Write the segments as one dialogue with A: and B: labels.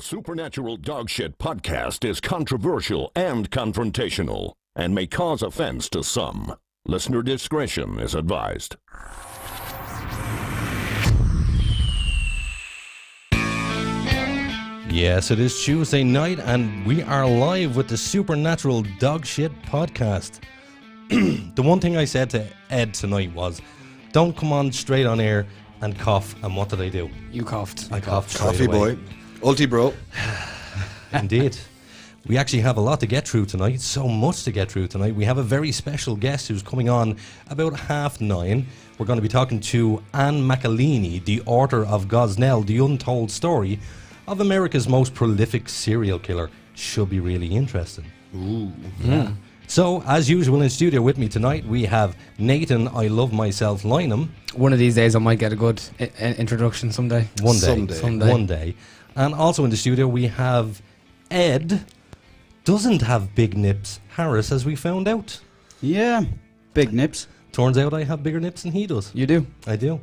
A: Supernatural Dogshit podcast is controversial and confrontational and may cause offense to some. Listener discretion is advised.
B: Yes, it is Tuesday night and we are live with the Supernatural Dogshit podcast. The one thing I said to Ed tonight was, don't come on straight on air and cough. And what did I do?
C: You coughed.
B: I coughed.
D: Coffee boy. Ulti bro.
B: Indeed. We actually have a lot to get through tonight, so much to get through tonight. We have a very special guest who's coming on about 9:30. We're going to be talking to Ann Mcelhinney, the author of Gosnell, the Untold Story of America's most prolific serial killer. Should be really interesting.
D: Ooh.
B: Yeah. So, as usual in studio with me tonight, we have Nathan, I Love Myself Lynham.
C: One of these days I might get a good introduction someday.
B: One day. And also in the studio we have Ed, doesn't have big nips, Harris, as we found out.
E: Yeah, big nips.
B: Turns out I have bigger nips than he does.
C: You do?
B: I do.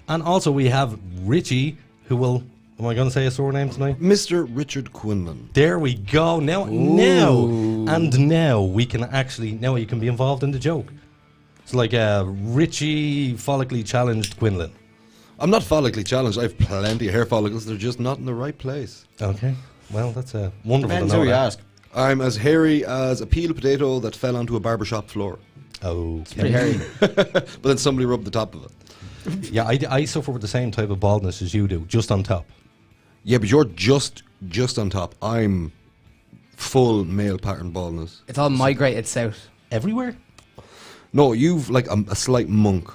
B: And also we have Richie, who will... Am I going to say a surname tonight?
D: Mr. Richard Quinlan.
B: There we go. Now we can actually... Now you can be involved in the joke. It's like Richie follically challenged Quinlan.
D: I'm not follically challenged. I have plenty of hair follicles. They're just not in the right place.
B: Okay. Well, that's wonderful
E: Depends
B: to know
E: who you
B: that.
E: ask.
D: I'm as hairy as a peeled potato that fell onto a barbershop floor.
B: Oh.
C: Pretty hairy.
D: But then somebody rubbed the top of it.
B: Yeah, I suffer with the same type of baldness as you do, just on top.
D: Yeah, but you're just on top. I'm full male pattern baldness.
C: It's all migrated south.
B: Everywhere?
D: No, you've like a slight monk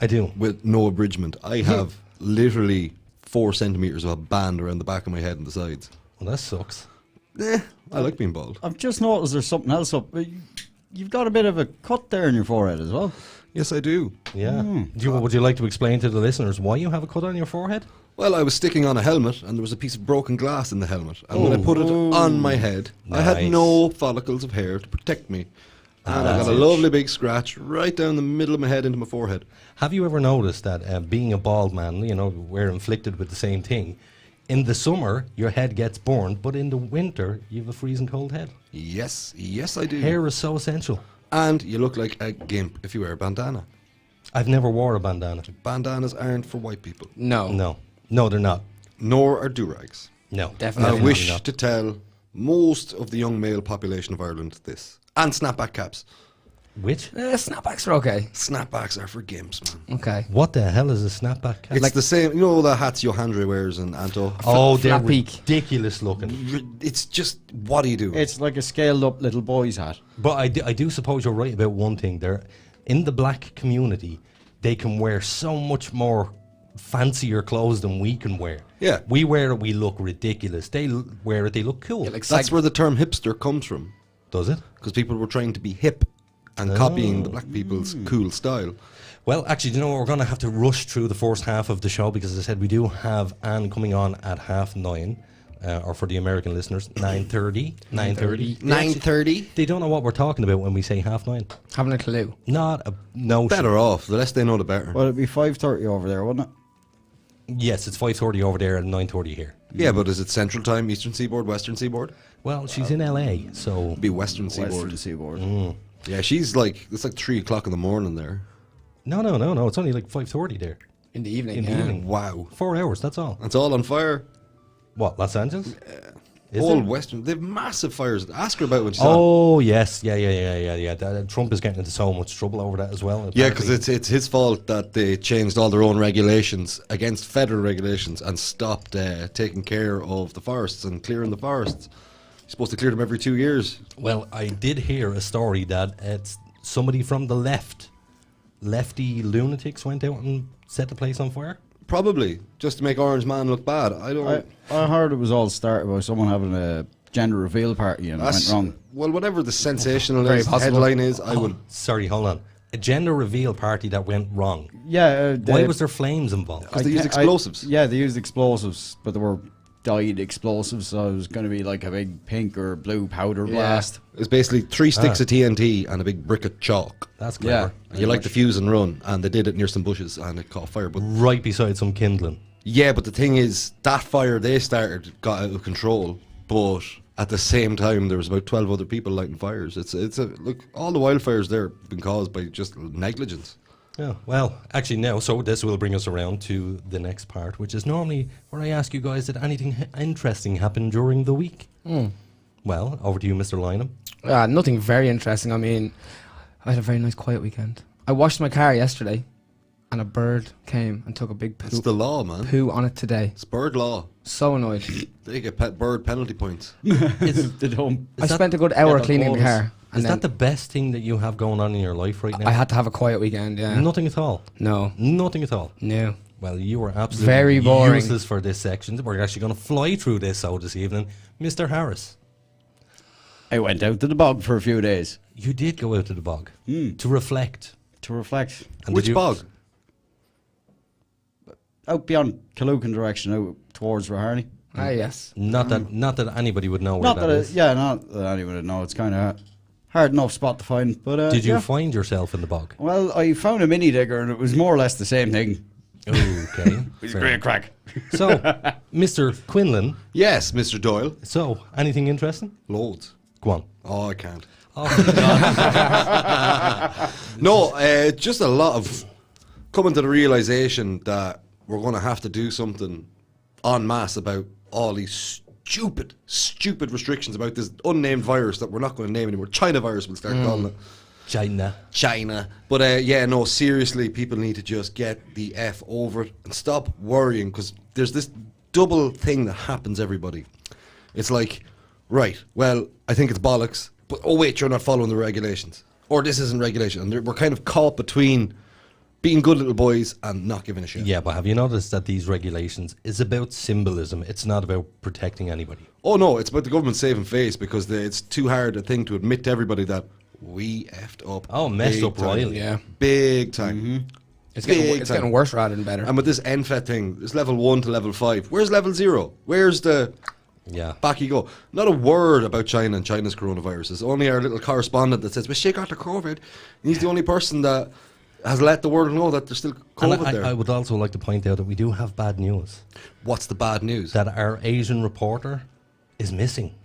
B: I do.
D: with no abridgment. I have literally 4 centimetres of a band around the back of my head and the sides.
B: Well, that sucks.
D: I like being bald.
E: I've just noticed there's something else up. You've got a bit of a cut there in your forehead as well.
D: Yes, I do.
B: Yeah. Would you like to explain to the listeners why you have a cut on your forehead?
D: Well, I was sticking on a helmet and there was a piece of broken glass in the helmet. And when I put it on my head, I had
B: Nice.
D: no follicles of hair to protect me. And I got a lovely big scratch right down the middle of my head into my forehead.
B: Have you ever noticed that being a bald man, we're inflicted with the same thing? In the summer, your head gets burned, but in the winter, you have a freezing cold head.
D: Yes, I do.
B: Hair is so essential.
D: And you look like a gimp if you wear a bandana.
B: I've never wore a bandana.
D: Bandanas aren't for white people.
C: No.
B: No, they're not.
D: Nor are do-rags.
B: No.
C: Definitely
D: I wish
B: not.
D: to tell most of the young male population of Ireland this. And snapback caps.
B: Which?
C: Snapbacks are okay.
D: Snapbacks are for gimps, man.
C: Okay.
B: What the hell is a snapback cap?
D: It's the same, you know the hats Johandre wears in Anto?
B: Oh, they're
C: flat peak.
B: ridiculous looking.
D: It's just, what do you do?
E: It's like a scaled up little boy's hat.
B: But I do suppose you're right about one thing. There, in the black community, they can wear so much more fancier clothes than we can wear.
D: Yeah.
B: We wear it, we look ridiculous. They wear it, they look cool.
C: Yeah, like
D: That's where the term hipster comes from.
B: Does it?
D: Because people were trying to be hip and copying the black people's cool style.
B: Well, actually, do you know what? We're going to have to rush through the first half of the show because, as I said, we do have Anne coming on at 9:30. Or for the American listeners, 9:30. 9:30.
D: 9:30?
B: They don't know what we're talking about when we say 9:30.
C: Haven't a clue.
B: Not a notion.
D: Better off. The less they know, the better.
E: Well, it'd be 5:30 over there, wouldn't it?
B: Yes, it's 5:30 over there and 9:30 here.
D: Yeah, but is it Central Time, Eastern Seaboard, Western Seaboard?
B: Well, she's in LA, so...
D: It'd be Western Seaboard.
E: Western Seaboard.
D: Yeah, she's like, it's like 3 o'clock in the morning there.
B: No. It's only like 5:30 there.
C: In the evening.
B: In the
C: yeah.
B: evening.
D: Wow.
B: 4 hours, that's all.
D: It's all on fire.
B: What, Los Angeles? Is
D: All
B: it?
D: Western. They have massive fires. Ask her about it when she's on.
B: Oh, yes. Yeah. Trump is getting into so much trouble over that as well.
D: Yeah,
B: apparently.
D: because it's his fault that they changed all their own regulations against federal regulations and stopped taking care of the forests and clearing the forests. You're supposed to clear them every 2 years.
B: Well, I did hear a story that it's somebody from the lefty lunatics went out and set the place on fire.
D: Probably, just to make Orange Man look bad. I don't...
E: I heard it was all started by someone having a gender reveal party and it went wrong.
D: Well, whatever the sensational
C: Very possible.
D: headline is, I would...
B: Sorry, hold on. A gender reveal party that went wrong.
E: Yeah.
B: Why was there flames involved?
D: Because they used explosives.
E: Yeah, they used explosives, but they were dyed explosives, so it was going to be like a big pink or blue powder blast.
D: It's basically 3 sticks of TNT and a big brick of chalk.
B: That's clever.
D: And you like to fuse and run, and they did it near some bushes and it caught fire. But
B: Right beside some kindling.
D: Yeah, but the thing is, that fire they started got out of control. But at the same time, there was about 12 other people lighting fires. Look, all the wildfires there have been caused by just negligence.
B: Yeah, well, actually now, so this will bring us around to the next part, which is normally where I ask you guys, did anything interesting happen during the week? Well, over to you, Mr. Lynham.
C: Nothing very interesting. I mean, I had a very nice quiet weekend. I washed my car yesterday, and a bird came and took a big
D: It's the law, man.
C: poo on it today.
D: It's bird law.
C: So annoyed.
D: They get bird penalty points.
E: They don't.
C: I spent a good hour cleaning the
B: bonus?
C: car.
B: Is
C: And
B: that the best thing that you have going on in your life right now?
C: I had to have a quiet weekend, yeah.
B: Nothing at all.
C: No.
B: Nothing at all.
C: No.
B: Well, you were absolutely
C: Very boring.
B: useless for this section. We're actually going to fly through this this evening. Mr. Harris,
E: I went out to the bog for a few days
B: you did go out to the bog to reflect.
E: to reflect.
B: And
D: Which
B: did you-
D: bog?
E: Out beyond Killucan direction, out towards Raharney.
C: Ah, yes.
B: Not that anybody would know where
E: Not
B: that
E: that,
B: is.
E: not that anyone would know. It's kind of hard enough spot to find. But
B: Did you
E: yeah.
B: find yourself in the bog?
E: Well, I found a mini digger, and it was more or less the same thing.
B: Okay.
E: It was
B: fair.
E: great crack.
B: So, Mr. Quinlan,
D: Yes, Mr. Doyle.
B: so anything interesting?
D: Loads.
B: Go on.
D: Oh, I can't.
B: Oh,
D: No, just a lot of coming to the realization that we're going to have to do something en masse about all these stupid restrictions about this unnamed virus that we're not going to name anymore. China virus, we'll start calling it.
B: China.
D: But yeah, no, seriously, people need to just get the F over it and stop worrying, because there's this double thing that happens, everybody. It's like, right, well, I think it's bollocks, but oh wait, you're not following the regulations. Or this isn't regulation. And we're kind of caught between being good little boys and not giving a shit.
B: Yeah, but have you noticed that these regulations is about symbolism? It's not about protecting anybody.
D: Oh no, it's about the government saving face, because it's too hard a thing to admit to everybody that we effed up.
B: Oh, messed
D: big
B: up
D: time.
B: royally.
C: Yeah.
D: Big time.
C: Mm-hmm. It's
D: Big
C: it's
D: time.
C: getting worse rather than better.
D: And with this NFET thing, it's level 1 to level 5. Where's level 0? Where's the
B: Yeah.
D: back you go? Not a word about China and China's coronavirus. It's only our little correspondent that says, well, she got the COVID. And he's the only person that has let the world know that there's still
B: And
D: COVID there.
B: I would also like to point out that we do have bad news.
D: What's the bad news?
B: That our Asian reporter is missing.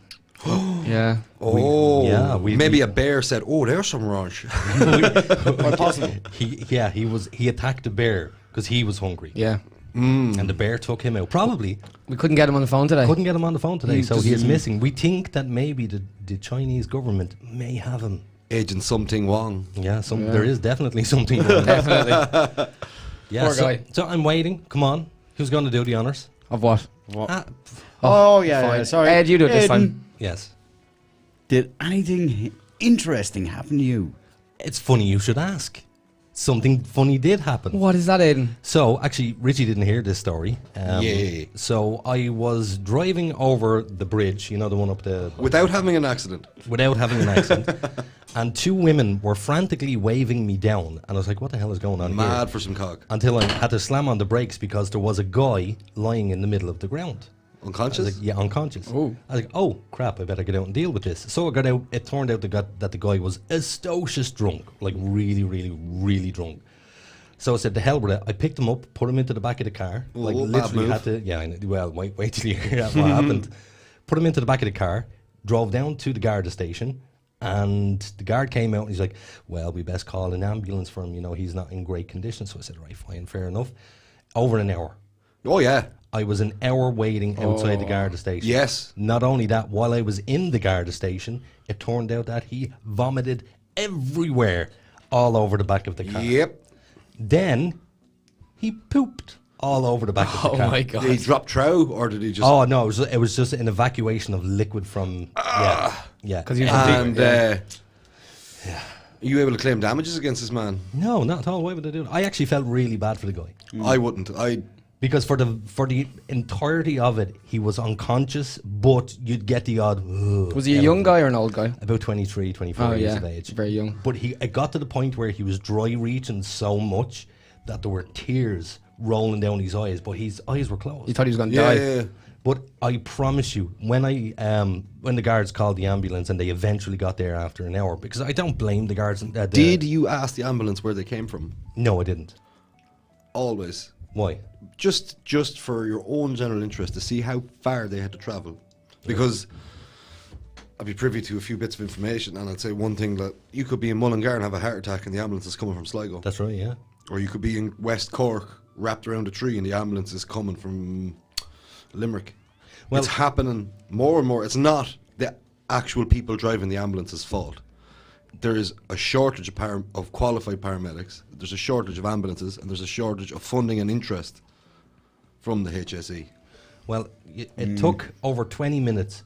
C: Yeah.
D: Maybe a bear said, oh, there's some ranch.
E: Quite possible.
B: He attacked a bear because he was hungry.
C: Yeah.
B: And the bear took him out. Probably
C: We couldn't get him on the phone today.
B: couldn't get him on the phone today, so he is missing. We think that maybe the Chinese government may have him.
D: Agent something Wong.
B: Yeah, there is definitely something wrong.
C: Definitely.
B: Yeah,
C: Poor
B: so,
C: guy.
B: so I'm waiting. Come on. Who's going to do the honours?
C: Of what?
B: Ah,
E: Oh, yeah,
C: fine.
E: yeah, sorry.
C: Ed, you do it this
E: Aidan,
C: time.
B: yes.
E: Did anything interesting happen to you?
B: It's funny you should ask. Something funny did happen.
C: What is that, Aidan?
B: So, actually, Richie didn't hear this story.
D: Yay.
B: So, I was driving over the bridge, you know, the one up the...
D: Without having an accident.
B: without having an accident. And two women were frantically waving me down. And I was like, what the hell is going on
D: Mad
B: here?
D: for some cock.
B: Until I had to slam on the brakes because there was a guy lying in the middle of the ground. I
D: Unconscious?
B: was like, yeah, unconscious.
C: Oh.
B: I was like, oh, crap, I better get out and deal with this. So I got out. It turned out that the guy was atrocious drunk. Like, really, really, really drunk. So I said, the hell with it. I picked him up, put him into the back of the car.
D: Oh,
B: Like,
D: bad
B: literally
D: move.
B: had to... Yeah, I know, well, wait till you hear what happened. Put him into the back of the car, drove down to the Garda station, and the guard came out and he's like, well, we best call an ambulance for him. You know, he's not in great condition. So I said, right, fine, fair enough. Over an hour.
D: Oh, yeah.
B: I was an hour waiting outside the Garda station.
D: Yes.
B: Not only that, while I was in the Garda station, it turned out that he vomited everywhere, all over the back of the car.
D: Yep.
B: Then he pooped all over the back of the
C: Oh
B: car.
C: my God.
D: Did he drop trow, or did he just...
B: Oh no, it was just an evacuation of liquid from yeah.
C: Because you
D: And are you able to claim damages against this man?
B: No, not at all. Why would I do it? I actually felt really bad for the guy
D: I wouldn't.
B: because for the entirety of it, he was unconscious, but you'd get the odd.
C: Was he a young guy or an old guy?
B: About 23, 24
C: Oh,
B: years
C: yeah.
B: of age.
C: Very young.
B: But it got to the point where he was dry reaching so much that there were tears rolling down his eyes, but his eyes were closed.
C: You thought he was going to
D: Yeah,
C: die?
D: yeah, yeah.
B: But I promise you, when the guards called the ambulance and they eventually got there after an hour, because I don't blame the guards.
D: Did you ask the ambulance where they came from?
B: No, I didn't.
D: Always.
B: Why?
D: Just for your own general interest, to see how far they had to travel. Because I'd be privy to a few bits of information, and I'd say one thing, that you could be in Mullingar and have a heart attack and the ambulance is coming from Sligo.
B: That's right, yeah.
D: Or you could be in West Cork wrapped around a tree and the ambulance is coming from Limerick.
B: Well,
D: it's happening more and more. It's not the actual people driving the ambulance's fault. There is a shortage of qualified paramedics, there's a shortage of ambulances, and there's a shortage of funding and interest from the HSE.
B: Well, it took over 20 minutes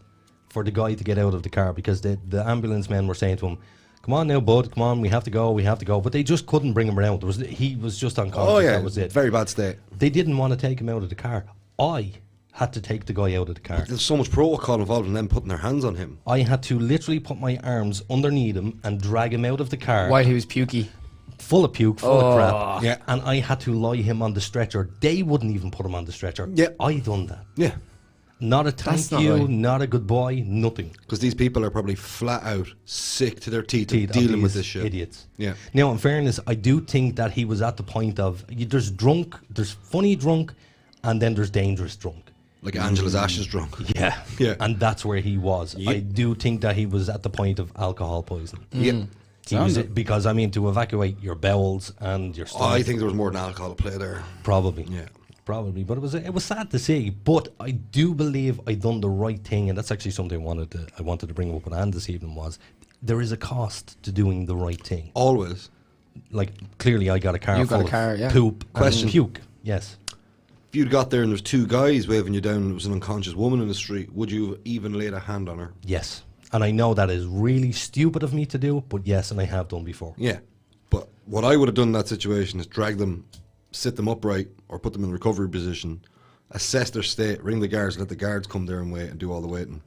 B: for the guy to get out of the car because the ambulance men were saying to him, "Come on now, bud, come on, we have to go. But they just couldn't bring him around. He was just unconscious,
D: Oh yeah,
B: that was it.
D: very bad state.
B: They didn't want to take him out of the car. I had to take the guy out of the car.
D: There's so much protocol involved in them putting their hands on him.
B: I had to literally put my arms underneath him and drag him out of the car.
C: While he was pukey.
B: Full of puke, full of crap.
D: Yeah.
B: And I had to lie him on the stretcher. They wouldn't even put him on the stretcher.
D: Yeah.
B: I done that.
D: Yeah.
B: Not a thank
C: That's not
B: you,
C: right.
B: not a goodbye, nothing.
D: Because these people are probably flat out sick to their teeth of
B: Teeth of
D: dealing with
B: these
D: this shit.
B: idiots.
D: Yeah.
B: Now, in fairness, I do think that he was at the point of there's drunk, there's funny drunk, and then there's dangerous drunk.
D: Like Angela's ashes drunk.
B: Yeah,
D: Yeah.
B: and that's where he was.
D: Yep.
B: I do think that he was at the point of alcohol poisoning.
D: Yep.
B: He was, because I mean, to evacuate your bowels and your stomach.
D: I think there was more than alcohol at play there.
B: Probably.
D: Yeah.
B: Probably, but it was sad to see. But I do believe I done the right thing, and that's actually something I wanted to bring up with Ann this evening. Was there is a cost to doing the right thing?
D: Always.
B: Like clearly, I got a car
C: You got
B: full
C: a car,
B: of
C: yeah.
B: poop,
D: Question.
B: and puke. Yes,
D: If you'd got there and there's two guys waving you down and there was an unconscious woman in the street, would you have even laid a hand on her?
B: yes, and I know that is really stupid of me to do, but yes, and I have done before.
D: Yeah. But what I would have done in that situation is drag them, sit them upright, or put them in recovery position, assess their state, ring the guards, let the guards come there and wait and do all the waiting.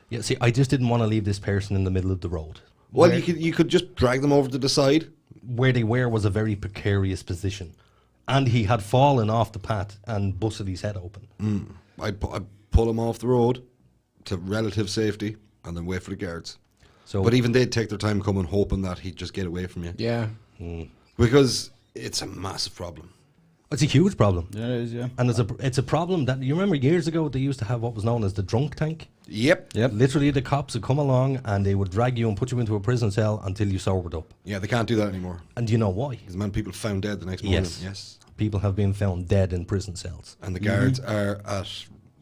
B: Yeah, see, I just didn't want to leave this person in the middle of the road.
D: Well,
B: Where-
D: you could just drag them over to the side.
B: where they were was a very precarious position, and he had fallen off the path and busted his head open.
D: I'd pull them off the road to relative safety and then wait for the guards.
B: So,
D: But even they'd take their time coming, hoping that he'd just get away from you.
C: Yeah.
D: Because it's a massive problem.
B: it's a huge problem.
E: Yeah, it is, yeah.
B: And it's a problem that, you remember years ago they used to have what was known as the drunk tank?
D: Yep.
B: Literally the cops would come along and they would drag you and put you into a prison cell until you sobered up.
D: Yeah, they can't do that anymore.
B: And do you know why?
D: Because man, people found dead the next morning.
B: Yes.
D: Yes.
B: People have been found dead in prison cells.
D: And the guards are at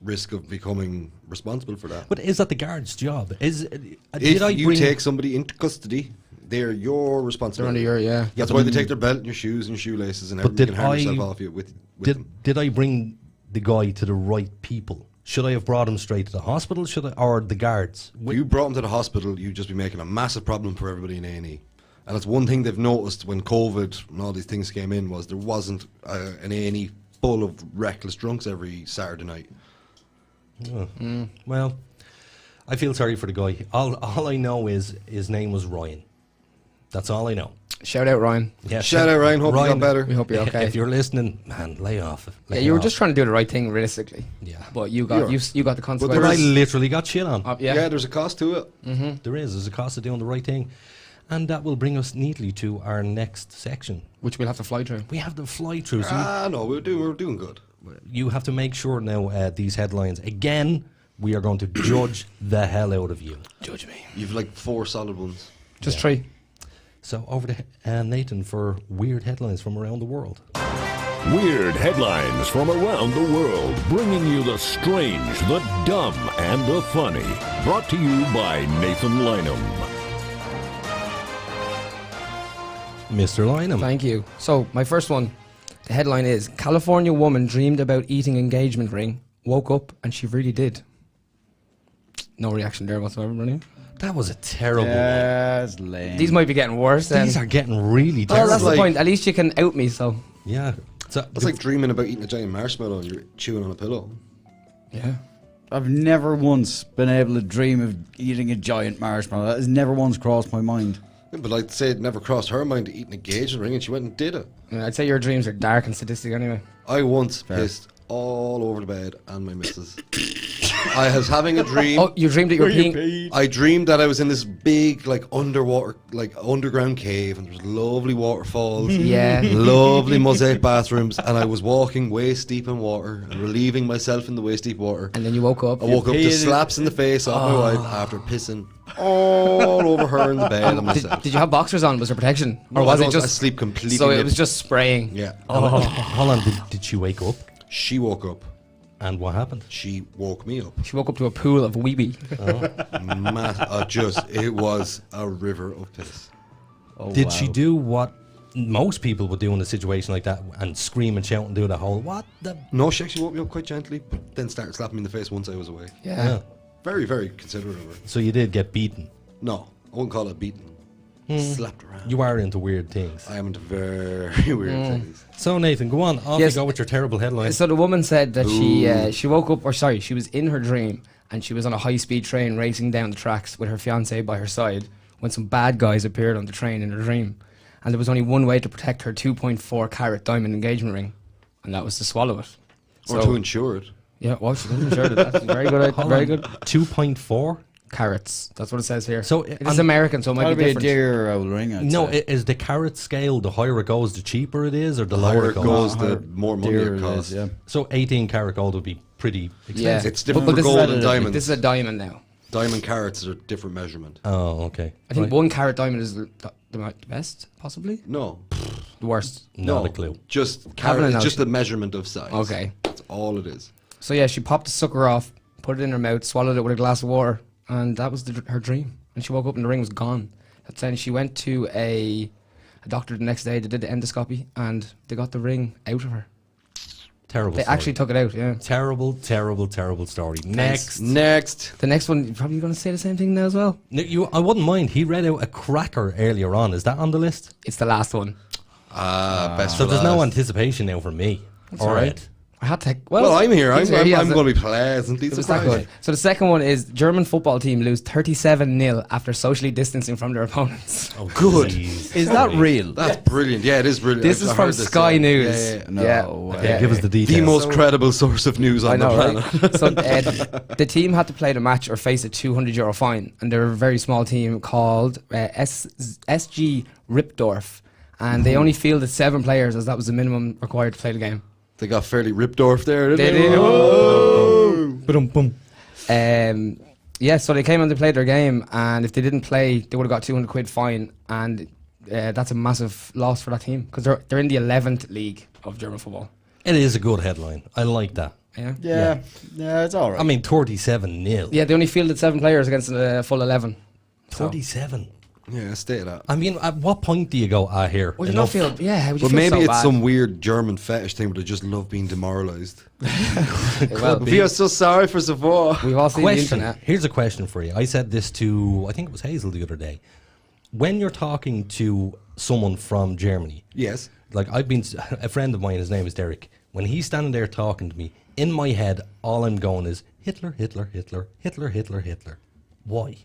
D: risk of becoming responsible for that.
B: But is that the guard's job?
D: If
B: Did I
D: you
B: bring,
D: take somebody into custody, they're your
C: They're
D: responsibility.
C: under your, yeah.
D: That's why they take their belt and your shoes and shoelaces and
B: But
D: everything. You
B: did
D: can harm
B: I-
D: yourself off you with them.
B: did I bring the guy to the right people? Should I have brought him straight to the hospital? Or the guards?
D: If you brought them to the hospital, you'd just be making a massive problem for everybody in A&E. And that's one thing they've noticed when COVID and all these things came in, was there wasn't an A&E full of reckless drunks every Saturday night.
B: Well, I feel sorry for the guy. All I know is his name was Ryan. That's all I know.
C: Shout out, Ryan.
B: Yeah,
D: Shout out, Ryan. Hope you got better.
C: We hope you're okay.
B: If you're listening, man, lay off.
C: Yeah, you were just trying to do the right thing, realistically.
B: Yeah.
C: But you got
D: You're-
C: you got the
B: But
C: consequences.
B: I literally got shit on.
C: Yeah.
D: Yeah, there's a cost to it.
B: There's a cost of doing the right thing. And that will bring us neatly to our next section.
C: Which we'll have to fly through.
B: We have the fly through. So
D: No, we're doing good.
B: you have to make sure now these headlines. Again, we are going to judge the hell out of you.
C: Judge me.
D: You've like 4 solid ones.
C: Just 3.
B: So over to Nathan for weird headlines from around the world.
A: Weird headlines from around the world, bringing you the strange, the dumb, and the funny. Brought to you by Nathan Lynham.
B: Mr. Lynham.
C: Thank you. So, my first one, the headline is California woman dreamed about eating engagement ring, woke up, and she really did. No reaction there whatsoever, Brennan.
B: That was a terrible one.
E: That's lame.
C: These might be getting worse then.
B: These are getting really
C: Well,
B: terrible.
C: that's
D: like-
C: the point. At least you can out me, so.
B: Yeah. So,
D: That's like dreaming about eating a giant marshmallow and you're chewing on a pillow.
C: Yeah.
E: I've never once been able to dream of eating a giant marshmallow. That has never once crossed my mind.
D: Yeah, but like say it never crossed her mind to eat an engagement ring and she went and did it.
C: Yeah, I'd say your dreams are dark and sadistic anyway.
D: I once pissed all over the bed and my missus. I was having a dream.
C: Oh, you dreamed that you were peeing.
D: I dreamed that I was in this big, like, underwater, like, underground cave, and there was lovely waterfalls.
C: Yeah.
D: Lovely mosaic bathrooms, and I was walking waist deep in water and relieving myself in the waist deep water.
C: And then you woke up.
D: I woke up to
E: peed in-
D: slaps in the face off my wife after pissing all over her in the bed and myself.
C: Did you have boxers on? Was there protection? Or
D: No,
C: was
D: I
C: it
D: don't. I
C: just
D: sleep completely
C: So it
D: naked.
C: was just spraying.
D: Yeah.
B: Hold on, did she wake up?
D: She woke up.
B: And what happened?
D: She woke me up.
C: She woke up to a pool of wee-wee.
D: It was a river of piss.
E: Oh,
B: Did
E: wow.
B: she do what most people would do in a situation like that and scream and shout and do the whole what the?
D: No, she actually woke me up quite gently, but then started slapping me in the face once I was away.
C: Yeah.
D: Very, very considerate of her.
B: So you did get beaten.
D: No, I wouldn't call it beating. Slapped around.
B: You are into weird things.
D: I am into very weird things.
B: So Nathan, go on. Off
C: Yes.
B: you go with your terrible headline.
C: So the woman said that she woke up, she was in her dream and she was on a high-speed train racing down the tracks with her fiance by her side when some bad guys appeared on the train in her dream. And there was only one way to protect her 2.4 carat diamond engagement ring, and that was to swallow it.
D: Or to insure it.
C: Yeah, well, she didn't insure it. That's very good. Very good.
B: 2.4.
C: Carats. That's what it says here.
B: So,
C: it is American, so it might
E: That'll
C: be
E: be a
C: different.
E: dear old ring. I'd
B: No,
E: say.
B: is the carat scale, the higher it goes, the cheaper it is, or the
D: The
B: lower
D: higher
B: it
D: it
B: goes?
D: goes, the more money
E: Dear
D: it
E: it
D: costs.
E: is, yeah.
B: So 18 carat gold would be pretty
C: Yeah,
B: expensive.
D: It's different
C: But
D: for
C: this is
D: gold
C: a-
D: and diamonds.
C: This is a diamond now.
D: Diamond carats are a different measurement.
B: Oh, okay.
C: I think
B: Right.
C: 1 carat diamond is the best, possibly.
D: No,
C: The worst.
B: Not
D: no,
B: a clue.
D: Just
C: Have an
D: carat, it's
C: analogy.
D: just the measurement of size.
C: Okay.
D: That's all it is.
C: So yeah, she popped the sucker off, put it in her mouth, swallowed it with a glass of water, and that was her dream. And she woke up and the ring was gone. That's then she went to a doctor the next day. They did the endoscopy and they got the ring out of her.
B: Terrible
C: They
B: story.
C: actually took it out. Yeah.
B: Terrible, terrible, terrible story. Next.
D: Next.
C: The next one, you're probably going to say the same thing now as well.
B: No, I wouldn't mind. He read out a cracker earlier on. Is that on the list?
C: It's the last one.
D: Best
B: So
D: for
B: there's no
D: last.
B: anticipation now for me.
C: all right. I had to.
D: Well, I'm here.
C: he's he has
D: I'm
C: it.
D: going to be pleasantly
C: It was that
D: surprised.
C: good. So the second one is German football team lose 37-0 after socially distancing from their opponents.
B: Oh,
D: Good.
B: jeez.
E: Is that real?
D: That's brilliant. Yeah, it is brilliant.
C: This
D: I
C: is
D: heard
C: from
D: this,
C: Sky
D: yeah.
C: News.
D: Yeah, yeah.
E: No way.
B: Okay, give us the details.
D: The most credible source of news on
C: I know,
D: the planet.
C: right? So the team had to play the match or face a €200 fine, and they're a very small team called SG Ripdorf, and they only fielded 7 players as that was the minimum required to play the game.
D: They got fairly ripped off there,
C: They
D: didn't they?
C: did.
D: Oh.
C: Boom. Yeah, so they came and they played their game, and if they didn't play, they would have got £200 fine, and that's a massive loss for that team because they're in the 11th league of German football.
B: It is a good headline. I like that.
C: Yeah.
E: Yeah, it's all right.
B: I mean, 37-0.
C: Yeah, they only fielded 7 players against a full 11. So-
B: 37.
D: Yeah, stay at that.
B: I mean, at what point do you go, here?
C: Would you not feel? Yeah, how would you
D: But
C: feel
D: maybe
C: so
D: it's
C: bad?
D: some weird German fetish thing, but they just love being demoralised.
C: Well,
D: I feel so sorry for Savoy.
C: we've all seen the
B: Question.
C: internet.
B: Here's a question for you. I said this to, I think it was Hazel the other day. When you're talking to someone from Germany,
D: Yes.
B: like a friend of mine, his name is Derek. When he's standing there talking to me, in my head, all I'm going is Hitler, Hitler, Hitler, Hitler, Hitler, Hitler. Why?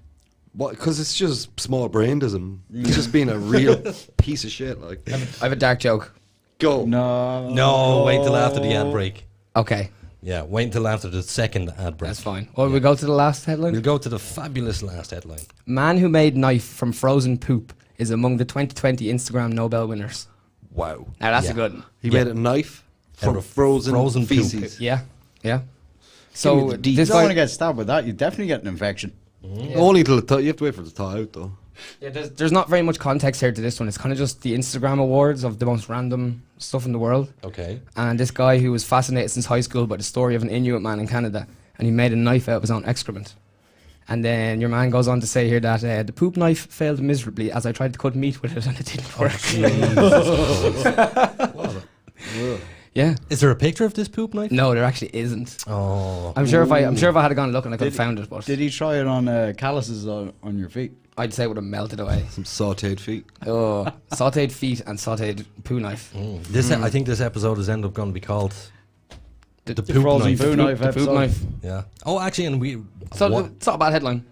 D: What? Because it's just small braindism. It's just being a real piece of shit. Like,
C: I have a dark joke.
D: go.
B: No, wait till after the ad break.
C: Okay,
B: Yeah, wait until after the second ad break.
C: that's fine. Well, we go to the last headline.
B: We'll go to the fabulous last headline.
C: Man who made knife from frozen poop is among the 2020 Instagram Nobel winners.
D: Wow.
C: Now that's
B: Yeah.
C: a good one.
D: He
B: Yeah.
D: made a knife from
B: Out of
D: frozen
B: frozen poop.
D: feces.
C: Yeah, yeah.
D: me
C: So
D: the
C: this
E: You don't
C: guy,
E: want to get stabbed with that. You definitely get an infection.
D: Only till you have to wait for it to thaw out, though.
C: yeah, there's not very much context here to this one. It's kind of just the Instagram awards of the most random stuff in the world.
B: Okay.
C: And this guy who was fascinated since high school by the story of an Inuit man in Canada, and he made a knife out of his own excrement. And then your man goes on to say here that the poop knife failed miserably as I tried to cut meat with it and it didn't work. Yeah.
B: Is there a picture of this poop knife?
C: No, there actually isn't.
B: Oh.
C: I'm sure if I had gone looking, I could have found it, but
E: Did he try it on calluses on your feet?
C: I'd say it would have melted away.
D: Some sauteed feet.
C: Oh, sauteed feet and sauteed poo knife.
B: This I think this episode is end up going to be called the poop
E: frozen
B: knife.
E: food knife
C: The poop
E: episode.
C: knife.
B: Yeah. Oh, actually, and we
C: So
B: wha-
C: it's not a bad headline.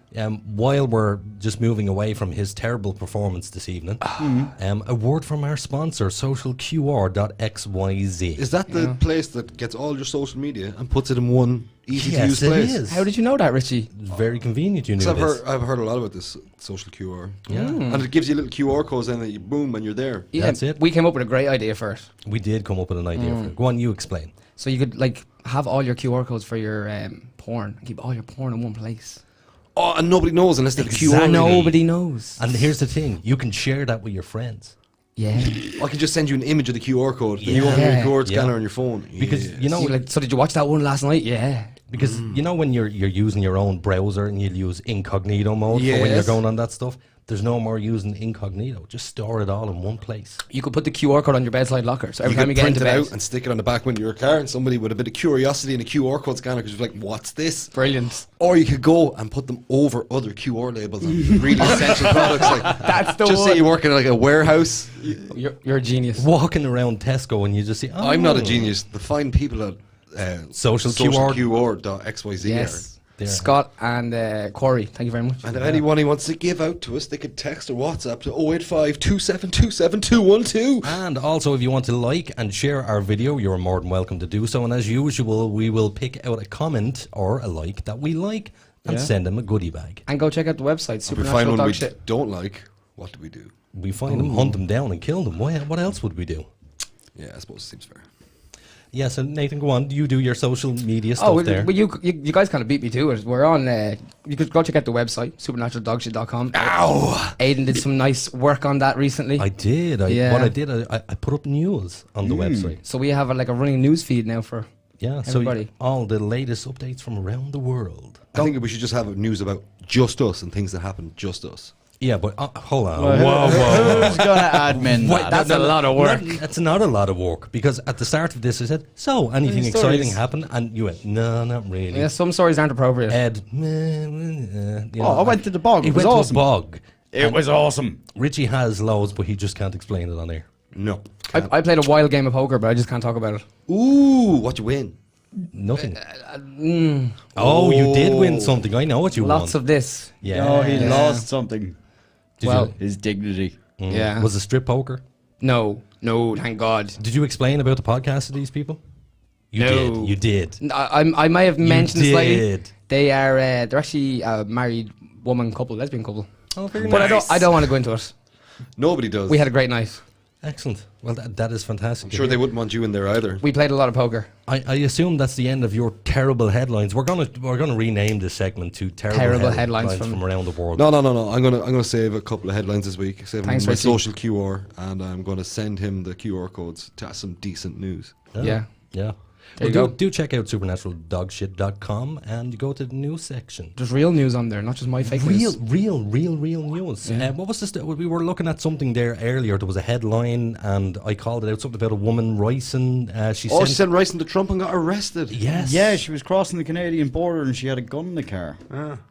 B: while we're just moving away from his terrible performance this evening, a word from our sponsor, socialqr.xyz.
D: Is that the place that gets all your social media and puts it in one easy to
B: Yes,
D: use
B: it
D: place.
B: is.
C: How did you know that, Richie?
B: It's very convenient. You knew
D: 'Cause
B: this.
D: I've heard a lot about this social QR.
B: Yeah.
D: And it gives you little QR codes and then you boom and you're there.
C: Yeah,
B: That's it.
C: We came up with a great idea for it.
B: We did come up with an idea for it. Go on, you explain.
C: So you could like have all your QR codes for your porn and keep all your porn in one place.
D: Oh, and nobody knows unless they have a QR.
B: Exactly.
C: Nobody knows.
B: And here's the thing: you can share that with your friends.
C: Yeah.
D: I can just send you an image of the QR code. Then you
B: Yeah.
D: open your QR
B: Yeah.
D: scanner on your phone.
B: Because
D: Yes.
B: you know,
C: So, like, so did you watch that one last night? Yeah.
B: because you know when you're using your own browser and you'll use incognito mode for when you're
D: Yes.
B: going on that stuff. There's no more using incognito. Just store it all in one place.
C: You could put the QR code on your bedside locker. So every
D: you
C: time
D: could
C: you get
D: print
C: into
D: it
C: bed.
D: out and stick it on the back window of your car, and somebody with a bit of curiosity and a QR code scanner could just be like, "What's this?"
C: Brilliant.
D: Or you could go and put them over other QR labels on really essential products. Like
C: That's the
D: just
C: one.
D: say you work in like a warehouse.
C: You're a genius.
B: Walking around Tesco and you just see, oh,
D: I'm not a genius. The fine people at
B: Social QR.
D: QR.xyz
C: Yes.
B: There.
C: Scott and Corey, thank you very much.
D: And anyone who wants to give out to us, they could text or WhatsApp to 085 2727 212.
B: And also, if you want to like and share our video, you're more than welcome to do so. And as usual, we will pick out a comment or a like that we like and send them a goodie bag.
C: And go check out the website,
D: If we find
C: Supernatural
D: one we
C: Dogshit.
D: don't like, what do we do?
B: We find them, hunt them down, and kill them. What else would we do?
D: Yeah, I suppose it seems fair.
B: Yeah, so Nathan, go on. You do your social media stuff
C: Oh, well,
B: there.
C: well, you guys kind of beat me to it. We're on. You could go check out the website, supernaturaldogshit.com.
B: Ow!
C: Aiden did some nice work on that recently.
B: I did.
C: Yeah.
B: What I did, I put up news on the website.
C: So we have like a running news feed now for.
B: Yeah, so
C: Everybody.
B: all the latest updates from around the world.
D: I think we should just have news about just us and things that happen just us.
B: Yeah, but hold on.
E: Well, who's going to admin
B: Wait,
E: that?
C: That's a lot of work.
B: That's not a lot of work because at the start of this I said, so anything
C: Any
B: exciting
C: stories?
B: happened? And you went, no, not really.
C: Yeah, some stories aren't appropriate.
B: Ed, you know,
E: I went to the bog.
B: He
E: It was
B: went
E: awesome.
B: to a bog.
E: It was awesome.
B: Richie has loads, but he just can't explain it on air.
D: No.
C: I played a wild game of poker, but I just can't talk about it.
D: Ooh, what you win?
B: Nothing. Oh, you did win something. I know what you
C: Lots
B: won.
C: of this.
B: Yeah.
E: No, he
C: Yeah.
E: lost something.
B: Did
C: well,
B: you?
E: His dignity.
C: Yeah.
B: Was it strip poker?
C: No, thank God.
B: Did you explain about the podcast to these people? You
C: No.
B: did. You did.
C: I may have mentioned slightly.
B: did.
C: They are they're actually a married woman couple, lesbian couple.
B: Oh, very
C: But
B: nice.
C: I don't want to go into it.
D: Nobody does.
C: We had a great night.
B: Excellent. Well, that is fantastic.
D: I'm
B: to
D: sure
B: hear.
D: they wouldn't want you in there either.
C: We played a lot of poker.
B: I assume that's the end of your terrible headlines. We're gonna rename this segment to
C: Terrible headlines
B: from
C: from-
B: around the world.
D: No. I'm gonna save a couple of headlines this week. Save
C: Thanks,
D: my
C: Richie.
D: social QR, and I'm gonna send him the QR codes to some decent news.
C: Yeah.
B: Yeah.
C: There you
B: Well,
C: go.
B: do check out supernaturaldogshit.com and go to the news section.
C: There's real news on there, not just my fake news.
B: Real news.
C: Yeah.
B: What was this? We were looking at something there earlier. There was a headline, and I called it out. Something about a woman ricing. She
D: Oh,
B: sent.
D: she sent ricing to Trump and got arrested.
B: Yes.
E: Yeah, she was crossing the Canadian border and she had a gun in the car.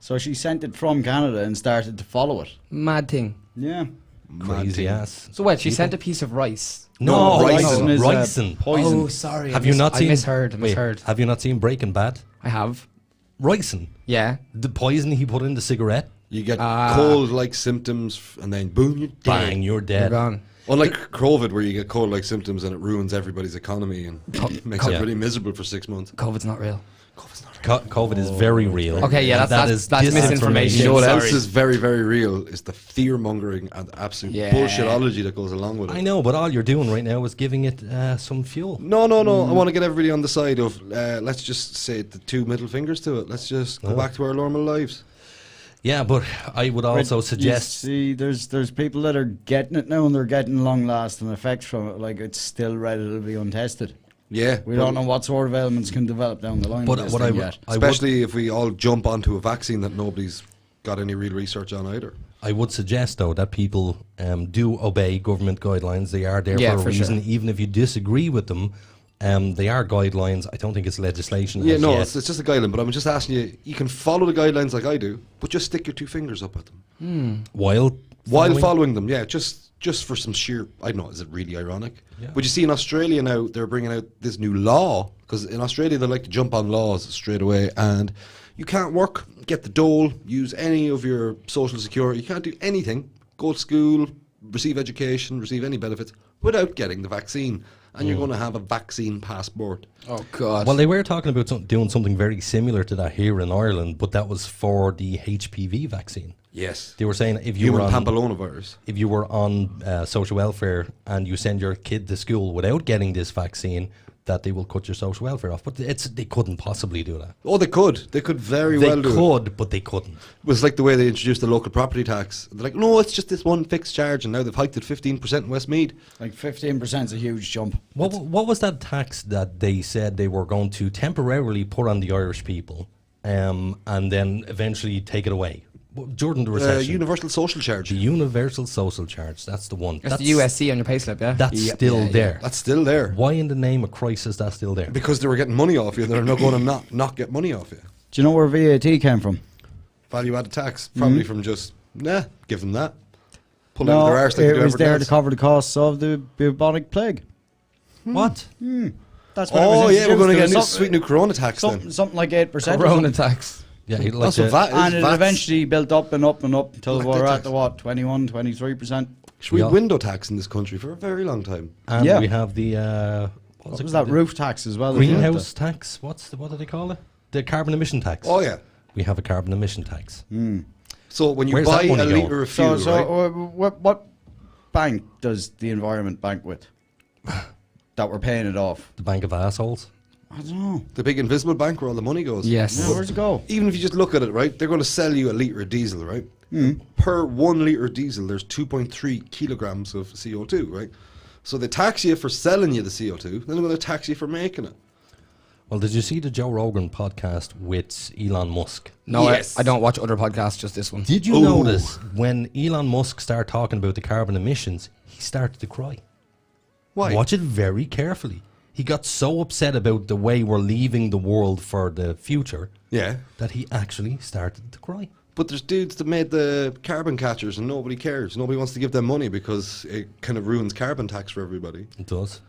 E: So she sent it from Canada and started to follow it.
C: Mad thing.
E: Yeah.
B: Crazy ass.
C: So what? She sent a piece of rice.
B: No,
D: ricin
E: is
B: ricin.
E: poison.
C: Oh, sorry.
B: Have you not seen?
C: I misheard. I
B: Wait,
C: misheard.
B: have you not seen Breaking Bad?
C: I have.
B: Ricin.
C: Yeah.
B: The poison he put in the cigarette.
D: You get
C: Ah.
D: cold-like symptoms, and then boom, you're dead.
B: Bang, you're
C: You're
B: dead.
C: gone.
D: Unlike COVID, where you get cold-like symptoms and it ruins everybody's economy and makes
B: co-
D: everybody miserable for 6 months.
C: COVID's not real.
D: COVID's not
B: COVID is very real.
C: Okay, yeah,
B: And
C: that's misinformation.
D: You know what
C: Sorry.
D: else is very, very real is the fear-mongering and absolute
C: Yeah.
D: bullshitology that goes along with it.
B: I know, but all you're doing right now is giving it some fuel.
D: No. I want to get everybody on the side of, let's just say the two middle fingers to it. Let's just go back to our normal lives.
B: Yeah, but I would also
E: You
B: suggest.
E: see, there's people that are getting it now and they're getting long-lasting effects from it. Like, it's still relatively untested.
D: Yeah.
E: We don't know what sort of elements can develop down the line.
B: But
E: with this
B: what
E: thing
B: I
E: yet.
D: Especially if we all jump onto a vaccine that nobody's got any real research on either.
B: I would suggest, though, that people do obey government guidelines. They are there
C: Yeah,
B: for a
C: for
B: reason,
C: sure.
B: even if you disagree with them. They are guidelines. I don't think it's legislation.
D: Yeah,
B: as
D: no,
B: yet.
D: it's just a guideline. But I'm just asking you, you can follow the guidelines like I do, but just stick your two fingers up at them.
B: While
D: Following them, yeah, just for some sheer, I don't know, is it really ironic?
B: Yeah.
D: But you see in Australia now, they're bringing out this new law, because in Australia they like to jump on laws straight away, and you can't work, get the dole, use any of your social security, you can't do anything, go to school, receive education, receive any benefits without getting the vaccine. And you're going to have a vaccine passport.
C: Oh, God.
B: Well, they were talking about doing something very similar to that here in Ireland, but that was for the HPV vaccine.
D: Yes.
B: They were saying if you
D: Human
B: were on,
D: papillomavirus.
B: if you were on social welfare and you send your kid to school without getting this vaccine, that they will cut your social welfare off. But they couldn't possibly do that.
D: Oh, they could. They could very well do it.
B: They could, but they couldn't.
D: It was like the way they introduced the local property tax. They're like, no, it's just this one fixed charge, and now they've hiked it 15% in Westmead.
E: Like 15% is a huge jump.
B: What was that tax that they said they were going to temporarily put on the Irish people and then eventually take it away? During the recession.
D: Universal social charge.
B: The universal social charge, that's the one.
C: That's the USC on your payslip, yeah?
B: That's still there.
D: That's still there.
B: Why in the name of Christ is that still there?
D: Because they were getting money off you. They're not going to not get money off you.
E: Do you know where VAT came from?
D: Value added tax. Probably from just, give them that. Pull
E: No,
D: out their arse like they do
E: it was
D: everything
E: there to
D: else.
E: cover the costs of the bubonic plague.
B: What?
E: That's what it was
D: Oh, yeah, we're going to
E: introduced.
D: get a new
E: There was
D: sweet new Corona tax then.
E: something like 8%. or
C: Corona
E: something.
C: tax.
B: Yeah, like
D: That's what VAT is.
E: And it
D: VAT's
E: eventually built up and up and up until
D: Like
E: we're
D: the
E: at
D: tax.
E: the, 21, 23%.
D: Should we
B: Yeah.
D: window tax in this country for a very long time?
B: And
E: Yeah.
B: we have the
E: What was that roof tax as well?
B: greenhouse tax. What do they call it? The carbon emission tax.
D: Oh, yeah.
B: We have a carbon emission tax.
D: So when you
B: Where's
D: buy
B: that money
D: a
B: going?
D: litre of
E: So,
D: fuel, right?
E: what bank does the environment bank with? That we're paying it off?
B: The bank of assholes.
E: I don't know.
D: The big invisible bank where all the money goes.
C: Yes.
E: Yeah, where's it go?
D: Even if you just look at it, right, they're going to sell you a litre of diesel, right? Per 1 litre of diesel, there's 2.3 kilograms of CO2, right? So they tax you for selling you the CO2, then they're going to tax you for making it.
B: Well, did you see the Joe Rogan podcast with Elon Musk?
C: No,
D: Yes.
C: I don't watch other podcasts, just this one.
B: Did you
D: Ooh.
B: notice when Elon Musk started talking about the carbon emissions, he started to cry?
D: Why?
B: Watch it very carefully. He got so upset about the way we're leaving the world for the future
D: Yeah.
B: that he actually started to cry.
D: But there's dudes that made the carbon catchers and nobody cares. Nobody wants to give them money because it kind of ruins carbon tax for everybody.
B: It does.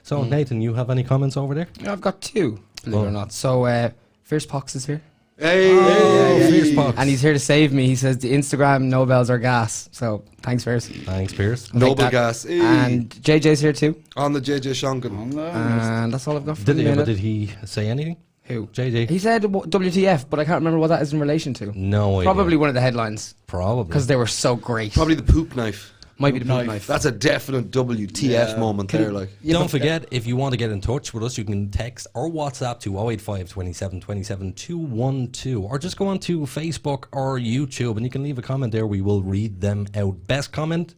B: So, Nathan, you have any comments over there?
C: Yeah, I've got two, believe it or not. So, Fierce Pox is here.
D: Hey!
B: Fierce Pox.
C: And he's here to save me. He says the Instagram Nobels are gas. So, thanks, Fierce.
B: Thanks, Pierce.
C: I'll take
D: Noble
C: that.
D: gas. Hey.
C: And JJ's here too.
D: On the JJ Shonkin.
C: And that's all I've got for
B: Did
C: the
B: he, but
C: minute.
B: did he say anything?
C: Who?
B: JJ?
C: He said WTF, but I can't remember what that is in relation to.
B: No idea.
C: Probably one of the headlines.
B: Probably.
C: Because they were so great.
D: Probably the poop knife.
C: Might be the poop knife.
D: That's a definite WTF moment there. Like,
B: Don't forget, if you want to get in touch with us, you can text or WhatsApp to 085 27 27 212, or just go on to Facebook or YouTube and you can leave a comment there. We will read them out. Best comment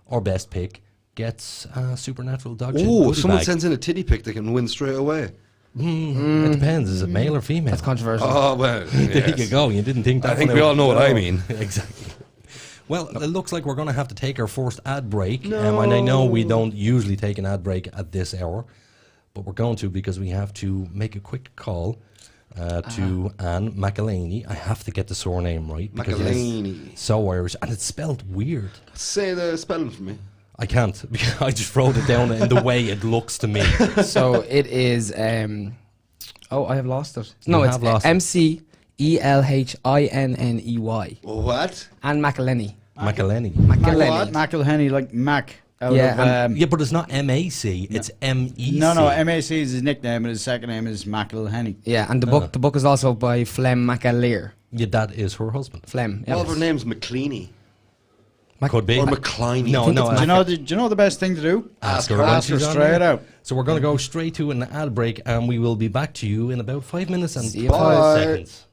B: or best pick gets Supernatural Dogshit.
D: oh, if
B: goodie
D: someone
B: bag.
D: sends in a titty pic, they can win straight away.
B: It depends. Is it male or female?
C: That's controversial.
D: Oh well,
B: There you go. You didn't think that.
D: I think
B: one
D: we
B: out.
D: all know what I mean.
B: Exactly. Well, it looks like we're going to have to take our first ad break. And I know we don't usually take an ad break at this hour, but we're going to because we have to make a quick call to Ann Mcelhinney. I have to get the surname right because
D: McElhaney.
B: it's so Irish and it's spelled weird.
D: Say the spelling for me.
B: I can't because I just wrote it down in the way it looks to me.
C: So it is. Oh, I have lost it. No,
B: You
C: it's
B: have lost it.
C: McElhinney.
D: What?
C: Ann Mcelhinney.
B: Mcelhinney.
C: McElhinney.
E: McElhinney, like Mac. Out
C: Yeah,
E: of,
B: Yeah, but it's not MAC, it's MEC.
E: no, MAC is his nickname, and his second name is McElhinney.
C: Yeah, and the book is also by Flem McAleer.
B: Yeah, that is her husband.
C: Flem.
D: Well,
C: Yeah.
D: her name's McLeany.
B: Could be.
D: Or McCliney.
B: No,
C: think
B: no.
C: it's
E: Do you know the best thing to do?
B: Ask her,
E: Ask her straight out.
B: So we're going to go straight to an ad break, and we will be back to you in about 5 minutes and
C: See you
B: 5
D: Bye.
B: seconds.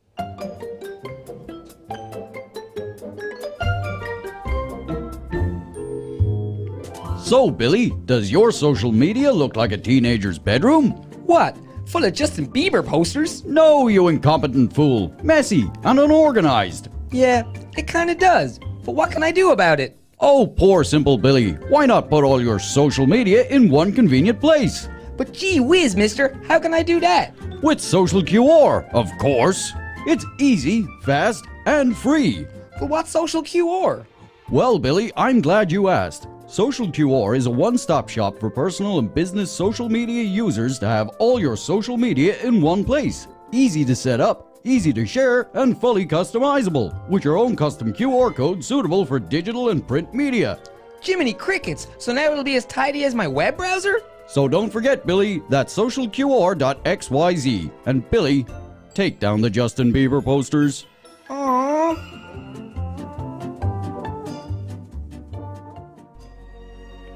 E: So, Billy, does your social media look like a teenager's bedroom?
C: What? Full of Justin Bieber posters?
E: No, you incompetent fool. Messy and unorganized.
C: Yeah, it kind of does. But what can I do about it?
E: Oh, poor simple Billy. Why not put all your social media in one convenient place?
C: But gee whiz, mister, how can I do that?
E: With Social QR, of course. It's easy, fast, and free.
C: But what's social QR?
E: Well, Billy, I'm glad you asked. Social QR is a one-stop shop for personal and business social media users to have all your social media in one place. Easy to set up, easy to share, and fully customizable, with your own custom QR code suitable for digital and print media.
F: Jiminy crickets, so now it'll be as tidy as my web browser?
E: So don't forget, Billy, that's socialqr.xyz. And Billy, take down the Justin Bieber posters.
F: Aww.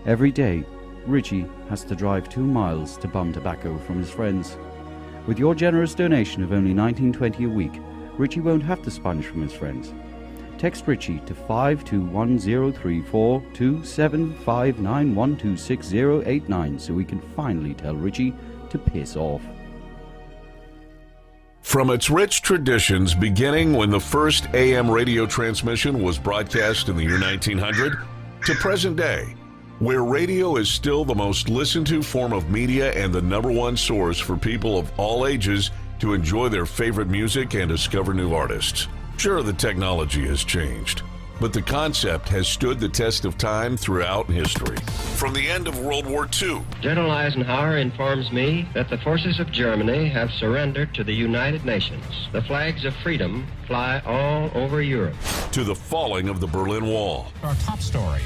E: Every day, Richie has to drive 2 miles to bum tobacco from his friends. With your generous donation of only $19.20 a week, Richie won't have to sponge from his friends. Text Richie to 5210342 759126089 so we can finally tell Richie to piss off.
A: From its rich traditions beginning when the first AM radio transmission was broadcast in the year 1900 to present day, where radio is still the most listened to form of media and the #1 source for people of all ages to enjoy their favorite music and discover new artists. Sure, the technology has changed, but the concept has stood the test of time throughout history. From the end of World War II,
G: General Eisenhower informs me that the forces of Germany have surrendered to the United Nations. The flags of freedom fly all over Europe.
A: to the falling of the Berlin Wall,
H: Our top story.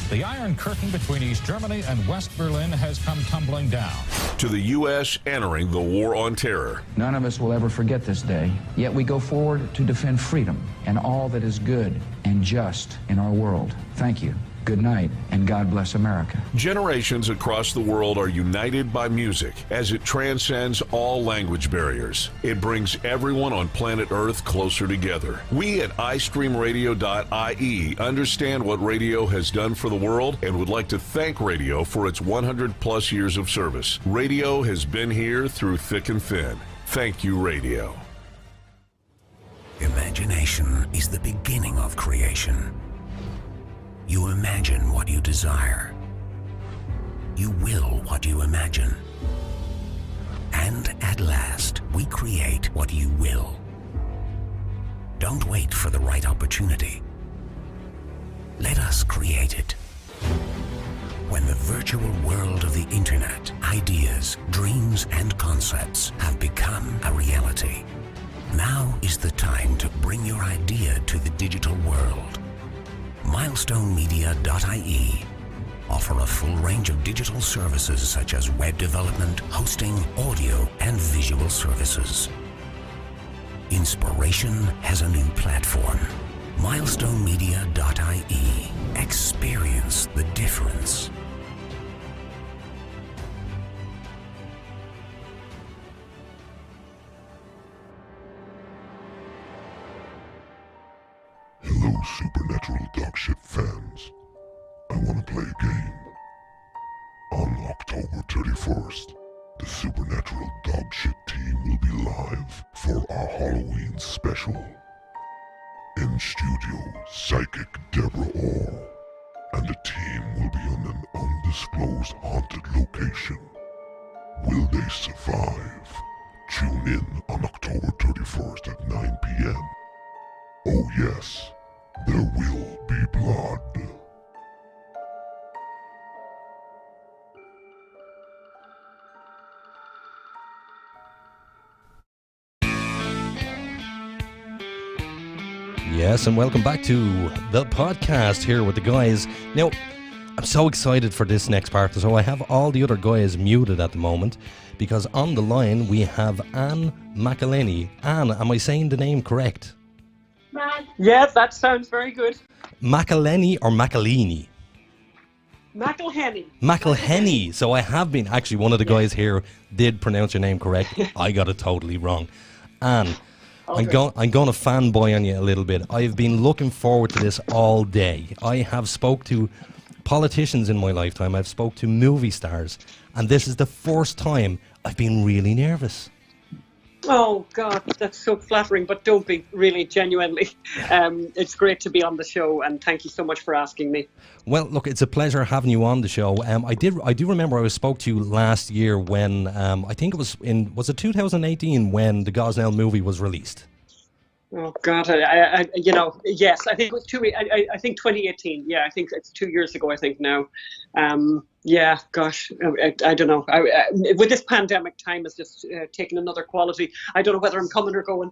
H: The Iron Curtain between East Germany and West Berlin has come tumbling down.
A: to the U.S. entering the War on Terror,
I: None of us will ever forget this day, yet we go forward to defend freedom and all that is good and just in our world. Thank you. Good night, and God bless America.
A: generations across the world are united by music as it transcends all language barriers. It brings everyone on planet Earth closer together. We at iStreamRadio.ie understand what radio has done for the world and would like to thank radio for its 100+ years of service. Radio has been here through thick and thin. Thank you, radio.
J: Imagination is the beginning of creation. You imagine what you desire. You will what you imagine. And at last, we create what you will. Don't wait for the right opportunity. Let us create it. When the virtual world of the internet, ideas, dreams, and concepts have become a reality, now is the time to bring your idea to the digital world. MilestoneMedia.ie offer a full range of digital services such as web development, hosting, audio, and visual services. Inspiration has a new platform. MilestoneMedia.ie. Experience the difference.
K: Hello, Supernatural Dogshit fans. I want to play a game. On October 31st, the Supernatural Dogshit team will be live for our Halloween special. In studio, Psychic Deborah Orr and the team will be on an undisclosed haunted location. Will they survive? Tune in on October 31st at 9 p.m. Oh yes, there will be blood.
B: Yes, and welcome back to the podcast here with the guys. Now, I'm so excited for this next part, so I have all the other guys muted at the moment, because on the line we have Ann Mcelhinney. Ann, am I saying the name correct?
L: Yeah, that sounds very good.
B: Mcelhinney or Mcelhinney?
L: McElhenney.
B: Mcelhinney. So I have been, actually one of the guys here did pronounce your name correct. I got it totally wrong. Ann, I'm going to fanboy on you a little bit. I've been looking forward to this all day. I have spoke to politicians in my lifetime. I've spoke to movie stars. And this is the first time I've been really nervous.
L: Oh, God, that's so flattering, but don't be, really, genuinely. It's great to be on the show, and thank you so much for asking me.
B: Well, look, it's a pleasure having you on the show. I do remember I spoke to you last year when, I think it was it 2018 when the Gosnell movie was released?
L: Oh God, yes, I think it was I think 2018. Yeah, I think it's 2 years ago. I think now. Yeah, gosh, I don't know. With this pandemic, time has just taken another quality. I don't know whether I'm coming or going.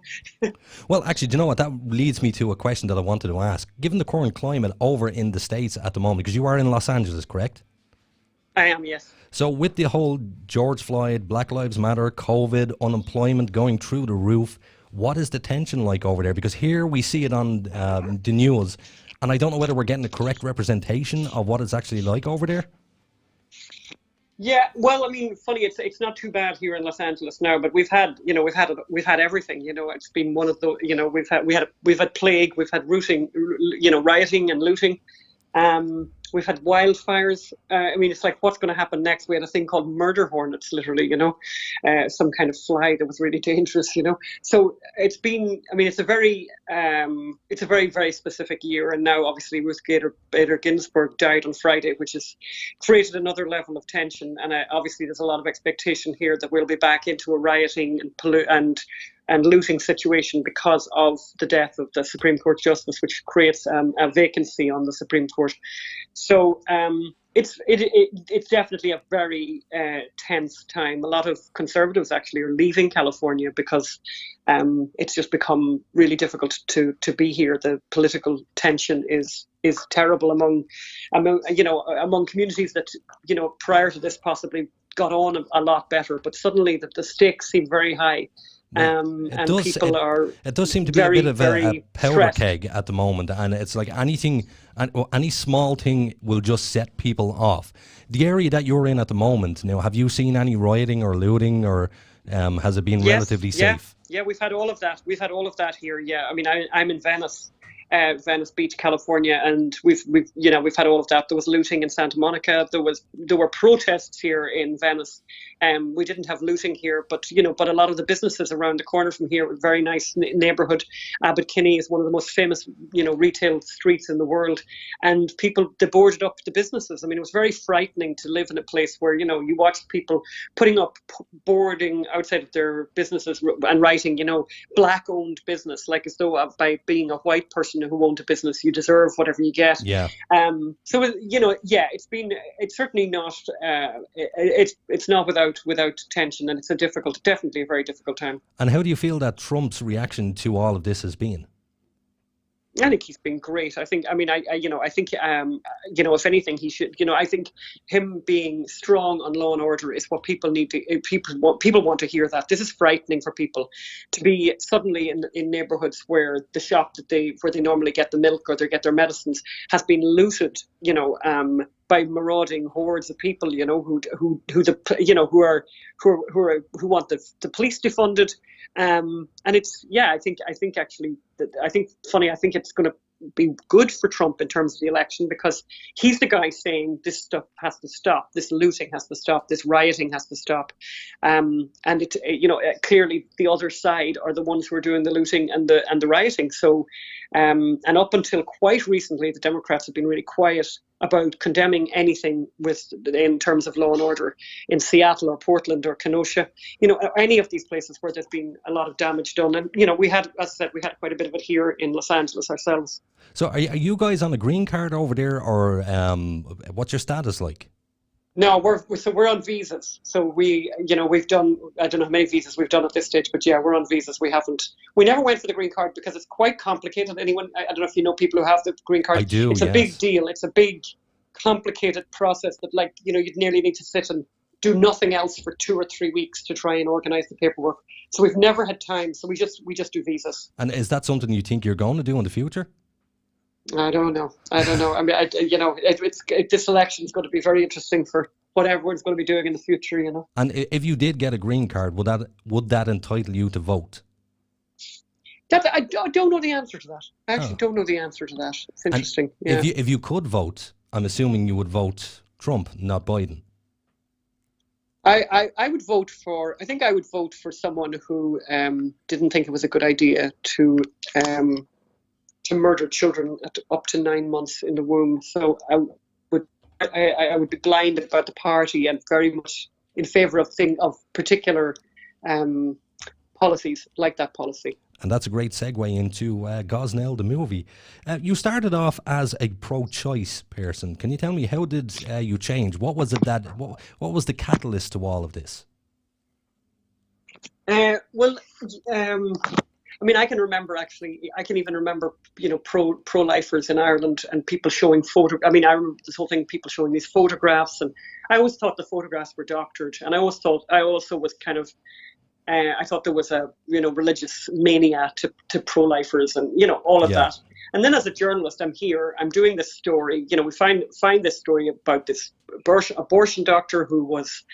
B: Well, actually, do you know what? That leads me to a question that I wanted to ask. Given the current climate over in the States at the moment, because you are in Los Angeles, correct?
L: I am, yes.
B: So with the whole George Floyd, Black Lives Matter, COVID, unemployment going through the roof, what is the tension like over there? Because here we see it on the news, and I don't know whether we're getting the correct representation of what it's actually like over there.
L: Yeah, well, I mean, funny, it's not too bad here in Los Angeles now, but we've had everything. It's been one of the, we've had plague, we've had rioting and looting. We've had wildfires. I mean, it's like, what's going to happen next? We had a thing called murder hornets, literally, some kind of fly that was really dangerous, So it's been, I mean, it's a very, very specific year. And now, obviously, Ruth Bader Ginsburg died on Friday, which has created another level of tension. And obviously, there's a lot of expectation here that we'll be back into a rioting and looting situation because of the death of the Supreme Court Justice, which creates a vacancy on the Supreme Court. So it's definitely a very tense time. A lot of conservatives actually are leaving California because it's just become really difficult to be here. The political tension is terrible among communities that prior to this possibly got on a lot better, but suddenly the stakes seem very high. It
B: does seem to be
L: very,
B: a bit of a powder
L: stressed.
B: keg at the moment, and it's like any small thing will just set people off. The area that you're in at the moment, now, have you seen any rioting or looting, or has it been relatively safe?
L: Yeah, we've had all of that. We've had all of that here. Yeah, I mean, I'm in Venice Beach, California, and we've had all of that. There was looting in Santa Monica. There were protests here in Venice. We didn't have looting here, but a lot of the businesses around the corner from here were very nice neighborhood. Abbot Kinney is one of the most famous retail streets in the world, and they boarded up the businesses. I mean, it was very frightening to live in a place where you watch people putting up boarding outside of their businesses and writing black-owned business, like as though by being a white person who owned a business, you deserve whatever you get.
B: Yeah.
L: So it's certainly not. It's not without tension, and it's definitely a very difficult time.
B: And how do you feel that Trump's reaction to all of this has been?
L: I think he's been great. I think if anything, he should. I think him being strong on law and order is what people need to. People want to hear that. This is frightening for people to be suddenly in neighborhoods where the shop where they normally get the milk or they get their medicines has been looted. By marauding hordes of people, who want the police defunded, and it's I think it's going to be good for Trump in terms of the election, because he's the guy saying this stuff has to stop, this looting has to stop, this rioting has to stop, and it clearly the other side are the ones who are doing the looting and the rioting. So and up until quite recently, the Democrats have been really quiet about condemning anything in terms of law and order in Seattle or Portland or Kenosha, any of these places where there's been a lot of damage done. And, we had quite a bit of it here in Los Angeles ourselves.
B: So are you guys on a green card over there, or what's your status like?
L: No, we're on visas. So we've done, I don't know how many visas we've done at this stage, but yeah, we're on visas. We never went for the green card because it's quite complicated. I don't know if you know people who have the green card.
B: I do.
L: It's a big deal. It's a big, complicated process that, you'd nearly need to sit and do nothing else for 2 or 3 weeks to try and organize the paperwork. So we've never had time. So we just do visas.
B: And is that something you think you're going to do in the future?
L: I don't know. I mean, this election is going to be very interesting for what everyone's going to be doing in the future,
B: And if you did get a green card, would that entitle you to vote?
L: I don't know the answer to that. I actually don't know the answer to that. It's interesting.
B: And if you could vote, I'm assuming you would vote Trump, not Biden.
L: I would vote for. I think I would vote for someone who didn't think it was a good idea to murder children up to 9 months in the womb. So I would be blind about the party and very much in favour of particular policies like that policy.
B: And that's a great segue into Gosnell, the movie. You started off as a pro-choice person. Can you tell me, how did you change? What was it what was the catalyst to all of this?
L: Well, I mean, I can even remember, pro-lifers in Ireland and people showing I mean, I remember this whole thing, people showing these photographs, and I always thought the photographs were doctored, and I also was kind of, I thought there was a, religious mania to pro-lifers and, all of that. And then as a journalist, I'm doing this story, we find this story about this abortion doctor who was,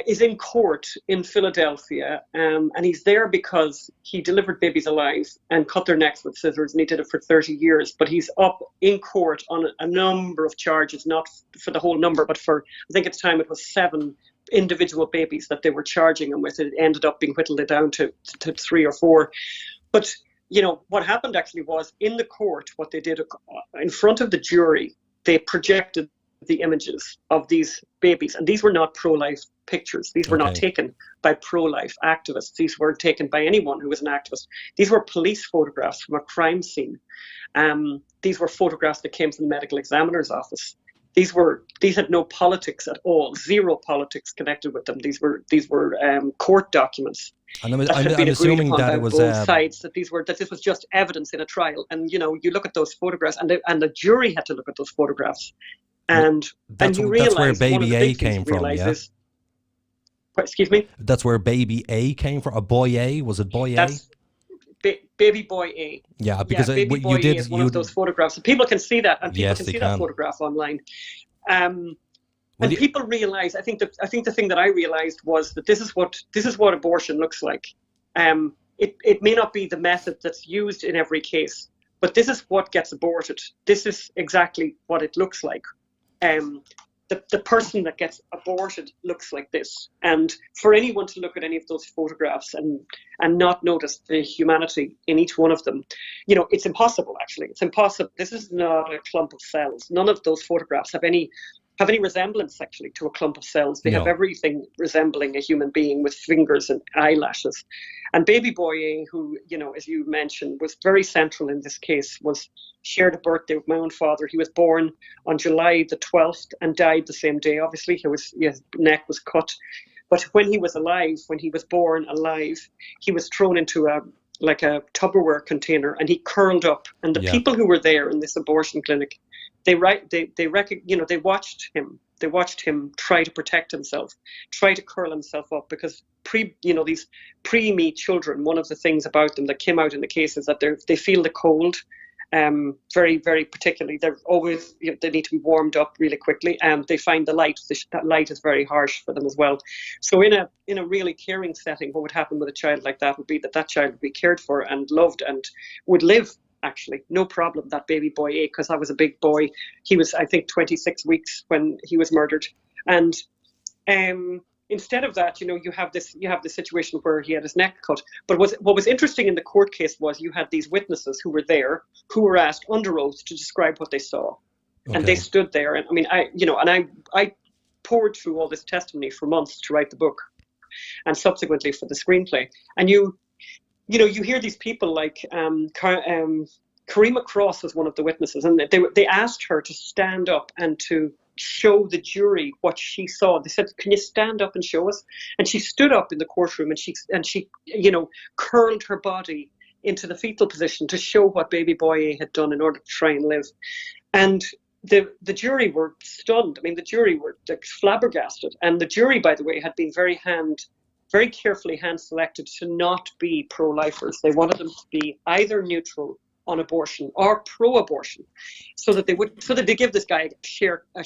L: is in court in Philadelphia, and he's there because he delivered babies alive and cut their necks with scissors, and he did it for 30 years. But he's up in court on a number of charges, not for the whole number, but for, I think at the time it was 7 individual babies that they were charging him with. It ended up being whittled down to 3 or 4. But, what happened actually was, in the court, what they did in front of the jury, they projected the images of these babies, and these were not pro-life pictures. These were not taken by pro-life activists. These were taken by anyone who was an activist. These were police photographs from a crime scene. These were photographs that came from the medical examiner's office. These had no politics at all, 0 politics connected with them. These were court documents.
B: And I'm assuming that it was
L: both sides, that this was just evidence in a trial. And you look at those photographs, and the jury had to look at those photographs. And you realize
B: that's where Baby A came from, yeah?
L: Excuse me?
B: That's where Baby A came from? A boy A? Was it boy A?
L: That's Baby Boy A.
B: Yeah, because
L: Baby Boy A is one of those photographs. And people can see that, and people can see that photograph online. And people realize, I think the thing that I realized was that this is what abortion looks like. It may not be the method that's used in every case, but this is what gets aborted. This is exactly what it looks like. The person that gets aborted looks like this. And for anyone to look at any of those photographs and not notice the humanity in each one of them, it's impossible, actually. It's impossible. This is not a clump of cells. None of those photographs have any resemblance, actually, to a clump of cells. They have everything resembling a human being with fingers and eyelashes. And Baby Boy A, who, as you mentioned, was very central in this case, shared a birthday with my own father. He was born on July the 12th and died the same day. Obviously, his neck was cut. But when he was born alive, he was thrown into a Tupperware container, and he curled up. And the people who were there in this abortion clinic, they watched him try to protect himself, try to curl himself up, because these pre-me children, one of the things about them that came out in the case is that they feel the cold, very, very particularly. They're always, they need to be warmed up really quickly, and they find the light. That light is very harsh for them as well. So in a really caring setting, what would happen with a child like that would be that child would be cared for and loved and would live. Actually, no problem, that Baby Boy A, because I was a big boy. He was, I think, 26 weeks when he was murdered. And instead of that, you have this situation where he had his neck cut. But what was interesting in the court case was you had these witnesses who were there, who were asked under oath to describe what they saw. Okay. And they stood there. And I mean, I poured through all this testimony for months to write the book, and subsequently for the screenplay. And you hear these people like Karima Cross was one of the witnesses, and they asked her to stand up and to show the jury what she saw. They said, "Can you stand up and show us?" And she stood up in the courtroom, and she curled her body into the fetal position to show what Baby Boy A had done in order to try and live. And the jury were stunned. I mean, the jury were flabbergasted. And the jury, by the way, had been very carefully hand-selected to not be pro-lifers. They wanted them to be either neutral on abortion or pro-abortion, so that they give this guy a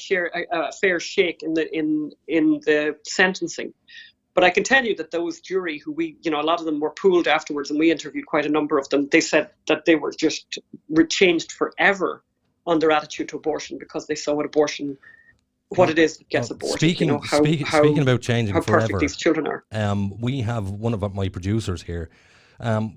L: fair shake in the sentencing. But I can tell you that those jury who a lot of them were pooled afterwards, and we interviewed quite a number of them. They said that they were just changed forever on their attitude to abortion, because they saw what it is that gets aborted.
B: Speaking about changing
L: how
B: forever,
L: perfect these children are.
B: We have one of my producers here.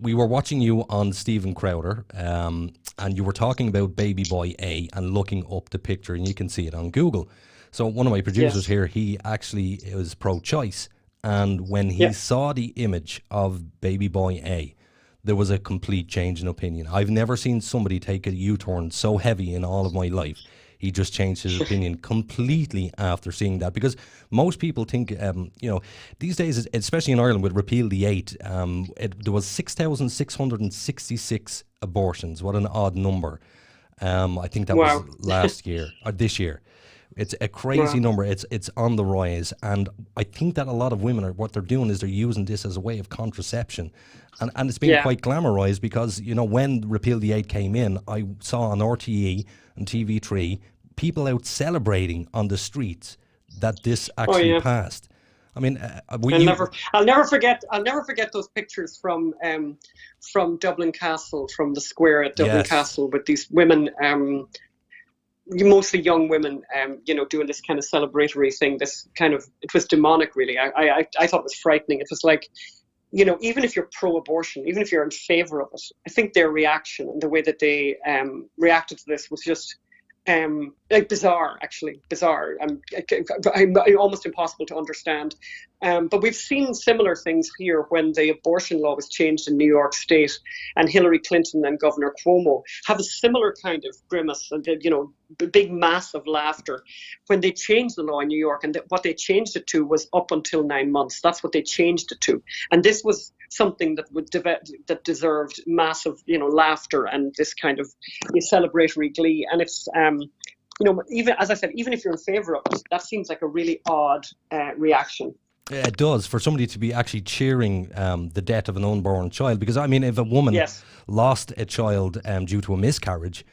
B: We were watching you on Stephen Crowder, and you were talking about Baby Boy A and looking up the picture, and you can see it on Google. So one of my producers here, he actually is pro-choice, And when he saw the image of baby boy A, there was a complete change in opinion. I've never seen somebody take a U-turn so heavy in all of my life. He just changed his opinion completely after seeing that, because most people think, these days, especially in Ireland with Repeal the 8, there was 6,666 abortions. What an odd number. I think that was last year, or this year. It's a crazy number. It's on the rise. And I think that a lot of women, what they're doing is they're using this as a way of contraception. And it's been quite glamorized because, when Repeal the 8 came in, I saw on RTE and TV3 people out celebrating on the streets that this actually passed. I mean,
L: I'll never forget those pictures from Dublin Castle, from the square at Dublin Castle, with these women, mostly young women, doing this kind of celebratory thing. This kind of, it was demonic, really. I thought it was frightening. It was like, even if you're pro-abortion, even if you're in favor of it, I think their reaction and the way that they reacted to this was just bizarre, actually, bizarre. Almost impossible to understand. But we've seen similar things here when the abortion law was changed in New York State, and Hillary Clinton and Governor Cuomo have a similar kind of grimace and, big mass of laughter when they changed the law in New York. And what they changed it to was up until 9 months. That's what they changed it to. And this was something that deserved massive, laughter and this kind of celebratory glee. And it's, even, as I said, even if you're in favor of it, that seems like a really odd reaction.
B: It does, for somebody to be actually cheering the death of an unborn child. Because, I mean, if a woman lost a child due to a miscarriage,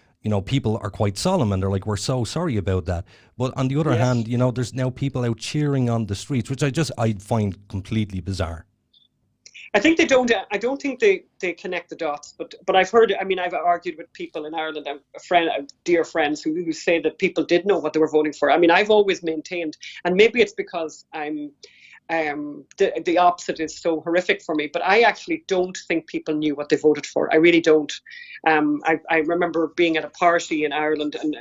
B: people are quite solemn and they're like, we're so sorry about that. But on the other hand, there's now people out cheering on the streets, which I find completely bizarre.
L: I think they don't. I don't think they connect the dots. But I've heard. I mean, I've argued with people in Ireland. Dear friends, who say that people did know what they were voting for. I mean, I've always maintained, and maybe it's because I'm. The opposite is so horrific for me, but I actually don't think people knew what they voted for. I really don't. I remember being at a party in Ireland, and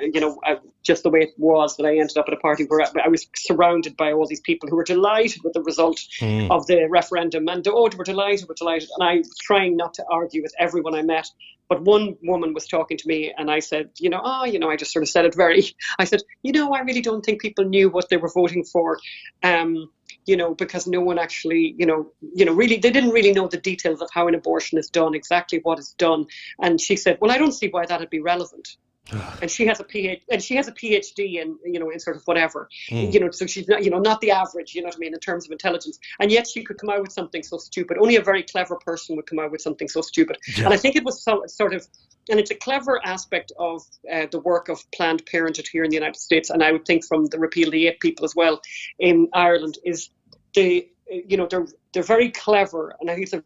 L: just the way it was that I ended up at a party where I was surrounded by all these people who were delighted with the result of the referendum, and they were delighted, and I was trying not to argue with everyone I met. But one woman was talking to me, and I said, I just sort of said it I said, I really don't think people knew what they were voting for. Because no one actually, really, they didn't really know the details of how an abortion is done, exactly what is done. And she said, well, I don't see why that'd be relevant. And she has a PhD in, in sort of whatever, so she's not, not the average, in terms of intelligence. And yet she could come out with something so stupid. Only a very clever person would come out with something so stupid. Yeah. And I think it was sort of, and it's a clever aspect of the work of Planned Parenthood here in the United States. And I would think from the Repeal the 8 people as well in Ireland is they're very clever. And I think it's a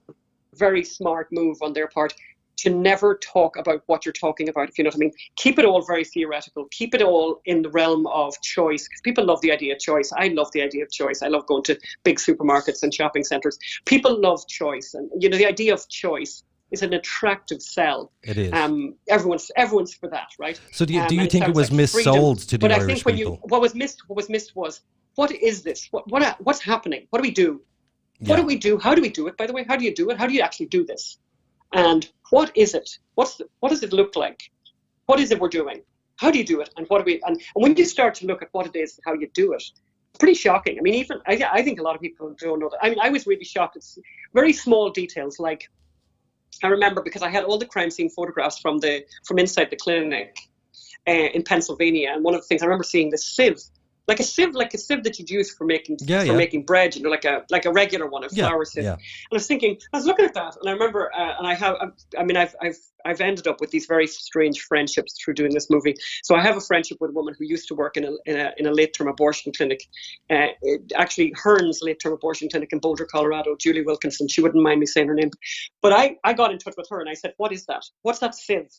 L: very smart move on their part to never talk about what you're talking about, if you know what I mean. Keep it all very theoretical. Keep it all in the realm of choice, because people love the idea of choice. I love the idea of choice. I love going to big supermarkets and shopping centres. People love choice. And, the idea of choice is an attractive sell.
B: It is.
L: Everyone's for that, right?
B: So do you think it was missold to the Irish people?
L: What was missed was, what is this? What's happening? What do we do? What do we do? How do we do it, by the way? How do you do it? How do you actually do this? And what is it? What does it look like? What is it we're doing? How do you do it? And what do we? And when you start to look at what it is, how you do it, it's pretty shocking. I mean, even I think a lot of people don't know that. I mean, I was really shocked. It's very small details. Like I remember, because I had all the crime scene photographs from inside the clinic in Pennsylvania, and one of the things I remember seeing the sieve. Like a sieve that you'd use for making making bread, like a regular one, a flour sieve. Yeah. And I was looking at that, and I remember, I've ended up with these very strange friendships through doing this movie. So I have a friendship with a woman who used to work in a late-term abortion clinic, actually Hearn's late-term abortion clinic in Boulder, Colorado, Julie Wilkinson. She wouldn't mind me saying her name, but I got in touch with her and I said, "What is that? What's that sieve?"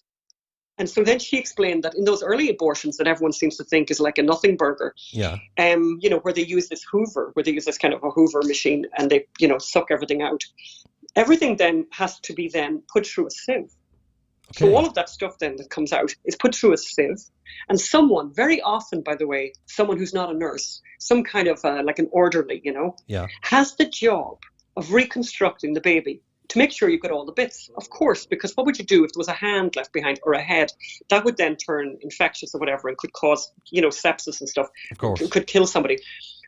L: And so then she explained that in those early abortions that everyone seems to think is like a nothing burger, where they use this Hoover, where they use this kind of a Hoover machine and they, suck everything out. Everything then has to be then put through a sieve. So all of that stuff then that comes out is put through a sieve, and someone, very often, by the way, someone who's not a nurse, some kind of like an orderly, has the job of reconstructing the baby to make sure you've got all the bits, of course, because what would you do if there was a hand left behind or a head? That would then turn infectious or whatever and could cause, sepsis and stuff.
B: Of course.
L: It could kill somebody.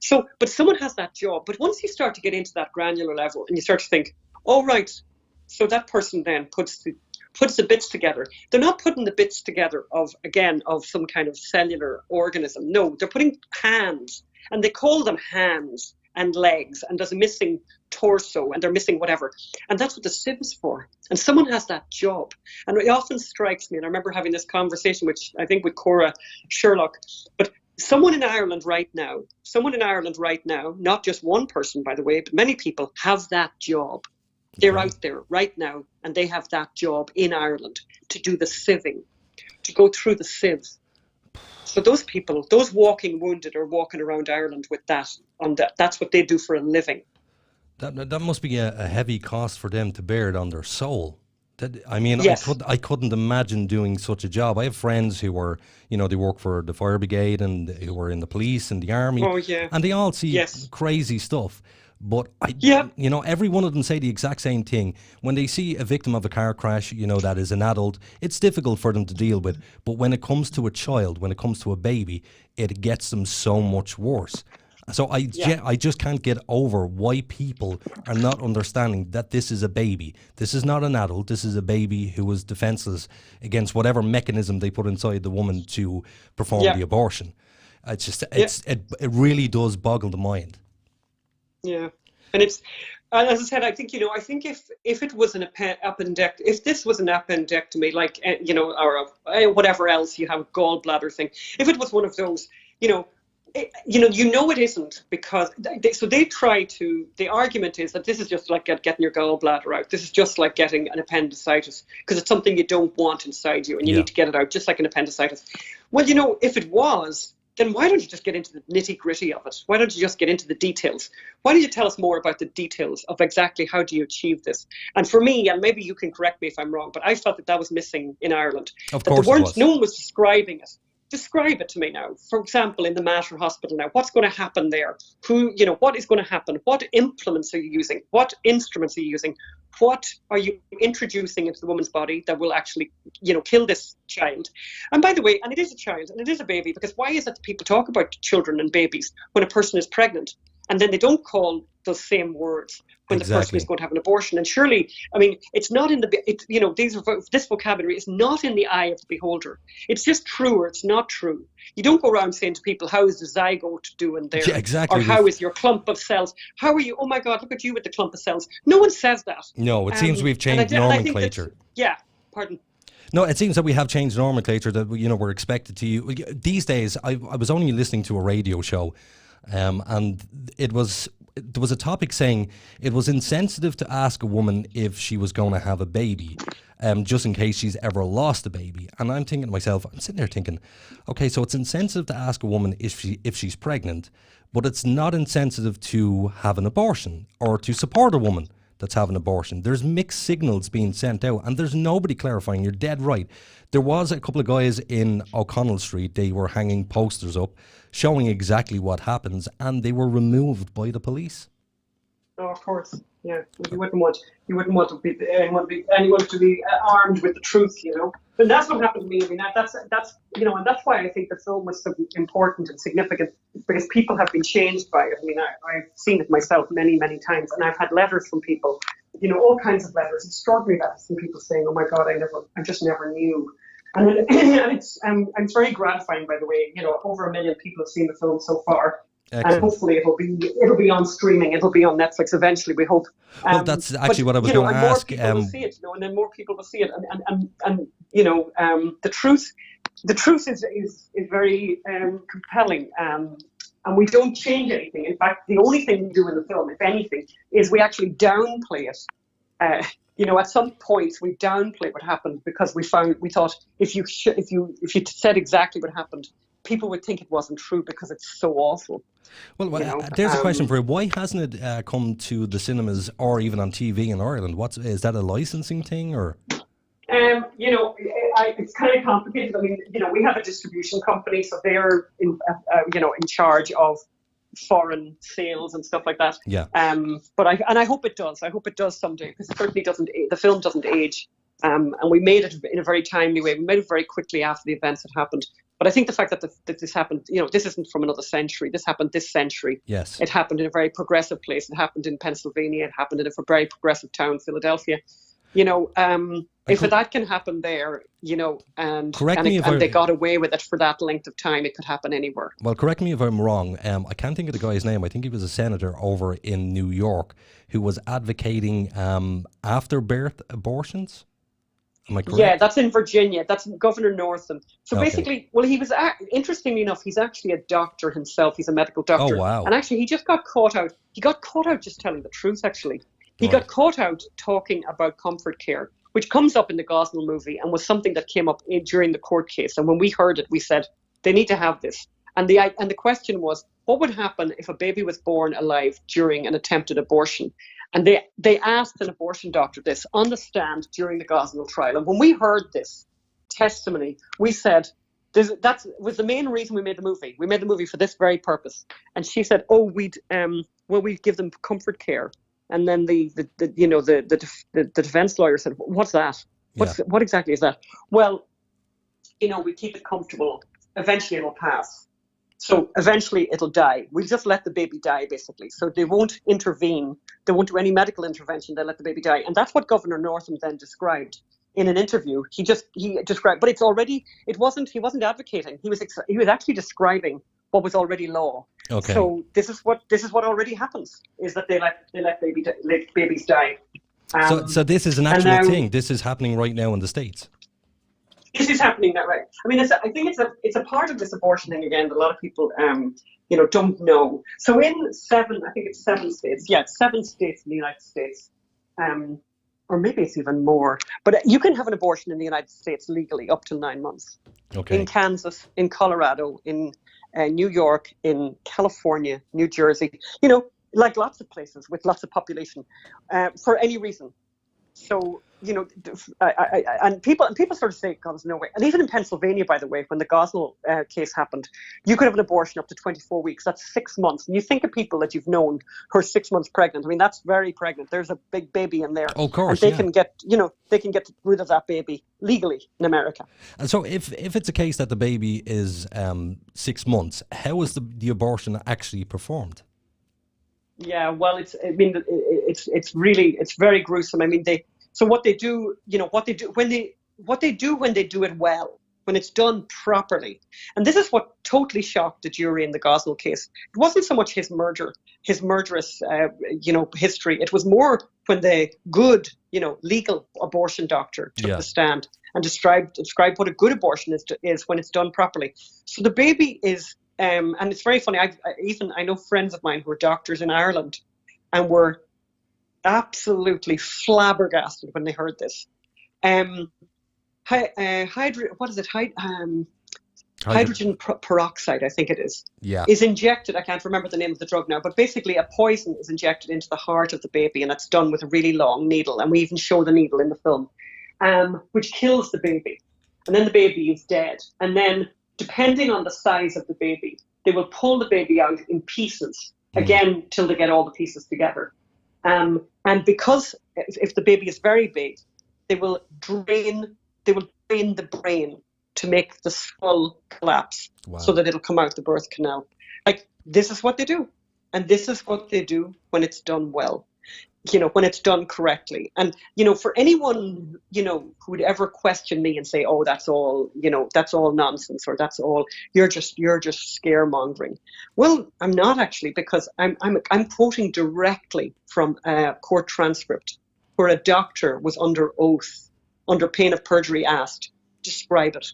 L: So, but someone has that job. But once you start to get into that granular level and you start to think, oh, right, so that person then puts the bits together. They're not putting the bits together of some kind of cellular organism. No, they're putting hands, and they call them hands and legs, and there's a missing torso, and they're missing whatever. And that's what the sieve is for. And someone has that job. And it often strikes me, and I remember having this conversation, which I think with Cora Sherlock, but someone in Ireland right now, not just one person, by the way, but many people have that job. They're out there right now, and they have that job in Ireland to do the sieving, to go through the sieve. So those people, those walking wounded, are walking around Ireland with that. That's what they do for a living.
B: That must be a heavy cost for them to bear it on their soul.
L: Yes.
B: I couldn't imagine doing such a job. I have friends who were, they work for the fire brigade and who were in the police and the army.
L: Oh, yeah.
B: And they all see crazy stuff. But every one of them say the exact same thing. When they see a victim of a car crash, that is an adult, it's difficult for them to deal with. But when it comes to a child, when it comes to a baby, it gets them so much worse. So I just can't get over why people are not understanding that this is a baby. This is not an adult. This is a baby who was defenseless against whatever mechanism they put inside the woman to perform the abortion. It's just it really does boggle the mind.
L: Yeah, and it's, as I said, I think if it was an appendectomy, if this was an appendectomy, like or whatever else you have, gallbladder thing, if it was one of those, it isn't, because they try to. The argument is that this is just like getting your gallbladder out. This is just like getting an appendicitis, because it's something you don't want inside you, and you need to get it out, just like an appendicitis. Well, if it was, then why don't you just get into the nitty-gritty of it? Why don't you just get into the details? Why don't you tell us more about the details of exactly how do you achieve this? And for me, and maybe you can correct me if I'm wrong, but I thought that was missing in Ireland.
B: Of course it was.
L: No one was describing it. Describe it to me now. For example, in the Mater Hospital now, what's going to happen there? What is going to happen? What implements are you using? What instruments are you using? What are you introducing into the woman's body that will actually, kill this child? And by the way, and it is a child and it is a baby, because why is it that people talk about children and babies when a person is pregnant, and then they don't call those same words when the person is going to have an abortion? And surely, it's not in this vocabulary is not in the eye of the beholder. It's just true or it's not true. You don't go around saying to people, how is the zygote doing there?
B: Yeah, exactly.
L: Or how is your clump of cells? How are you? Oh my God, look at you with the clump of cells. No one says that.
B: No, it seems we've changed nomenclature.
L: Pardon.
B: No, it seems that we have changed nomenclature that, we're expected to use. These days, I was only listening to a radio show, and there was a topic saying it was insensitive to ask a woman if she was going to have a baby, just in case she's ever lost a baby. And I'm thinking to myself, I'm sitting there thinking, okay, so it's insensitive to ask a woman if she's pregnant, but it's not insensitive to have an abortion or to support a woman that's having an abortion. There's mixed signals being sent out, and there's nobody clarifying. You're dead right. There was a couple of guys in O'Connell Street, they were hanging posters up showing exactly what happens, and they were removed by the police.
L: Oh, of course, yeah. You wouldn't want anyone to be armed with the truth, And that's what happened to me. That's and that's why I think the film was so important and significant, because people have been changed by it. I've seen it myself many, many times, and I've had letters from people, all kinds of letters, extraordinary letters from people saying, "Oh my God, I just never knew." And it's very gratifying, by the way. Over 1 million people have seen the film so far. Excellent. And hopefully it'll be on streaming. It'll be on Netflix eventually, we hope.
B: Well, that's actually what I was going to ask.
L: More people will see it, and then more people will see it. And the truth is very compelling. And we don't change anything. In fact, the only thing we do in the film, if anything, is we actually downplay it. At some points we downplay what happened, because we thought if you said exactly what happened, people would think it wasn't true because it's so awful.
B: Well, there's a question for you. Why hasn't it come to the cinemas or even on TV in Ireland? Is that a licensing thing or?
L: It's kind of complicated. I mean, we have a distribution company, so they're in charge of foreign sales and stuff like that.
B: Yeah.
L: But I hope it does. I hope it does someday, because it certainly doesn't. The film doesn't age. And we made it in a very timely way. We made it very quickly after the events had happened. But I think the fact that this happened, this isn't from another century. This happened this century.
B: Yes.
L: It happened in a very progressive place. It happened in Pennsylvania. It happened in a very progressive town, Philadelphia. If that can happen there, and they got away with it for that length of time, it could happen anywhere.
B: Well, correct me if I'm wrong. I can't think of the guy's name. I think he was a senator over in New York who was advocating after birth abortions. Am I correct?
L: Yeah, that's in Virginia. That's Governor Northam. So basically, he was, interestingly enough, he's actually a doctor himself. He's a medical doctor.
B: Oh, wow.
L: And actually, he just got caught out. He got caught out just telling the truth, actually. He got caught out talking about comfort care, which comes up in the Gosnell movie and was something that came up during the court case. And when we heard it, we said, they need to have this. And the question was, what would happen if a baby was born alive during an attempted abortion? And they asked an abortion doctor this on the stand during the Gosnell trial. And when we heard this testimony, we said, that was the main reason we made the movie. We made the movie for this very purpose. And she said, we'd give them comfort care. And then the defense lawyer said, what's that? What exactly is that? Well, we keep it comfortable. Eventually it'll pass. So eventually it'll die. We'll just let the baby die, basically. So they won't intervene. They won't do any medical intervention. They'll let the baby die. And that's what Governor Northam then described in an interview. He described, but he wasn't advocating. He was actually describing what was already law.
B: Okay.
L: So this is what already happens, is that they let babies die.
B: So this is an actual thing. This is happening right now in the States.
L: This is happening now, right? I mean, I think it's a part of this abortion thing again that a lot of people don't know. So in 7 states, 7 states in the United States, or maybe it's even more, but you can have an abortion in the United States legally up to 9 months.
B: Okay.
L: In Kansas, in Colorado, in New York, in California, New Jersey, like lots of places with lots of population, for any reason. So, and people sort of say, God, there's no way. And even in Pennsylvania, by the way, when the Gosnell case happened, you could have an abortion up to 24 weeks. That's 6 months. And you think of people that you've known who are 6 months pregnant. I mean, that's very pregnant. There's a big baby in there.
B: Oh, of course,
L: and they can get rid of that baby legally in America.
B: And so if it's a case that the baby is 6 months, how is the abortion actually performed?
L: Yeah, well, it's very gruesome. I mean, what they do when they do it well, when it's done properly. And this is what totally shocked the jury in the Gosnell case. It wasn't so much his murderous, history. It was more when the good, legal abortion doctor took the stand and described what a good abortion is when it's done properly. So the baby is. And it's very funny. I know friends of mine who are doctors in Ireland, and were absolutely flabbergasted when they heard this. Hydrogen peroxide, I think it is.
B: Yeah.
L: Is injected. I can't remember the name of the drug now, but basically a poison is injected into the heart of the baby, and it's done with a really long needle. And we even show the needle in the film, which kills the baby, and then the baby is dead, and then, depending on the size of the baby, they will pull the baby out in pieces, again, till they get all the pieces together. And because if the baby is very big, they will drain the brain to make the skull collapse.
B: Wow.
L: So that it'll come out the birth canal. Like, this is what they do. And this is what they do when it's done well. When it's done correctly. And, for anyone, who would ever question me and say, oh, that's all nonsense, or you're just scaremongering. Well, I'm not actually, because I'm quoting directly from a court transcript where a doctor was under oath, under pain of perjury, asked, describe it.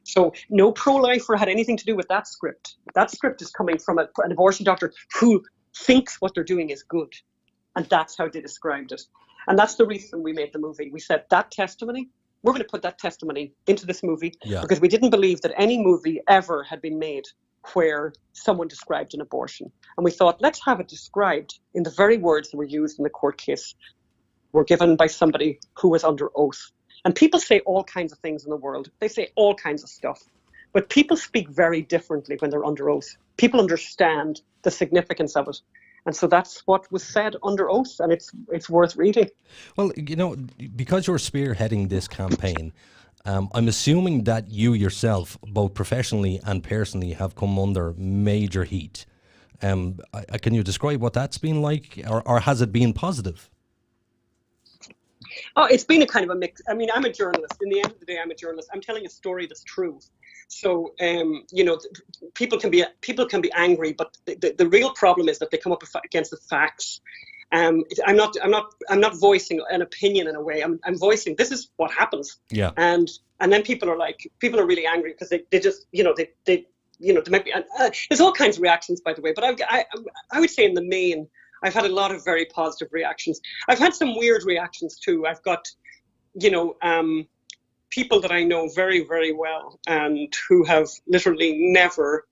L: So no pro-lifer had anything to do with that script. That script is coming from an abortion doctor who thinks what they're doing is good. And that's how they described it. And that's the reason we made the movie. We said that testimony, we're going to put that testimony into this movie, because we didn't believe that any movie ever had been made where someone described an abortion. And we thought, let's have it described in the very words that were used in the court case, were given by somebody who was under oath. And people say all kinds of things in the world. They say all kinds of stuff. But people speak very differently when they're under oath. People understand the significance of it. And so that's what was said under oath, and it's worth reading.
B: Well, you know, because you're spearheading this campaign, I'm assuming that you yourself, both professionally and personally, have come under major heat. Can you describe what that's been like, or has it been positive?
L: Oh, it's been a kind of a mix. I mean, I'm a journalist. In the end of the day, I'm a journalist. I'm telling a story that's true. So, you know, people can be angry, but the real problem is that they come up against the facts. I'm not voicing an opinion in a way. I'm voicing this is what happens.
B: Yeah.
L: And then people are really angry because they just, you know, they might be. There's all kinds of reactions, by the way. But I would say in the main, I've had a lot of very positive reactions. I've had some weird reactions too. I've got, you know, people that I know very, very well and who have literally never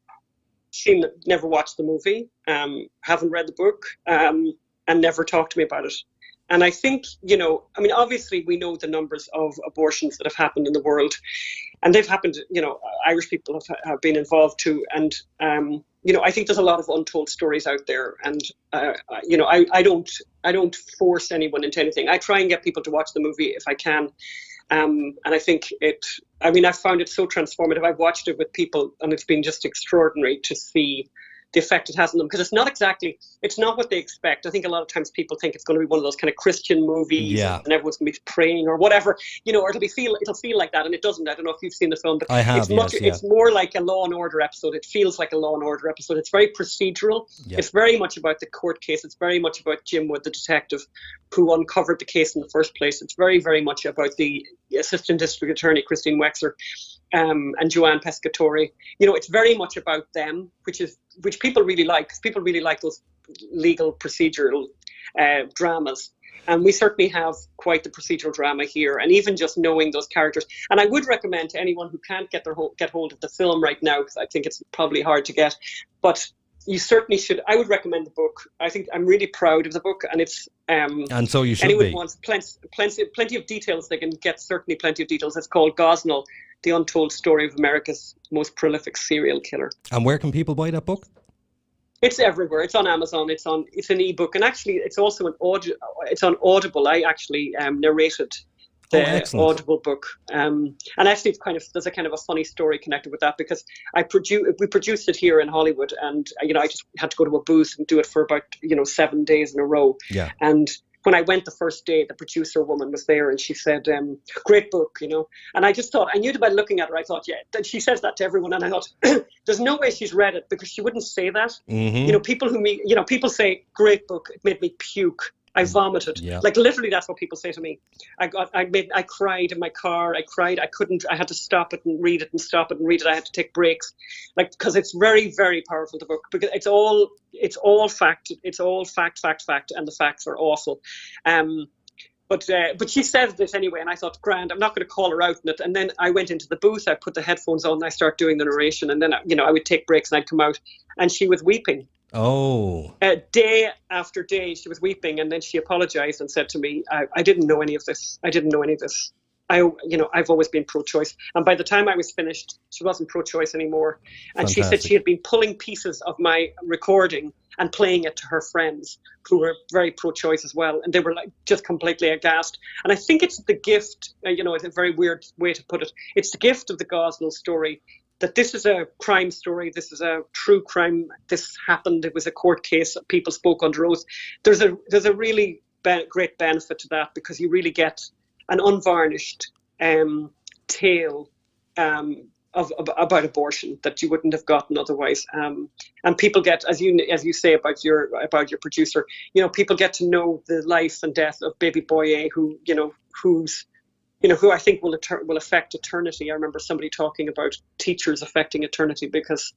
L: watched the movie, haven't read the book, and never talked to me about it. And I think, you know, I mean, obviously we know the numbers of abortions that have happened in the world, and they've happened, you know, Irish people have been involved too. And, you know, I think there's a lot of untold stories out there. And, you know, I don't force anyone into anything. I try and get people to watch the movie if I can. And I think I found it so transformative. I've watched it with people, and it's been just extraordinary to see the effect it has on them, because it's not what they expect. I think a lot of times people think it's going to be one of those kind of Christian movies, and everyone's going to be praying or whatever, you know, or it'll feel like that, and it doesn't. I don't know if you've seen the film, but
B: I have,
L: it's more like a Law and Order episode. It feels like a Law and Order episode. It's very procedural. Yeah. It's very much about the court case. It's very much about Jim Wood, the detective who uncovered the case in the first place. It's very, very much about the Assistant District Attorney, Christine Wexler, and Joanne Pescatori. You know, it's very much about them, which people really like, because people really like those legal procedural dramas. And we certainly have quite the procedural drama here, and even just knowing those characters. And I would recommend to anyone who can't get hold of the film right now, because I think it's probably hard to get, but you certainly should. I would recommend the book. I think I'm really proud of the book, and it's
B: and so you should
L: anyone
B: be.
L: Who wants plenty of details, they can get certainly plenty of details. It's called Gosnell, The Untold Story of America's Most Prolific Serial Killer.
B: And where can people buy that book?
L: It's everywhere. It's on Amazon. It's an ebook, and actually, it's also it's on Audible. I actually narrated the Audible book, and actually, there's a kind of a funny story connected with that, because we produced it here in Hollywood, and you know, I just had to go to a booth and do it for about 7 days in a row.
B: Yeah.
L: And when I went the first day, the producer woman was there, and she said, great book, you know. And I just thought, I knew by looking at her, I thought, yeah, and she says that to everyone. And I thought, there's no way she's read it, because she wouldn't say that.
B: Mm-hmm.
L: You know, people say, great book, it made me puke. I vomited.
B: Yeah.
L: Like literally, that's what people say to me. I cried in my car. I cried. I had to stop it and read it and stop it and read it. I had to take breaks, like, because it's very, very powerful, the book, because it's all fact. It's all fact, and the facts are awful. But she says this anyway, and I thought, grand, I'm not going to call her out in it. And then I went into the booth, I put the headphones on, and I started doing the narration, and then I would take breaks and I'd come out, and she was weeping.
B: Oh.
L: Day after day, she was weeping, and then she apologized and said to me, I didn't know any of this. I didn't know any of this. I've always been pro-choice. And by the time I was finished, she wasn't pro-choice anymore. And
B: Fantastic.
L: She said she had been pulling pieces of my recording and playing it to her friends who were very pro-choice as well. And they were like just completely aghast. And I think it's the gift, it's a very weird way to put it. It's the gift of the Gosnell story, that this is a crime story. This is a true crime. This happened. It was a court case. People spoke under oath. There's a really great benefit to that, because you really get an unvarnished tale about abortion that you wouldn't have gotten otherwise. And people get, as you say about your producer, people get to know the life and death of baby boy A, who I think will affect eternity. I remember somebody talking about teachers affecting eternity, because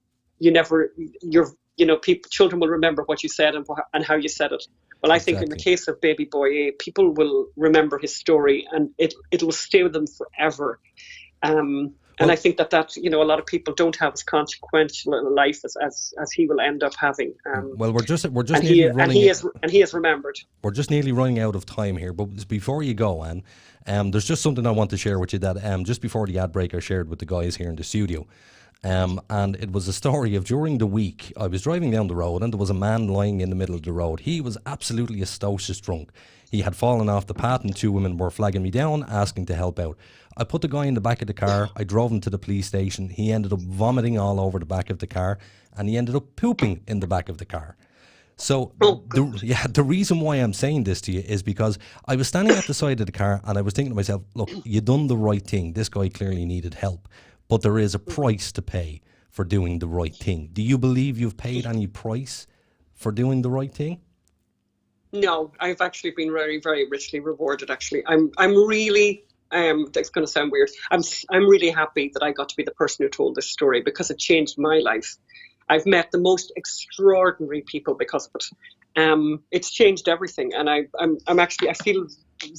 L: children will remember what you said and how you said it. Well, I think in the case of baby boy A, people will remember his story, and it will stay with them forever. And I think that a lot of people don't have as consequential a life as he will end up having.
B: Well, we're just
L: and
B: nearly
L: he is remembered.
B: We're just nearly running out of time here. But before you go, Anne, there's just something I want to share with you that just before the ad break I shared with the guys here in the studio. And it was a story of during the week, I was driving down the road and there was a man lying in the middle of the road. He was absolutely atrocious drunk. He had fallen off the path and 2 women were flagging me down, asking to help out. I put the guy in the back of the car. I drove him to the police station. He ended up vomiting all over the back of the car and he ended up pooping in the back of the car. So the reason why I'm saying this to you is because I was standing at the side of the car and I was thinking to myself, look, you done the right thing. This guy clearly needed help. But there is a price to pay for doing the right thing. Do you believe you've paid any price for doing the right thing?
L: No, I've actually been very, very richly rewarded. Actually, I'm really. That's going to sound weird. I'm really happy that I got to be the person who told this story because it changed my life. I've met the most extraordinary people because of it. It's changed everything, and I feel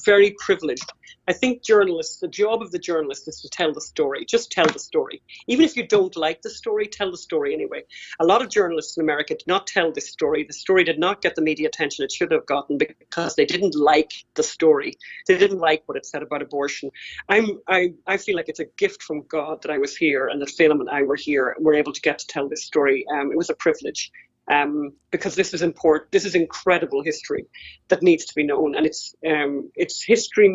L: very privileged. I think the job of the journalist is to tell the story. Just tell the story. Even if you don't like the story, tell the story anyway. A lot of journalists in America did not tell this story. The story did not get the media attention it should have gotten because they didn't like the story. They didn't like what it said about abortion. I feel like it's a gift from God that I was here and that Phelim and I were here and were able to get to tell this story. It was a privilege. Because this is important. This is incredible history that needs to be known, and it's history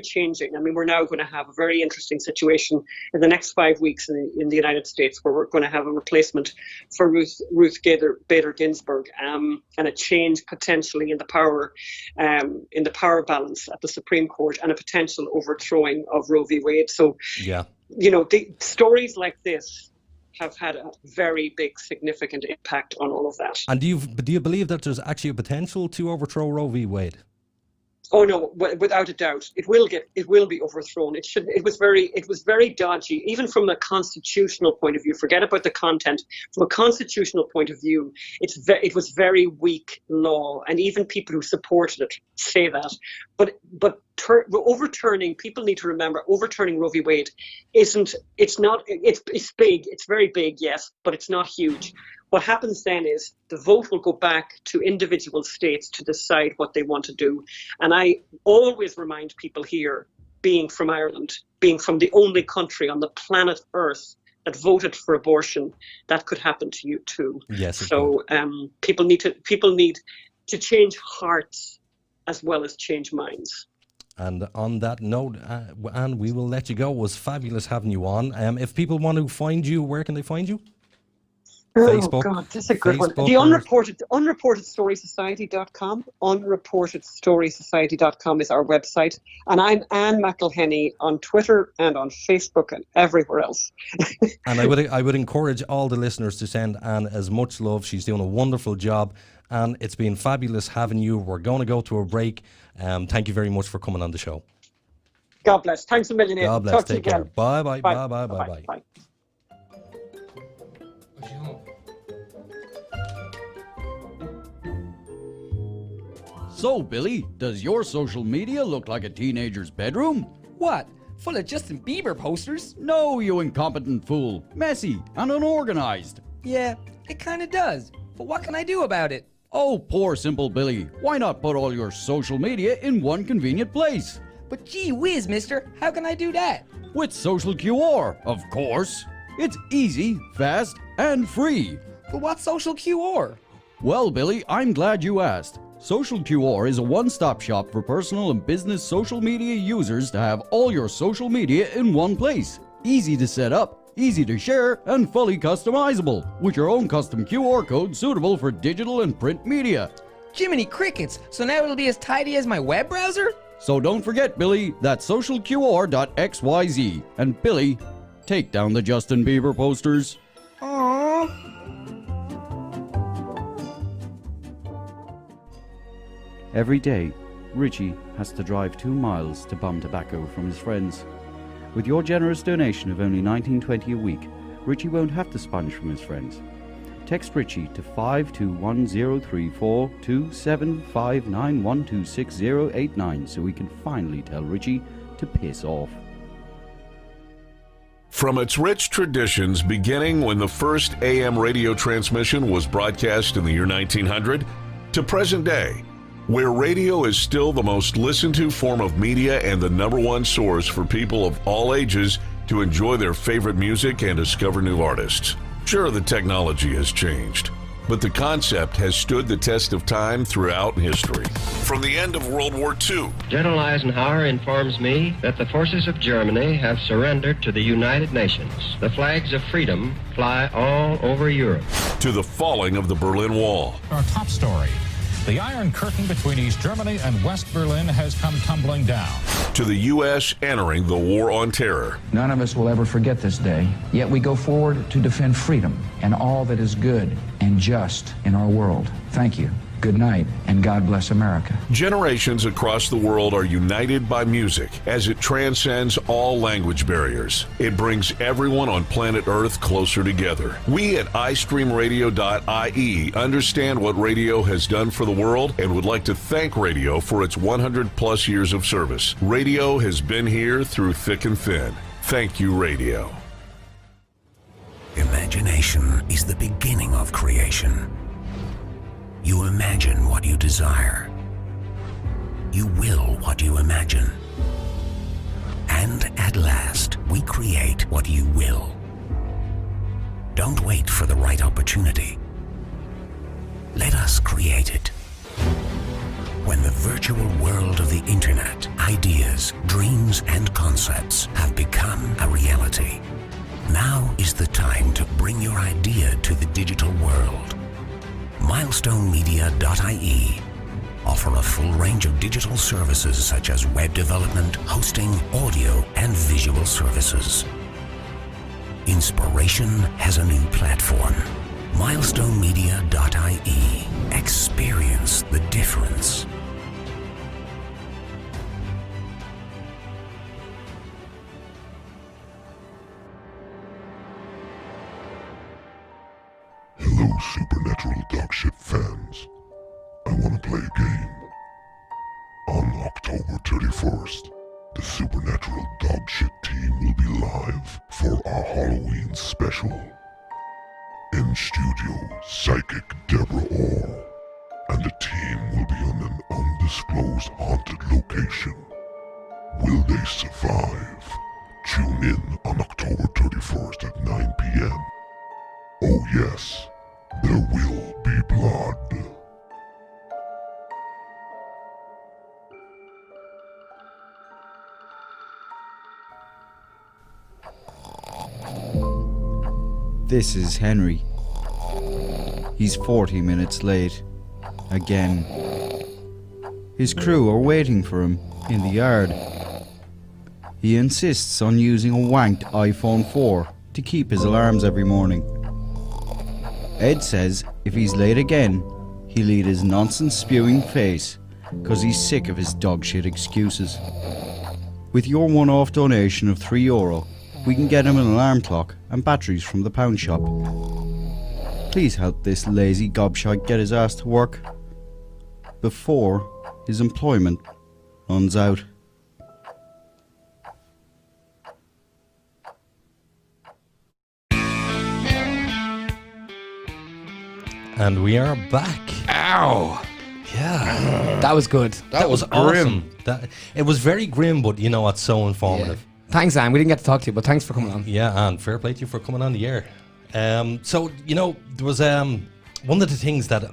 L: changing. I mean, we're now going to have a very interesting situation in the next 5 weeks in the United States, where we're going to have a replacement for Ruth Bader Ginsburg, and a change potentially in the power balance at the Supreme Court, and a potential overthrowing of Roe v. Wade. So, the stories like this have had a very big, significant impact on all of that.
B: And do you believe that there's actually a potential to overthrow Roe v. Wade?
L: Oh no, without a doubt, it will be overthrown. It was very dodgy, even from a constitutional point of view. Forget about the content. From a constitutional point of view, it was very weak law, and even people who supported it say that. But overturning, people need to remember, overturning Roe v. Wade it's big. It's very big, yes, but it's not huge. What happens then is the vote will go back to individual states to decide what they want to do. And I always remind people here, being from Ireland, being from the only country on the planet Earth that voted for abortion, that could happen to you too.
B: Yes.
L: So people need to change hearts as well as change minds.
B: And on that note, Anne, we will let you go. It was fabulous having you on. If people want to find you, where can they find you? Facebook.
L: Oh God, that's a good one. The unreportedstorysociety.com. Unreportedstorysociety.com is our website, and I'm Ann Mcelhinney on Twitter and on Facebook and everywhere else.
B: And I would encourage all the listeners to send Ann as much love. She's doing a wonderful job, and it's been fabulous having you. We're going to go to a break. Thank you very much for coming on the show.
L: God bless. Thanks a million.
B: God bless. Take care. Bye bye. Bye bye. Bye bye.
L: Bye.
E: So, Billy, does your social media look like a teenager's bedroom?
F: What? Full of Justin Bieber posters?
E: No, you incompetent fool. Messy and unorganized.
F: Yeah, it kinda does. But what can I do about it?
E: Oh, poor simple Billy. Why not put all your social media in one convenient place?
F: But gee whiz, mister, how can I do that?
E: With Social QR, of course. It's easy, fast, and free.
F: But what's Social QR?
E: Well, Billy, I'm glad you asked. Social QR is a one-stop shop for personal and business social media users to have all your social media in one place. Easy to set up, easy to share, and fully customizable, with your own custom QR code suitable for digital and print media.
F: Jiminy crickets, so now it'll be as tidy as my web browser?
E: So don't forget, Billy, that's socialqr.xyz. And Billy, take down the Justin Bieber posters.
F: Aww.
E: Every day, Richie has to drive 2 miles to bum tobacco from his friends. With your generous donation of only $19.20 a week, Richie won't have to sponge from his friends. Text Richie to 52103427591268089 so we can finally tell Richie to piss off.
A: From its rich traditions beginning when the first AM radio transmission was broadcast in the year 1900 to present day, where radio is still the most listened to form of media and the number one source for people of all ages to enjoy their favorite music and discover new artists. Sure, the technology has changed, but the concept has stood the test of time throughout history. From the end of World War II,
G: General Eisenhower informs me that the forces of Germany have surrendered to the United Nations. The flags of freedom fly all over Europe.
A: to the falling of the Berlin Wall,
H: Our top story. The Iron Curtain between East Germany and West Berlin has come tumbling down.
A: to the U.S. entering the War on Terror,
I: None of us will ever forget this day, yet we go forward to defend freedom and all that is good and just in our world. Thank you. Good night, and God bless America.
A: generations across the world are united by music as it transcends all language barriers. It brings everyone on planet Earth closer together. We at iStreamRadio.ie understand what radio has done for the world and would like to thank radio for its 100 plus years of service. Radio has been here through thick and thin. Thank you, radio.
J: Imagination is the beginning of creation. You imagine what you desire. You will what you imagine. And at last, we create what you will. Don't wait for the right opportunity. Let us create it. When the virtual world of the internet, ideas, dreams, and concepts have become a reality, now is the time to bring your idea to the digital world. MilestoneMedia.ie offer a full range of digital services such as web development, hosting, audio, and visual services. Inspiration has a new platform. MilestoneMedia.ie. Experience the difference.
K: Hello, Supernatural Dogshit fans. I want to play a game. On October 31st, the Supernatural Dogshit team will be live for our Halloween special. In studio, psychic Deborah Orr and the team will be on an undisclosed haunted location. Will they survive? Tune in on October 31st at 9 p.m. Oh yes, there will be blood.
E: This is Henry. He's 40 minutes late. Again. His crew are waiting for him in the yard. He insists on using a wanked iPhone 4 to keep his alarms every morning. Ed says if he's late again, he'll eat his nonsense-spewing face, 'cause he's sick of his dogshit excuses. With your one-off donation of €3, we can get him an alarm clock and batteries from the pound shop. Please help this lazy gobshite get his ass to work before his employment runs out.
B: And we are back.
C: Ow!
B: Yeah.
C: That was good.
B: That was awesome. It was very grim, but you know what? So informative.
C: Yeah. Thanks, Anne. We didn't get to talk to you, but thanks for coming on.
B: Yeah, and fair play to you for coming on the air. So, you know, there was one of the things that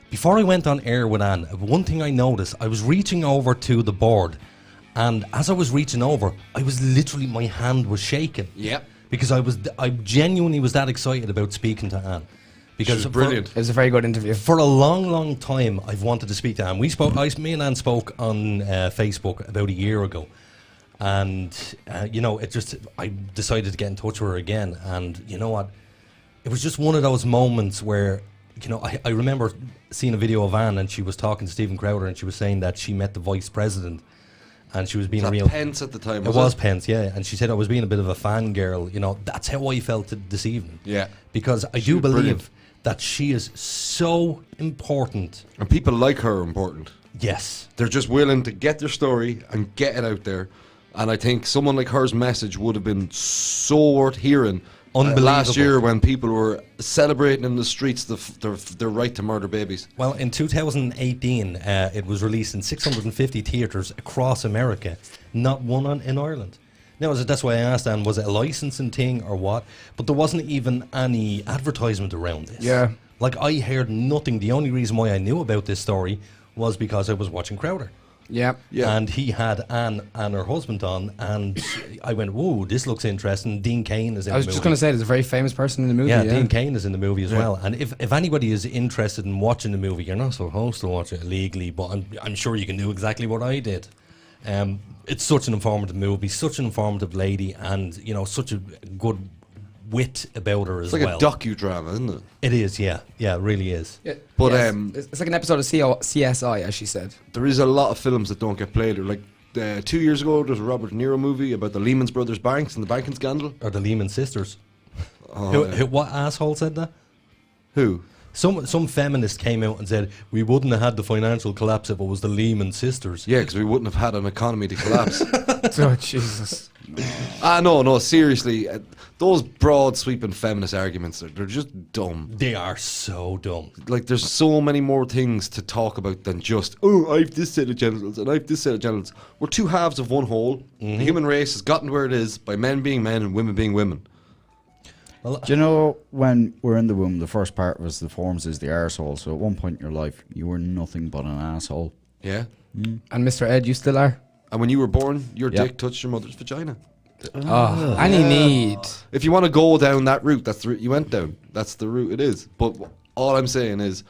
B: before I went on air with Anne, one thing I noticed, I was reaching over to the board, and as I was reaching over, I was literally, my hand was shaking.
D: Yep.
B: Because I genuinely was that excited about speaking to Anne. Because
D: she was brilliant.
C: It was a very good interview.
B: For a long, long time, I've wanted to speak to Anne. Me and Anne spoke on Facebook about a year ago. And, you know, I decided to get in touch with her again. And you know what? It was just one of those moments where, you know, I remember seeing a video of Anne and she was talking to Stephen Crowder and she was saying that she met the vice president and she was being real.
D: Pence at the time,
B: was it? Pence, yeah. And she said I was being a bit of a fangirl. You know, that's how I felt this evening.
D: Yeah.
B: Because I do believe that she is so important.
D: And people like her are important.
B: Yes.
D: They're just willing to get their story and get it out there. And I think someone like her's message would have been so worth hearing.
B: Unbelievable.
D: Last year, when people were celebrating in the streets their right to murder babies.
B: Well, in 2018, it was released in 650 theatres across America, not one in Ireland. Now, that's why I asked Anne, was it a licensing thing or what? But there wasn't even any advertisement around this.
C: Yeah.
B: Like, I heard nothing. The only reason why I knew about this story was because I was watching Crowder.
C: Yeah.
B: And he had Anne and her husband on, and I went, whoa, this looks interesting. Dean Cain is in the movie.
C: I was just going to say, there's a very famous person in the movie.
B: Yeah, Dean Cain is in the movie as well. And if anybody is interested in watching the movie, you're not supposed to watch it illegally, but I'm sure you can do exactly what I did. It's such an informative movie, such an informative lady, and, you know, such a good wit about her as well.
D: It's like a docudrama, isn't it?
B: It is, yeah. Yeah, it really is.
C: Yeah.
D: But
C: it's like an episode of CSI, as she said.
D: There is a lot of films that don't get played. Like 2 years ago, there's a Robert De Niro movie about the Lehman Brothers banks and the banking scandal.
B: Or the Lehman sisters.
D: Oh,
B: What asshole said that?
D: Who?
B: Some feminist came out and said we wouldn't have had the financial collapse if it was the Lehman sisters.
D: Yeah, because we wouldn't have had an economy to collapse.
C: Oh, Jesus.
D: No, seriously. Those broad, sweeping feminist arguments, they're just dumb.
B: They are so dumb.
D: Like, there's so many more things to talk about than just, oh, I have this set of genitals and I have this set of genitals. We're two halves of one whole. The human race has gotten to where it is by men being men and women being women.
E: Well, do you know, when we're in the womb, the first part of us that forms is the arsehole. So at one point in your life, you were nothing but an asshole.
D: Yeah.
C: And Mr. Ed, you still are?
D: And when you were born, your dick touched your mother's vagina.
C: Oh, any need.
D: If you want to go down that route, that's the route you went down. That's the route it is. But all I'm saying is,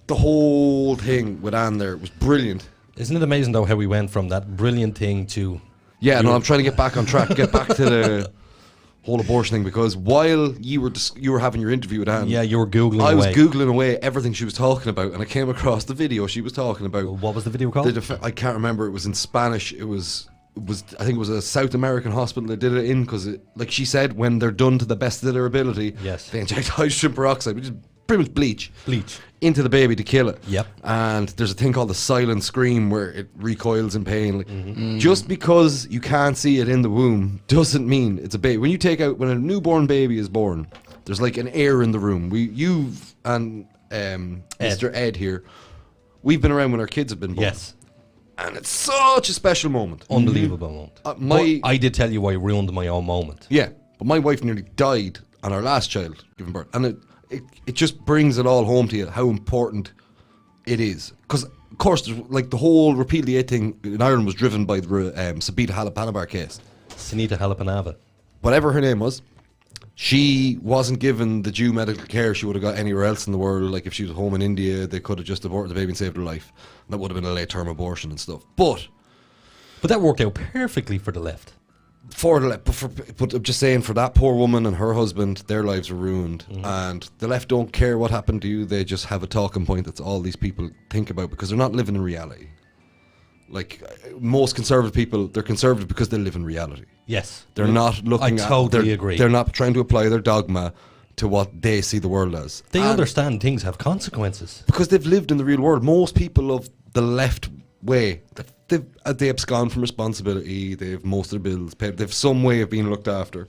D: the whole thing with Anne there was brilliant.
B: Isn't it amazing, though, how we went from that brilliant thing to...
D: Yeah, no, I'm trying to get back on track, get back to the whole abortion thing, because while you were having your interview with Anne...
B: Yeah, you were Googling away.
D: I was Googling away everything she was talking about, and I came across the video she was talking about.
B: What was the video called?
D: I can't remember. It was in Spanish. It was I think it was a South American hospital that did it in, because, like she said, when they're done to the best of their ability,
B: yes,
D: they inject hydrogen peroxide, which is pretty much bleach,
B: bleach
D: into the baby to kill it.
B: Yep.
D: And there's a thing called the silent scream where it recoils in pain. Like, just because you can't see it in the womb doesn't mean it's a baby. When a newborn baby is born, there's like an air in the room. You and Mr. Ed here, we've been around when our kids have been born.
B: Yes.
D: And it's such a special moment.
B: Unbelievable moment. I did tell you I ruined my own moment.
D: Yeah, but my wife nearly died on our last child giving birth. And it just brings it all home to you how important it is. Because, of course, like the whole repeatedly ate thing in Ireland was driven by the Sabita Halapanava case.
B: Sunita Halapanava.
D: Whatever her name was, she wasn't given the due medical care she would have got anywhere else in the world. Like if she was home in India, they could have just aborted the baby and saved her life. That would have been a late-term abortion and stuff. But
B: that worked out perfectly for the left.
D: But I'm just saying, for that poor woman and her husband, their lives are ruined. And the left don't care what happened to you. They just have a talking point. That's all these people think about, because they're not living in reality. Like most conservative people, they're conservative because they live in reality.
B: Yes.
D: They're not looking
B: I totally agree.
D: They're not trying to apply their dogma to what they see the world as.
B: They understand things have consequences.
D: Because they've lived in the real world. Most people of the left way, they abscond from responsibility, they have most of their bills paid, they have some way of being looked after.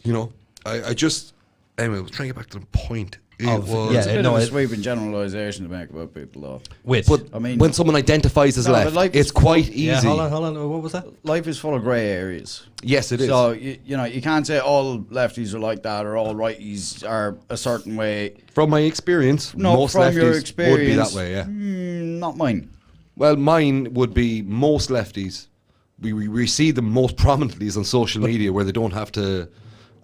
D: You know, anyway, I was trying to get back to the point.
E: It's a bit of a sweeping generalisation to make about people, though.
D: But I mean, when someone identifies as left, it's quite easy.
B: Yeah, hold on, what was that?
E: Life is full of grey areas.
D: Yes, it is.
E: So, you know, you can't say all lefties are like that or all righties are a certain way.
D: From my experience, most
E: from your
D: lefties
E: experience,
D: would be that way, yeah.
E: Not mine.
D: Well, mine would be most lefties. We see them most prominently is on social media, where they don't have to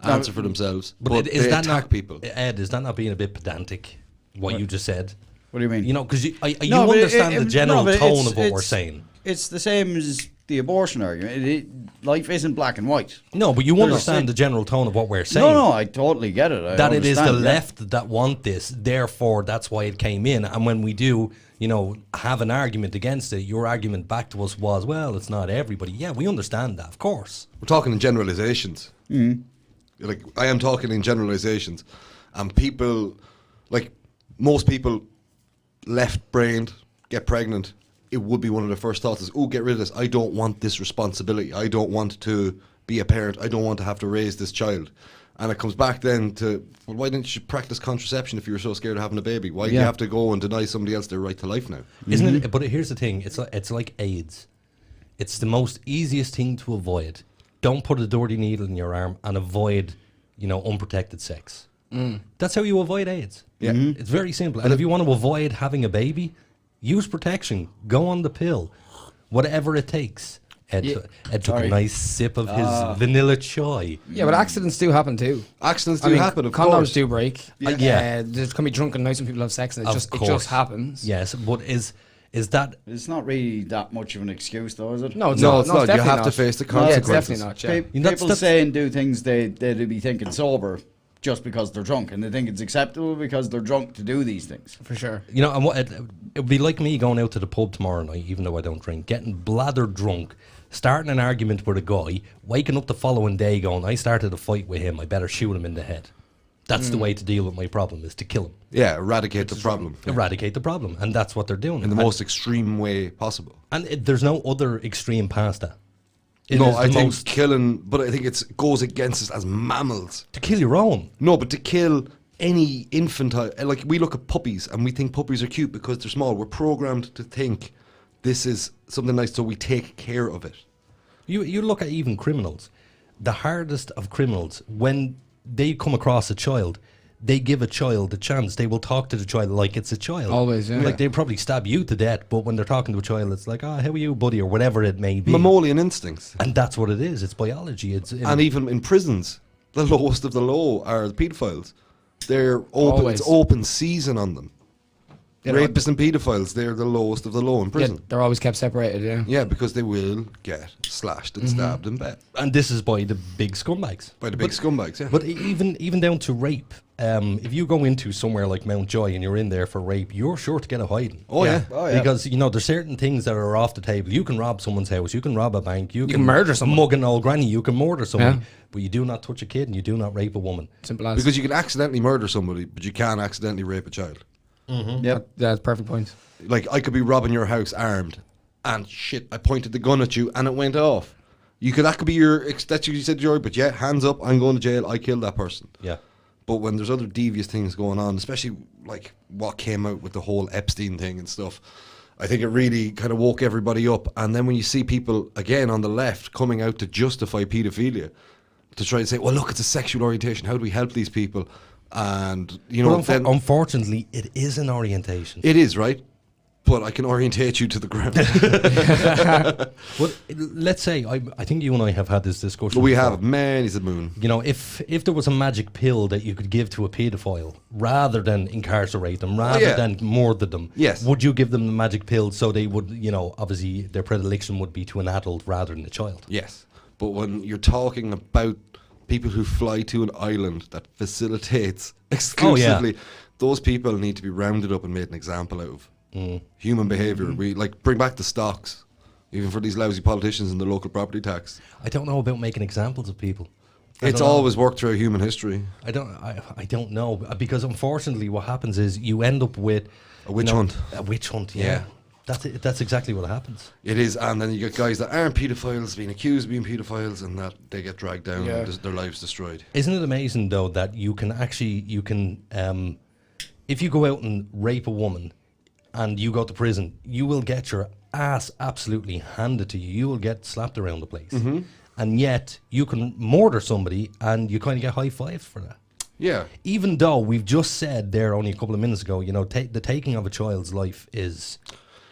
D: answer for themselves. But
B: is
D: they
B: that
D: attack
B: not,
D: people.
B: Ed, is that not being a bit pedantic, what you just said?
E: What do you mean?
B: You know, because you understand the general tone of what we're saying.
E: It's the same as the abortion argument. Life isn't black and white.
B: No, but you understand the general tone of what we're saying.
E: No, I totally get it.
B: That it is the left that want this, therefore that's why it came in. And when we do, you know, have an argument against it, your argument back to us was, well, it's not everybody. Yeah, we understand that, of course.
D: We're talking in generalizations. Like, I am talking in generalizations. And people, like, most people left-brained get pregnant it would be one of the first thoughts is, oh, get rid of this. I don't want this responsibility. I don't want to be a parent. I don't want to have to raise this child. And it comes back then to, well, why didn't you practice contraception if you were so scared of having a baby? Why do you have to go and deny somebody else their right to life now?
B: Isn't it? But here's the thing. It's like AIDS. It's the most easiest thing to avoid. Don't put a dirty needle in your arm and avoid, unprotected sex. That's how you avoid AIDS.
D: Yeah.
B: It's very simple. And if you want to avoid having a baby, use protection. Go on the pill. Whatever it takes. Ed took a nice sip of his vanilla chai.
C: Yeah, but accidents do happen too.
D: Accidents do happen, of
C: condoms
D: course.
C: do break.
B: Yeah.
C: There's can be drunken nights when people have sex, and it just happens.
B: Yes, but is that...
E: It's not really that much of an excuse, though, is it?
C: No, it's
D: not.
C: definitely
D: You have
C: not.
D: to face the
C: Yeah, it's
D: consequences.
C: definitely not. Yeah.
E: People say and do things they'd be thinking sober just because they're drunk, and they think it's acceptable because they're drunk to do these things.
C: For sure.
B: And what it would be like me going out to the pub tomorrow night, even though I don't drink, getting bladdered drunk, starting an argument with a guy, waking up the following day going, I started a fight with him, I better shoot him in the head. That's the way to deal with my problem, is to kill him.
D: Yeah, eradicate the problem.
B: Eradicate the problem. And that's what they're doing.
D: In the most extreme way possible.
B: And there's no other extreme past that.
D: I think killing, but I think it goes against us as mammals.
B: To kill your own.
D: No, but to kill any infantile, like we look at puppies and we think puppies are cute because they're small. We're programmed to think this is something nice, so we take care of it.
B: You look at even criminals. The hardest of criminals, when they come across a child, they give a child a chance. They will talk to the child like it's a child.
C: Always, yeah.
B: Like, they probably stab you to death, but when they're talking to a child, it's like, how are you, buddy, or whatever it may be.
D: Mammalian instincts.
B: And that's what it is. It's biology.
D: And even in prisons, the lowest of the low are the paedophiles. They're open.
C: Always.
D: It's open season on them. Rapists and paedophiles, they're the lowest of the low in prison.
C: Yeah, they're always kept separated, yeah.
D: Yeah, because they will get slashed and stabbed and bet.
B: And this is by the big scumbags.
D: By the big scumbags, yeah.
B: But even down to rape, if you go into somewhere like Mountjoy and you're in there for rape, you're sure to get a hiding.
D: Oh yeah.
B: Because, there's certain things that are off the table. You can rob someone's house, you can rob a bank, you can
C: murder someone.
B: Mug an old granny, you can murder somebody.
C: Yeah.
B: But you do not touch a kid and you do not rape a woman.
C: Simple as.
D: Because you can accidentally murder somebody, but you can't accidentally rape a child.
C: Yep. That's a perfect point.
D: Like, I could be robbing your house armed, and shit, I pointed the gun at you and it went off. That could be that's you said, Joy, but yeah, hands up, I'm going to jail, I killed that person.
B: Yeah.
D: But when there's other devious things going on, especially like what came out with the whole Epstein thing and stuff, I think it really kind of woke everybody up. And then when you see people, again, on the left coming out to justify paedophilia, to try and say, well, look, it's a sexual orientation, how do we help these people? And,
B: unfortunately, it is an orientation.
D: It is, right? But I can orientate you to the ground.
B: Well, let's say, I think you and I have had this discussion.
D: We
B: before.
D: have, man, he's a moon.
B: If there was a magic pill that you could give to a paedophile, rather than incarcerate them, rather than murder them,
D: yes,
B: would you give them the magic pill so they would, obviously their predilection would be to an adult rather than a child?
D: Yes. But when you're talking about people who fly to an island that facilitates exclusively, those people need to be rounded up and made an example out of. Human behaviour. We bring back the stocks, even for these lousy politicians and the local property tax.
B: I don't know about making examples of people.
D: It's always worked throughout human history.
B: I don't know, because unfortunately what happens is you end up with
D: a witch hunt.
B: A witch hunt, yeah. That's it. That's exactly what happens.
D: It is, and then you get guys that aren't paedophiles being accused of being paedophiles, and that they get dragged down and their lives destroyed.
B: Isn't it amazing though that you can if you go out and rape a woman and you go to prison, you will get your ass absolutely handed to you. You will get slapped around the place. And yet you can murder somebody and you kind of get high-fived for that.
D: Yeah.
B: Even though we've just said there only a couple of minutes ago, the taking of a child's life is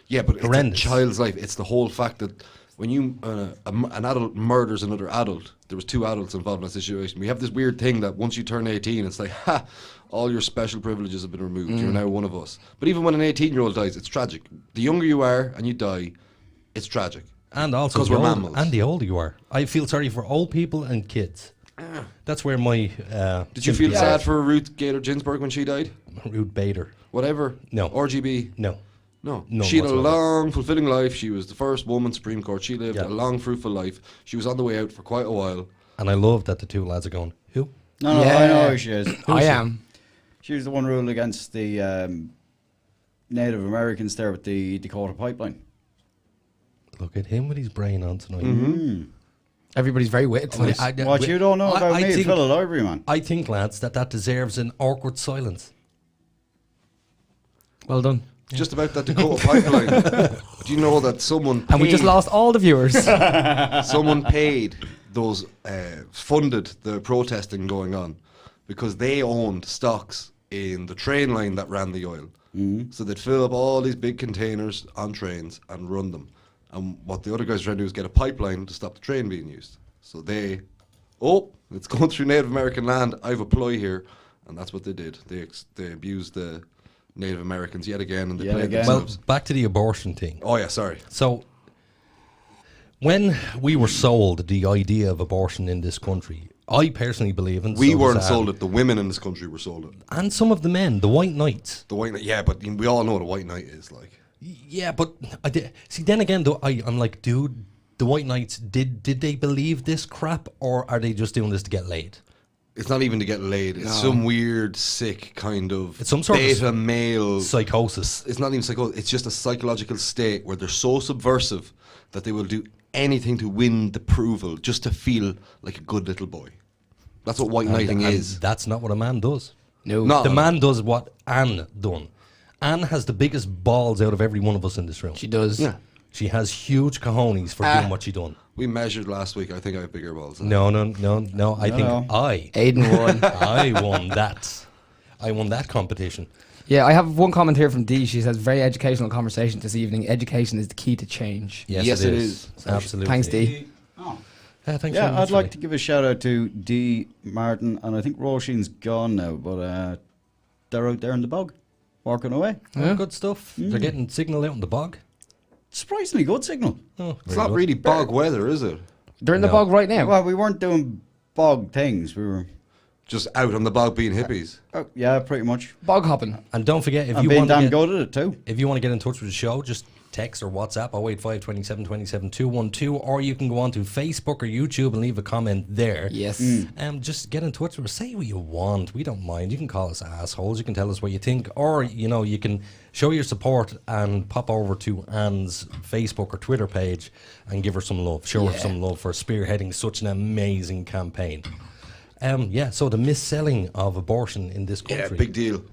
D: but
B: horrendous.
D: It's a child's life. It's the whole fact that when you an adult murders another adult, there was two adults involved in that situation. We have this weird thing that once you turn 18, it's like, all your special privileges have been removed. You're now one of us. But even when an 18-year-old dies, it's tragic. The younger you are and you die, it's tragic.
B: And also
D: because we're mammals.
B: And the older you are. I feel sorry for old people and kids. That's where my...
D: Did you feel sad for Ruth Gator Ginsburg when she died?
B: Ruth Bader.
D: Whatever?
B: No.
D: RGB?
B: No.
D: She had a long, fulfilling life. She was the first woman Supreme Court. She lived a long, fruitful life. She was on the way out for quite a while.
B: And I love that the two lads are going, who?
E: No, I know who she is.
C: I am.
E: She was the one ruled against the Native Americans there with the Dakota pipeline.
B: Look at him with his brain on tonight.
C: Everybody's very witty tonight.
E: What you don't know about me, Phil Library, man.
B: I think, lads, that deserves an awkward silence.
C: Well done.
D: Just about that Dakota pipeline. Do you know that someone paid,
C: And we just lost all the viewers.
D: someone paid those, funded the protesting going on because they owned stocks in the train line that ran the oil. So they'd fill up all these big containers on trains and run them. And what the other guys were trying to do is get a pipeline to stop the train being used. So it's going through Native American land. I have a ploy here. And that's what they did. They abused the Native Americans yet again, and they played themselves.
B: Well, back to the abortion thing.
D: Oh yeah, sorry.
B: So, when we were sold the idea of abortion in this country, I personally believe, and
D: we
B: so
D: weren't
B: does
D: sold
B: Ann,
D: it. The women in this country were sold it.
B: and some of the men, the white knights.
D: The white knight, yeah, but we all know what a white knight is like.
B: Yeah, but see, then again, though, I'm like, dude, the white knights, did they believe this crap, or are they just doing this to get laid?
D: It's not even to get laid. It's some weird, sick kind of
B: It's some sort of
D: beta male
B: psychosis.
D: It's not even psychosis. It's just a psychological state where they're so subversive that they will do anything to win the approval, just to feel like a good little boy. That's what white knighting is.
B: That's not what a man does.
C: No.
B: The man does what Ann done. Ann has the biggest balls out of every one of us in this room.
C: She does.
D: Yeah.
B: She has huge cojones for doing what she done.
D: We measured last week. I think I have bigger balls.
B: No. I think
C: Aiden won.
B: I won that. I won that competition.
C: Yeah, I have one comment here from Dee. She says, very educational conversation this evening. Education is the key to change.
B: Yes, it is. Absolutely.
C: Thanks, Dee.
B: Thanks very
E: Yeah,
B: much,
E: I'd like
B: Ray.
E: to give a shout out to Dee, Martin, and I think Roisin's gone now, but they're out there in the bog, walking away.
B: Oh, good stuff. They're getting signal out in the bog.
E: Surprisingly good signal.
B: Oh,
D: It's not really bog weather, is it?
C: They're in the bog right now.
E: Well, we weren't doing bog things. We were
D: Just out on the bog being hippies.
E: yeah, pretty much.
C: Bog hopping.
B: And don't forget, if
E: I'm
B: you
E: being
B: want to
E: damn
B: get,
E: good at it too.
B: if you want to get in touch with the show, just text or WhatsApp 085 27 27 212, or you can go on to Facebook or YouTube and leave a comment there.
C: Yes.
B: Just get in touch with us. Say what you want. We don't mind. You can call us assholes. You can tell us what you think, or you can show your support and pop over to Ann's Facebook or Twitter page and give her some love. Show her some love for spearheading such an amazing campaign. So the mis-selling of abortion in this country.
D: Yeah, big deal.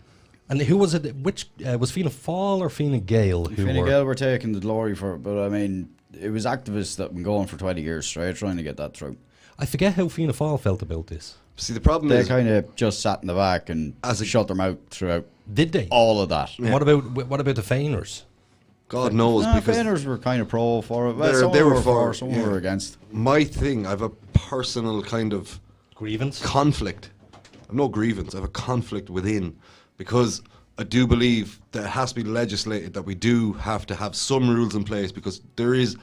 B: And who was it? Which was Fianna Fáil or Fianna Gael?
E: Fine Gael were taking the glory for it, but I mean, it was activists that have been going for 20 years straight trying to get that through.
B: I forget how Fianna Fáil felt about this.
D: See, the problem
E: They
D: is
E: kind of just sat in the back and shut their mouth throughout.
B: Did they?
E: All of that.
B: Yeah. What about the Feiners?
D: God knows, because
E: Feiners were kind of pro for it. Well,
D: They
E: some
D: were
E: were
D: for,
E: some
D: yeah.
E: were against.
D: My thing, I have a personal kind of
B: grievance,
D: conflict. I have no grievance. I have a conflict within, because I do believe that it has to be legislated that we do have to have some rules in place, because there is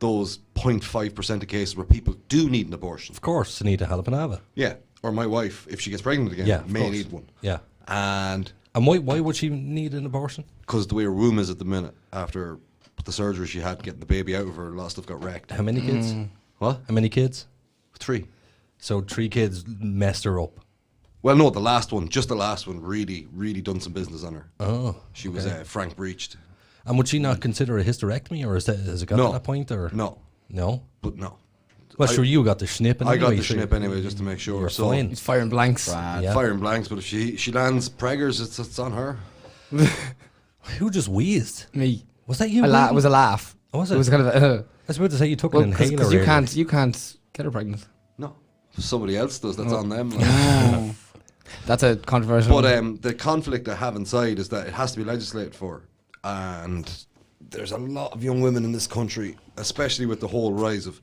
D: those 0.5% of cases where people do need an abortion.
B: Of course, they need to help and have it.
D: Yeah, or my wife, if she gets pregnant again, may need one.
B: Yeah.
D: And
B: why would she need an abortion?
D: Because the way her womb is at the minute, after the surgery she had getting the baby out of her, a lot of stuff got wrecked.
B: How many kids?
D: What?
B: How many kids?
D: 3.
B: So 3 kids messed her up.
D: Well, no, the last one really, really done some business on her.
B: Oh.
D: She was frank breached.
B: And would she not consider a hysterectomy, or has it got to that point? Or
D: No.
B: No?
D: But no.
B: Well, sure, you got the snip anyway.
D: I got the snip anyway, just to make sure.
B: You're
D: so
B: fine.
C: He's firing blanks.
B: Yeah.
D: Firing blanks, but if she lands preggers, it's on her.
B: Who just wheezed?
C: Me.
B: Was that you?
C: It was a laugh.
B: Oh, was
C: It
B: it?
C: was kind of a...
B: I was about to say you took an inhaler.
C: Because you can't get her pregnant.
D: No. If somebody else does, that's on them.
C: That's a controversial
D: But the conflict I have inside is that it has to be legislated for. And there's a lot of young women in this country, especially with the whole rise of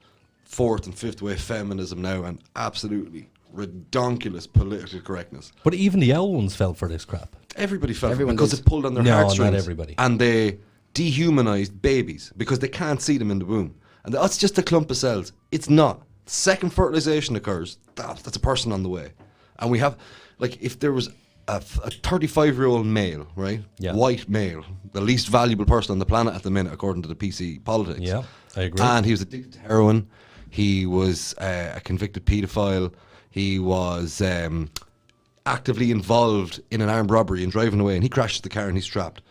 D: 4th and 5th wave feminism now, and absolutely redonkulous political correctness.
B: But even the old ones fell for this crap.
D: Everybody fell for it
C: Everyone
D: because
C: does.
D: it pulled on their
B: No,
D: heartstrings.
B: not everybody.
D: And they dehumanized babies because they can't see them in the womb. And that's just a clump of cells. It's not. Second fertilization occurs. That's a person on the way. And we have, like, if there was a 35-year-old male, right?
B: Yeah.
D: White male, the least valuable person on the planet at the minute, according to the PC politics.
B: Yeah, I agree.
D: And he was addicted to heroin. He was a convicted paedophile. He was actively involved in an armed robbery and driving away, and he crashes the car and he's trapped.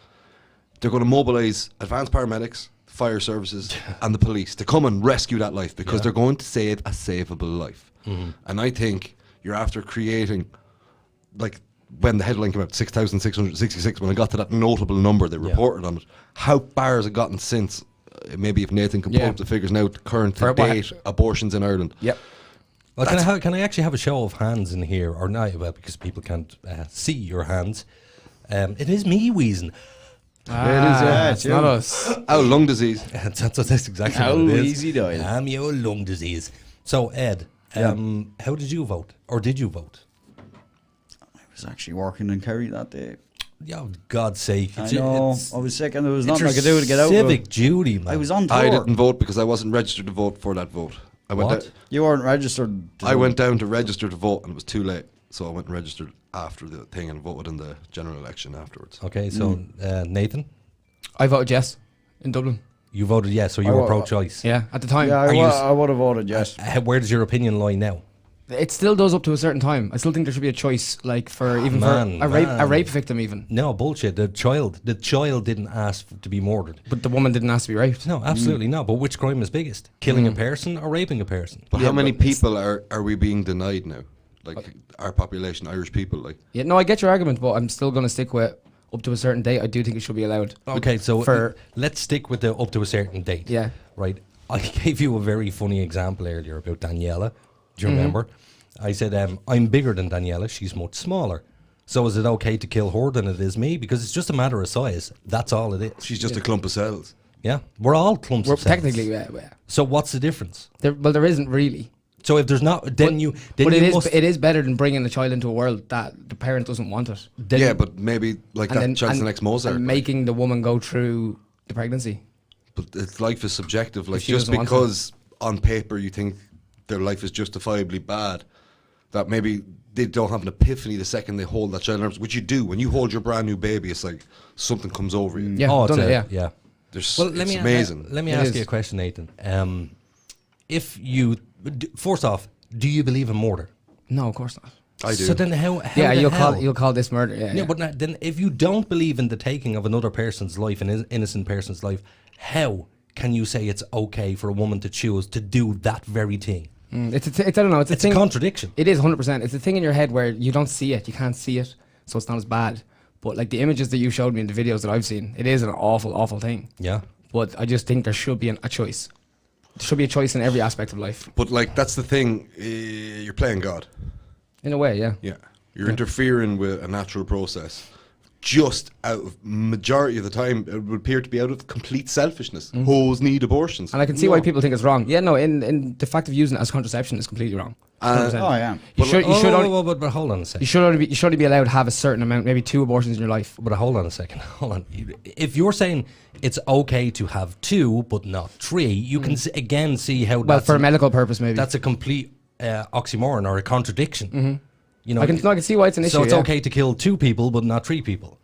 D: They're going to mobilise advanced paramedics, fire services and the police to come and rescue that life because they're going to save a savable life. And I think you're after creating, like when the headline came out, 6,666, when I got to that notable number they reported on it, how far has it gotten since? Maybe if Nathan can pull up the figures now, current to date abortions in Ireland.
C: Yep.
B: Well, can I actually have a show of hands in here, or not? Well, because people can't see your hands. It is me wheezing.
C: It's not us.
D: Oh, lung disease.
B: That's exactly
E: How
B: what it is.
E: easy doyle.
B: I'm your lung disease. So, Ed, how did you vote? Or did you vote?
E: I was actually working in Kerry that day.
B: Yeah, God's sake.
E: I know. I was sick and there was nothing
B: your
E: I could do to get out.
B: Civic duty, man.
E: I was on tour.
D: I didn't vote because I wasn't registered to vote for that vote. I went
B: What?
E: You weren't registered.
D: I went down to register to vote and it was too late. So I went and registered after the thing and voted in the general election afterwards.
B: Okay, so Nathan?
C: I voted yes in Dublin.
B: You voted yes, so you were pro-choice.
C: Yeah, at the time.
E: Yeah, I would have voted yes.
B: Where does your opinion lie now?
C: It still does up to a certain time. I still think there should be a choice, like for a rape victim, even.
B: No, bullshit. The child didn't ask to be murdered.
C: But the woman didn't ask to be raped.
B: No, absolutely not. But which crime is biggest? Killing a person or raping a person?
D: But how many people are we being denied now? Like our population, Irish people, like.
C: Yeah, no, I get your argument, but I'm still going to stick with up to a certain date. I do think it should be allowed.
B: Okay, so let's stick with the up to a certain date.
C: Yeah.
B: Right. I gave you a very funny example earlier about Daniela. Do you remember? I said, I'm bigger than Daniela. She's much smaller. So is it okay to kill her than it is me? Because it's just a matter of size. That's all it is.
D: She's just a clump of cells.
B: Yeah. We're all clumps of cells.
C: Technically, yeah.
B: So what's the difference?
C: There isn't really.
B: So if there's not, then
C: it is better than bringing a child into a world that the parent doesn't want it.
D: But maybe like that child's the next Mozart.
C: And making the woman go through the pregnancy.
D: But life is subjective. Like just because on paper you think their life is justifiably bad, that maybe they don't have an epiphany the second they hold that child in arms, which you do. When you hold your brand new baby, it's like something comes over you.
C: Yeah,
B: yeah.
D: It's amazing.
B: Let me ask you a question, Nathan. If you, first off, do you believe in murder?
C: No, of course not.
D: I do.
C: So
B: then how
C: yeah,
B: the
C: you'll call this murder. Yeah,
B: but then if you don't believe in the taking of another person's life, an innocent person's life, how can you say it's okay for a woman to choose to do that very thing?
C: It's I don't know. It's a
B: contradiction.
C: It is 100%. It's a thing in your head where you don't see it, you can't see it, so it's not as bad. But like the images that you showed me in the videos that I've seen, it is an awful, awful thing.
B: Yeah.
C: But I just think there should be a choice. There should be a choice in every aspect of life.
D: But like that's the thing, you're playing God.
C: In a way, yeah.
D: Yeah. You're interfering with a natural process. Just out of majority of the time, it would appear to be out of complete selfishness. Hoes need abortions.
C: And I can see why people think it's wrong. Yeah, no, in the fact of using it as contraception is completely wrong.
E: Oh, yeah.
C: But
B: hold on a second.
C: You should only be allowed to have a certain amount, maybe 2 abortions in your life.
B: But hold on a second. Hold on. If you're saying it's okay to have 2 but not 3, you can again see how.
C: Well, for a medical purpose, maybe
B: that's a complete oxymoron or a contradiction. You know,
C: I can see why it's an issue.
B: So it's okay to kill 2 people but not 3 people.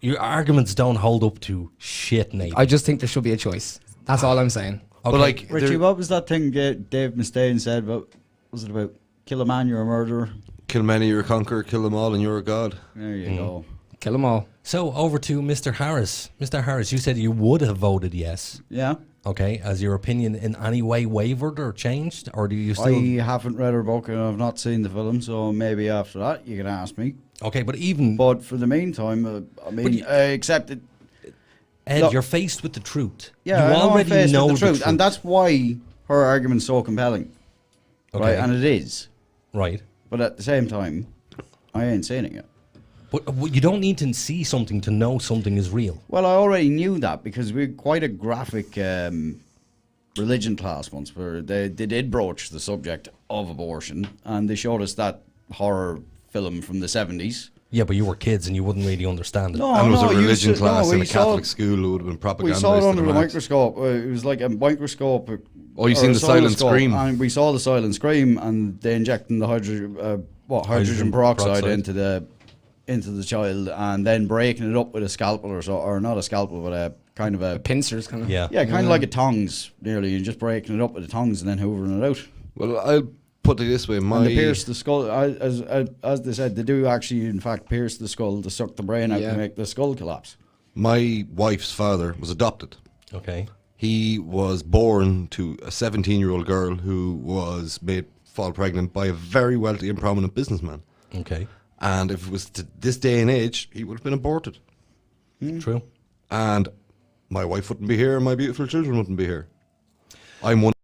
B: Your arguments don't hold up to shit, Nate.
C: I just think there should be a choice. That's all I'm saying.
B: Okay.
D: But like,
E: Richie, what was that thing Dave Mustaine said about? Was it about kill a man, you're a murderer?
D: Kill many, you're a conqueror. Kill them all, and you're a god.
E: There you go.
C: Kill them all.
B: So over to Mr. Harris. Mr. Harris, you said you would have voted yes.
E: Yeah.
B: Okay. Has your opinion in any way wavered or changed, or do you still?
E: I haven't read her book and I've not seen the film, so maybe after that you can ask me.
B: Okay, but
E: for the meantime, I mean, except it.
B: Ed,
E: look,
B: you're faced with the truth.
E: Yeah,
B: you already know
E: the truth, and that's why her argument's so compelling.
B: Okay.
E: Right, and it is.
B: Right.
E: But at the same time, I ain't saying it yet.
B: But you don't need to see something to know something is real.
E: Well, I already knew that because we had quite a graphic religion class once where they did broach the subject of abortion, and they showed us that horror film from the 70s.
B: Yeah, but you were kids and you wouldn't really understand it.
E: No,
D: and it was a religion class in a Catholic school. It would have been propaganda.
E: We saw it under a microscope. It was like a microscope.
D: Oh, you seen the silent scream?
E: And we saw the silent scream, and they injecting the hydrogen peroxide into the child, and then breaking it up with a scalpel or not a scalpel, but a kind of a
C: pincers, kind of.
E: Yeah, kind of like a tongs, nearly, and just breaking it up with the tongs and then hoovering it out.
D: Well, I'll put it this way:
E: and they pierce the skull, as they said, they do actually, in fact, pierce the skull to suck the brain out to make the skull collapse.
D: My wife's father was adopted.
B: Okay.
D: He was born to a 17-year-old girl who was made fall pregnant by a very wealthy and prominent businessman.
B: Okay.
D: And if it was to this day and age, he would have been aborted.
B: True.
D: And my wife wouldn't be here, and my beautiful children wouldn't be here. I'm one.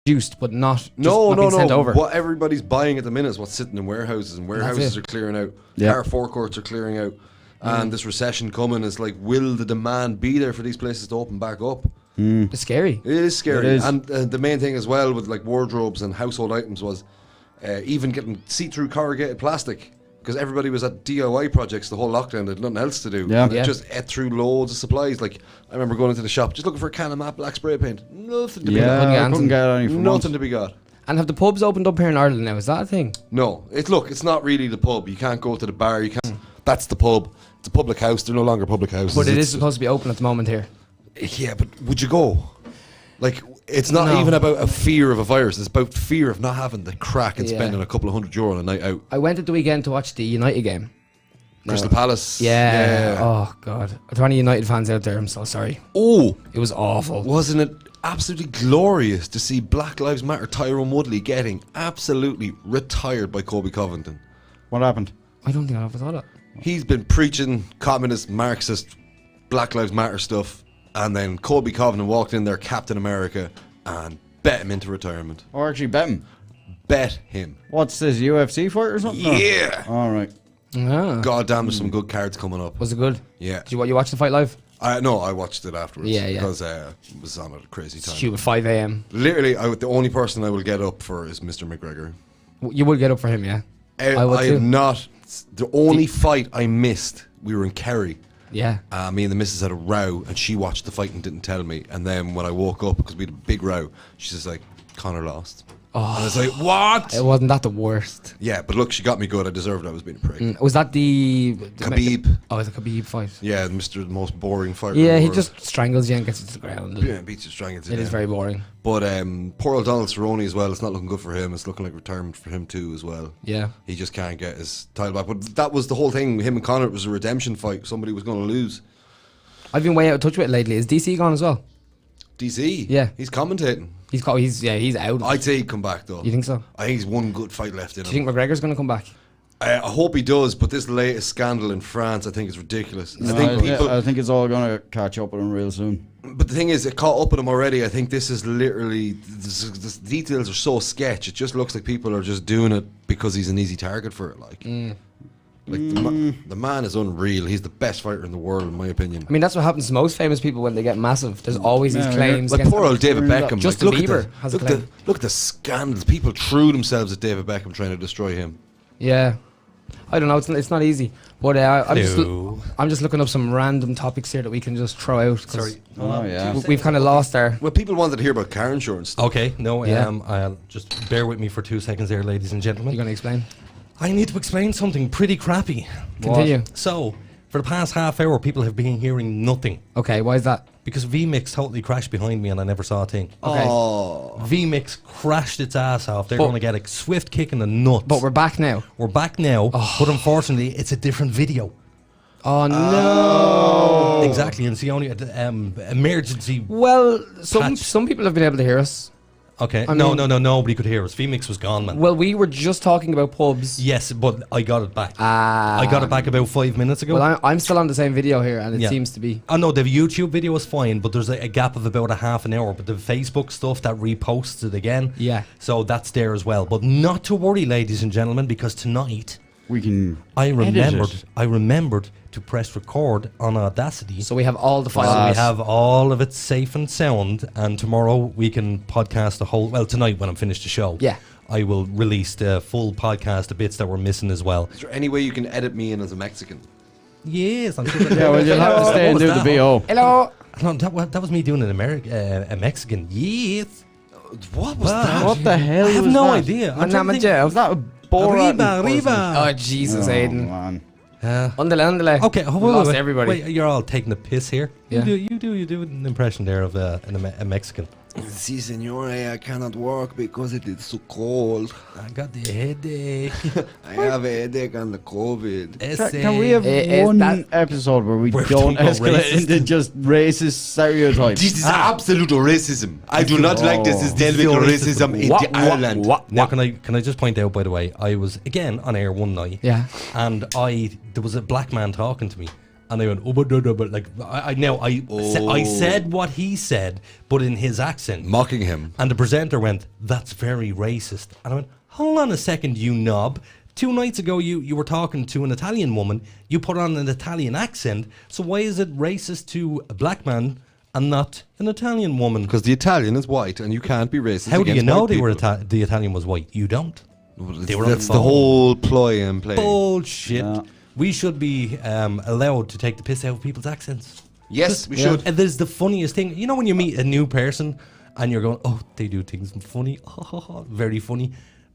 C: produced, but not
D: No,
C: being sent over.
D: What everybody's buying at the minute is what's sitting in warehouses, and warehouses are clearing out.
E: Yeah.
D: Car forecourts are clearing out. And this recession coming is like, will the demand be there for these places to open back up?
C: It's scary.
D: It is scary.
E: It is.
D: And the main thing as well with like wardrobes and household items was even getting see-through corrugated plastic. Because everybody was at DIY projects the whole lockdown, they had nothing else to do.
E: Yeah.
D: And they just ate through loads of supplies. Like, I remember going into the shop just looking for a can of matte black spray paint. Nothing to be got.
E: I couldn't get any from
D: Nothing to be got.
C: And have the pubs opened up here in Ireland now? Is that a thing?
D: No, it's not really the pub. You can't go to the bar. You can't. That's the pub. It's a public house. They're no longer public houses.
C: But it is supposed to be open at the moment here.
D: Yeah, but would you go? Like, it's not even about a fear of a virus. It's about fear of not having the crack and spending a couple of €100 on a night out.
C: I went at the weekend to watch the United game.
D: Crystal Palace.
C: Yeah. Oh God. Are there any United fans out there? I'm so sorry.
D: Oh,
C: it was awful.
D: Wasn't it absolutely glorious to see Black Lives Matter Tyrone Woodley getting absolutely retired by Kobe Covington?
E: What happened?
C: I don't think I ever thought of it.
D: He's been preaching communist, Marxist, Black Lives Matter stuff, and then Kobe Covington walked in there, Captain America, and bet him into retirement.
E: Or actually bet him?
D: Bet him.
E: What's this, UFC fight or something?
D: Yeah.
E: All right.
D: God damn, there's some good cards coming up.
C: Was it good?
D: Yeah.
C: Did you watch the fight live?
D: No, I watched it afterwards.
C: Yeah.
D: Because it was on at a crazy time.
C: Shoot at 5 a.m.
D: Literally, the only person I will get up for is Mr. McGregor.
C: You would get up for him, yeah?
D: I have not. The only fight I missed, we were in Kerry.
C: Yeah.
D: Me and the missus had a row, and she watched the fight and didn't tell me. And then when I woke up, because we had a big row, she's just like, Conor lost.
C: Oh,
D: and I was like, what?
C: It wasn't that the worst.
D: Yeah, but look, she got me good. I deserved it. I was being a prick.
C: Was that the
D: Khabib?
C: Oh, it was a Khabib fight.
D: Yeah, the most boring fight.
C: Yeah, he just strangles you and gets you to the ground.
D: Yeah, beats you, strangles you.
C: It is very boring.
D: But poor old Donald Cerrone as well. It's not looking good for him. It's looking like retirement for him too as well.
C: Yeah,
D: he just can't get his title back. But that was the whole thing. Him and Conor, it was a redemption fight. Somebody was going to lose.
C: I've been way out of touch with it lately. Is DC gone as well?
D: DC?
C: Yeah,
D: he's commentating.
C: He's out.
D: I'd say he'd come back though.
C: You think so?
D: I think he's one good fight left in him.
C: Do you think McGregor's going to come back?
D: I hope he does, but this latest scandal in France, I think is ridiculous.
E: I think it's all going to catch up with him real soon.
D: But the thing is, it caught up with him already. I think this is literally, the details are so sketch. It just looks like people are just doing it because he's an easy target for it. Like, the man is unreal. He's the best fighter in the world, in my opinion.
C: I mean, that's what happens to most famous people when they get massive. There's always these claims.
D: Like poor old David Beckham.
C: Justin
D: like,
C: Bieber has a claim.
D: Look at the scandals. People threw themselves at David Beckham trying to destroy him.
C: Yeah. I don't know. It's not easy. But I'm just looking up some random topics here that we can just throw out.
B: Sorry.
C: We've kind of lost our...
D: Well, people wanted to hear about car insurance.
B: Okay, no, I'll just bear with me for 2 seconds there, ladies and gentlemen.
C: You're going to explain?
B: I need to explain something pretty crappy.
C: Continue.
B: So, for the past half hour, people have been hearing nothing.
C: Okay, why is that?
B: Because VMix totally crashed behind me and I never saw a thing.
C: Okay.
B: VMix crashed its ass off. They're going to get a swift kick in the nuts.
C: But we're back now.
B: We're back now, but unfortunately, it's a different video.
C: Oh, no.
B: Exactly, and it's the only emergency.
C: Well, some people have been able to hear us.
B: Okay. No, nobody could hear us. VMix was gone, man.
C: Well, we were just talking about pubs.
B: Yes, but I got it back. I got it back about 5 minutes ago.
C: Well, I'm still on the same video here, and it seems to be.
B: Oh, no, the YouTube video is fine, but there's a gap of about a half an hour. But the Facebook stuff, that reposts it again.
C: Yeah.
B: So that's there as well. But not to worry, ladies and gentlemen, because tonight...
E: we can
B: I remembered to press record on Audacity.
C: So we have all the files.
B: So we have all of it safe and sound, and tomorrow we can podcast the whole... Well, tonight when I'm finished the show, I will release the full podcast, the bits that were missing as well.
D: Is there any way you can edit me in as a Mexican?
B: Yes. I'm
E: yeah, well, you'll have to stay and do the BO.
C: Hello.
B: No, that was me doing a Mexican. Yes.
D: What was that?
E: What the hell
B: I have
E: was
B: no
E: that?
B: idea.
E: Was that a Borat?
B: Arriba.
C: Oh, Jesus, Aiden.
E: Man.
C: Underlay.
B: Okay,
C: we lost everybody.
B: Wait, you're all taking the piss here.
C: Yeah.
B: You do an impression there of a Mexican.
D: Si, señor, I cannot work because it is so cold.
B: I got the headache.
D: I have a headache and the COVID.
E: Can we have one episode where we don't escalate into just racist stereotypes?
D: This is absolute racism. I do not like this systemic racism in Ireland.
B: Now, can I just point out, by the way, I was again on air one night.
C: Yeah.
B: And there was a black man talking to me. And I went, oh, but like, I said what he said, but in his accent.
D: Mocking him.
B: And the presenter went, that's very racist. And I went, hold on a second, you knob. 2 nights ago, you were talking to an Italian woman. You put on an Italian accent. So why is it racist to a black man and not an Italian woman?
D: Because the Italian is white and you can't be racist.
B: How do you
D: against
B: know
D: white
B: the Italian was white? You don't.
D: That's the whole ploy and play.
B: Bullshit. Yeah. We should be allowed to take the piss out of people's accents.
D: Yes, we should.
B: And there's the funniest thing. You know when you meet a new person and you're going, oh, they do things funny. Very funny.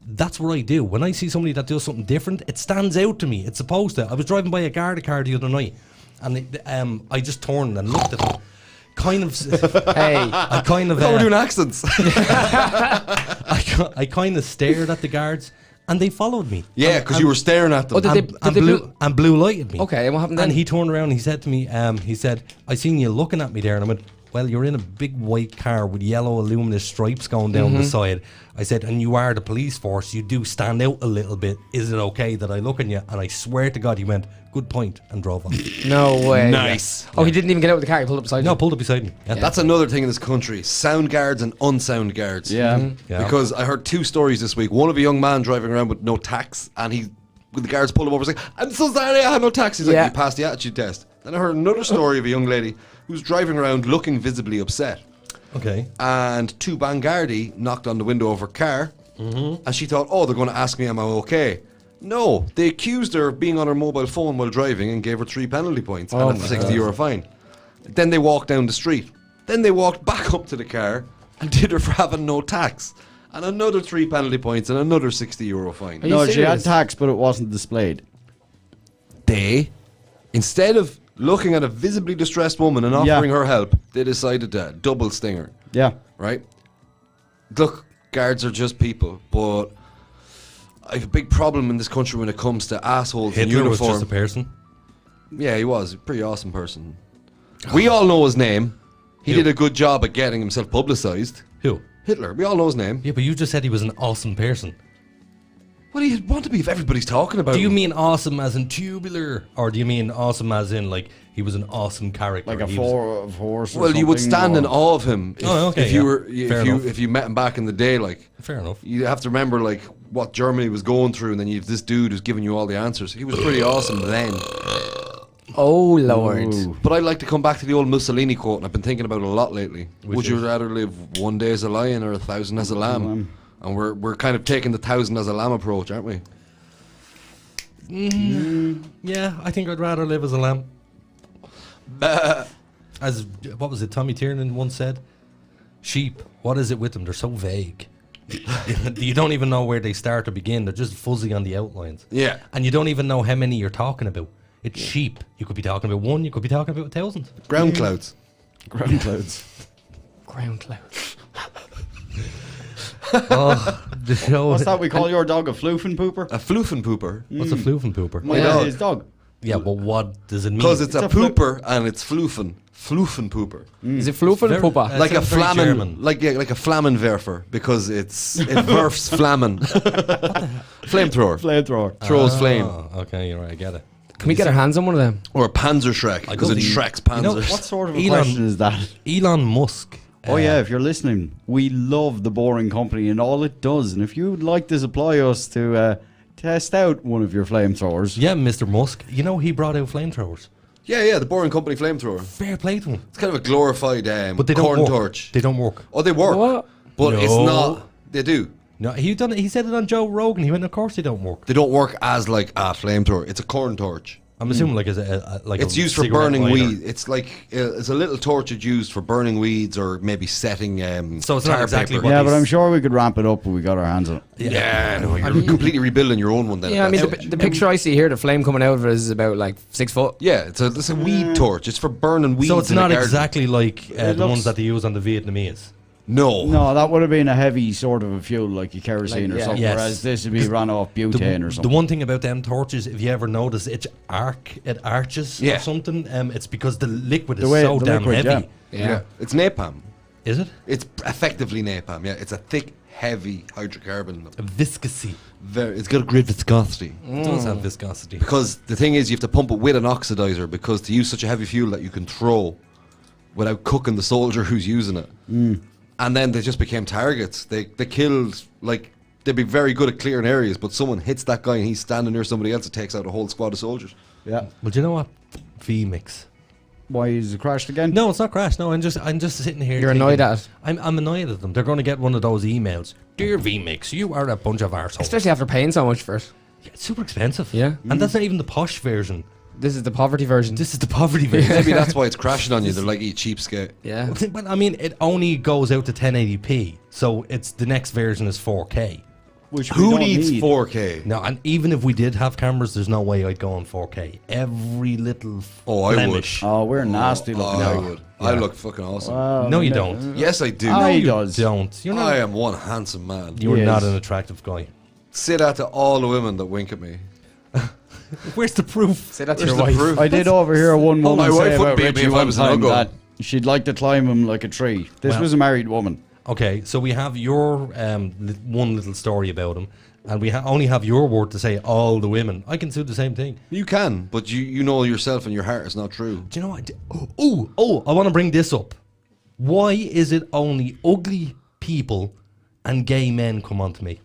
B: That's what I do. When I see somebody that does something different, it stands out to me. It's supposed to. I was driving by a Garda car the other night and I just turned and looked at them. Kind of.
C: Hey.
B: I kind of.
D: We're doing accents.
B: I kind of stared at the guards. And they followed me.
D: Yeah, because you were staring at them.
B: And blue lighted me.
C: Okay, and what happened then?
B: And he turned around and he said to me, he said, I seen you looking at me there. And I went, well, you're in a big white car with yellow luminous stripes going down the side. I said, and you are the police force. You do stand out a little bit. Is it okay that I look at you? And I swear to God, he went, good point, and drove off.
C: No way.
D: Nice.
C: Oh, he didn't even get out of the car. He pulled up beside you?
B: No, pulled up beside me.
D: Yeah. That's another thing in this country. Sound guards and unsound guards.
E: Yeah.
B: Yeah.
D: Because I heard 2 stories this week. One of a young man driving around with no tax, and when the guards pulled him over, he's like, I'm so sorry, I had no tax. He's like, you passed the attitude test. Then I heard another story of a young lady who's driving around looking visibly upset.
B: Okay.
D: And 2 Bangardi knocked on the window of her car, and she thought, oh, they're going to ask me, am I okay? No, they accused her of being on her mobile phone while driving and gave her 3 penalty points and a €60 fine. Then they walked down the street. Then they walked back up to the car and did her for having no tax. And another 3 penalty points and another €60 fine.
E: No, she had tax, but it wasn't displayed.
D: They, instead of looking at a visibly distressed woman and offering her help, they decided to double sting her.
E: Yeah.
D: Right? Look, guards are just people, but I have a big problem in this country when it comes to assholes in uniform.
B: Hitler was just a person.
D: Yeah, he was a pretty awesome person. We all know his name. He did a good job at getting himself publicised.
B: Who?
D: Hitler. We all know his name.
B: Yeah, but you just said he was an awesome person.
D: What do you want to be if everybody's talking about
B: Do you
D: him?
B: mean awesome as in tubular? Or do you mean awesome as in, like, he was an awesome character?
E: Like a horse or
D: Well, you would stand in awe of him
B: if
D: if you met him back in the day. Like,
B: fair enough.
D: You have to remember like what Germany was going through, and then you have this dude who's giving you all the answers. He was pretty awesome then.
C: Oh Lord!
D: Ooh. But I'd like to come back to the old Mussolini quote, and I've been thinking about it a lot lately. Would you rather live 1 day as a lion or 1,000 as a lamb? And we're kind of taking the 1,000 as a lamb approach, aren't we?
B: Yeah, I think I'd rather live as a lamb. As what was it? Tommy Tiernan once said, "Sheep. What is it with them? They're so vague. You don't even know where they start or begin. They're just fuzzy on the outlines.
D: Yeah,
B: and you don't even know how many you're talking about. It's sheep. You could be talking about 1. You could be talking about 1,000.
D: Ground clouds.
E: Ground clouds.
C: Ground clouds.
B: The show.
E: What's that we call your dog? A floofing pooper?
D: A floofing pooper.
B: What's a floofing pooper?
E: My dog. His dog.
B: Yeah, but what does it mean?
D: Because it's a pooper and it's floofing. Floofing pooper.
C: Is it floofing pooper?
D: Like a flammen, like a flammenwerfer, because it werfs flammen. Flamethrower.
E: Flamethrower.
D: Throws flame.
B: Okay, you're right. I get it.
C: Can we get our hands on one of them?
D: Or a Panzerschreck, because it Shreks Panzers.
E: You know, what sort of a question is that?
B: Elon Musk.
E: Oh yeah, if you're listening, we love The Boring Company and all it does. And if you'd like to supply us to test out one of your flamethrowers.
B: Yeah, Mr. Musk. You know he brought out flamethrowers.
D: Yeah, the Boring Company flamethrower.
B: Fair play to him.
D: It's kind of a glorified
B: but they
D: corn
B: don't work.
D: torch.
B: They don't work.
D: Oh, they work.
C: What?
D: But
B: No.
D: it's not. They do.
B: No, he said it on Joe Rogan. He went, of course they don't work.
D: They don't work as like a flamethrower. It's a corn torch.
B: I'm assuming like
D: it's used for
B: cigarette
D: burning
B: lighter.
D: weed. It's like it's a little torch that's used for burning weeds or maybe setting.
B: So it's not
D: tar
B: exactly
D: paper.
B: what
E: Yeah, but I'm sure we could ramp it up if we got our hands on it.
D: Yeah, no, you're completely rebuilding your own one then.
C: Yeah, I mean the picture I see here, the flame coming out of it is about like 6 foot.
D: Yeah, it's a weed torch. It's for burning weeds.
B: So it's
D: in a
B: not
D: garden.
B: exactly like the
E: looks-
B: ones that they use on the Vietnamese.
D: No.
E: No, that would have been a heavy sort of a fuel like a kerosene or
C: yeah.
E: something,
B: Yes.
E: whereas this would be run off butane or
B: The
E: something.
B: one thing about them torches, if you ever notice, it arches
D: Yeah.
B: or something. It's because the liquid is
E: The way-
B: so
E: the
B: damn
E: liquid,
B: heavy.
C: Yeah.
D: It's napalm.
B: Is it?
D: It's effectively napalm. Yeah, it's a thick, heavy hydrocarbon.
B: Viscosity.
D: It's got a great viscosity.
B: It does have viscosity.
D: Because the thing is, you have to pump it with an oxidizer, because to use such a heavy fuel that you can throw without cooking the soldier who's using it. And then they just became targets. They killed, like, they'd be very good at clearing areas, but someone hits that guy and he's standing near somebody else, it takes out a whole squad of soldiers.
E: Yeah.
B: Well, do you know what? VMix.
E: Why is it crashed again?
B: No, it's not crashed. No, I'm just sitting here.
C: You're annoyed at it.
B: I'm annoyed at them. They're going to get one of those emails. Dear VMix, you are a bunch of arseholes.
C: Especially after paying so much for it.
B: Yeah, it's super expensive.
C: Yeah.
B: And that's not even the posh version.
C: This is the poverty version.
B: This is the poverty version.
D: Maybe that's why it's crashing on you. They're like, you cheapskate.
C: Yeah.
B: But I mean, it only goes out to 1080p, so it's the next version is 4K.
E: Which we
D: Who
E: don't
D: needs
E: need.
D: 4K?
B: No, and even if we did have cameras, there's no way I'd go on 4K. Every little
D: I
B: blemish.
E: Oh, we're nasty looking.
D: I
E: now.
D: would. I look fucking awesome.
B: No, you don't.
D: Yes, I do.
E: I
B: You
E: does.
B: don't. You're not.
D: I am one handsome man.
B: You're
E: He
B: not
E: is.
B: an attractive guy.
D: Say that to all the women that wink at me.
B: Where's the proof?
C: Say that to
D: Where's
C: your
D: the
C: wife.
D: proof?
E: I did overhear one
D: Oh,
E: woman
D: my
E: say
D: wife
E: about
D: wouldn't beat me
E: Richie
D: if I
E: one
D: was an
E: time
D: uggo.
E: that she'd like to climb him like a tree. This
B: Well-
E: was a married woman.
B: Okay, so we have your one little story about him, and we only have your word to say all the women. I can do the same thing.
D: You can, but you know yourself in your heart it's not true.
B: Do you know what? I want to bring this up. Why is it only ugly people and gay men come on to me?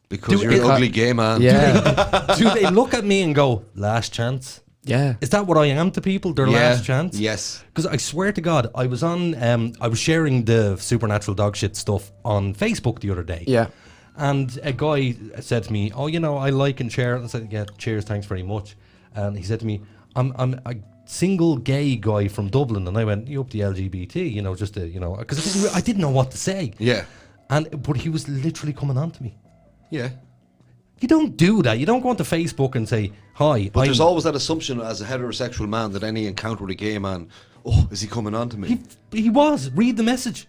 D: Because
B: Do
D: you're
B: it-
D: an ugly gay man.
C: Yeah.
B: Do they look at me and go, last chance?
C: Yeah.
B: Is that what I am to people? Their last chance?
D: Yes.
B: Because I swear to God, I was on, I was sharing the Supernatural Dogshit stuff on Facebook the other day.
C: Yeah.
B: And a guy said to me, "Oh, you know, I like and share." And I said, "Yeah, cheers, thanks very much." And he said to me, "I'm a single gay guy from Dublin," and I went, "You up the LGBT?" You know, just to, you know, because I didn't know what to say.
D: Yeah.
B: But he was literally coming on to me.
D: Yeah.
B: You don't do that. You don't go onto Facebook and say, "Hi."
D: But there's always that assumption as a heterosexual man that any encounter with a gay man, oh, is he coming on to me?
B: He was. Read the message.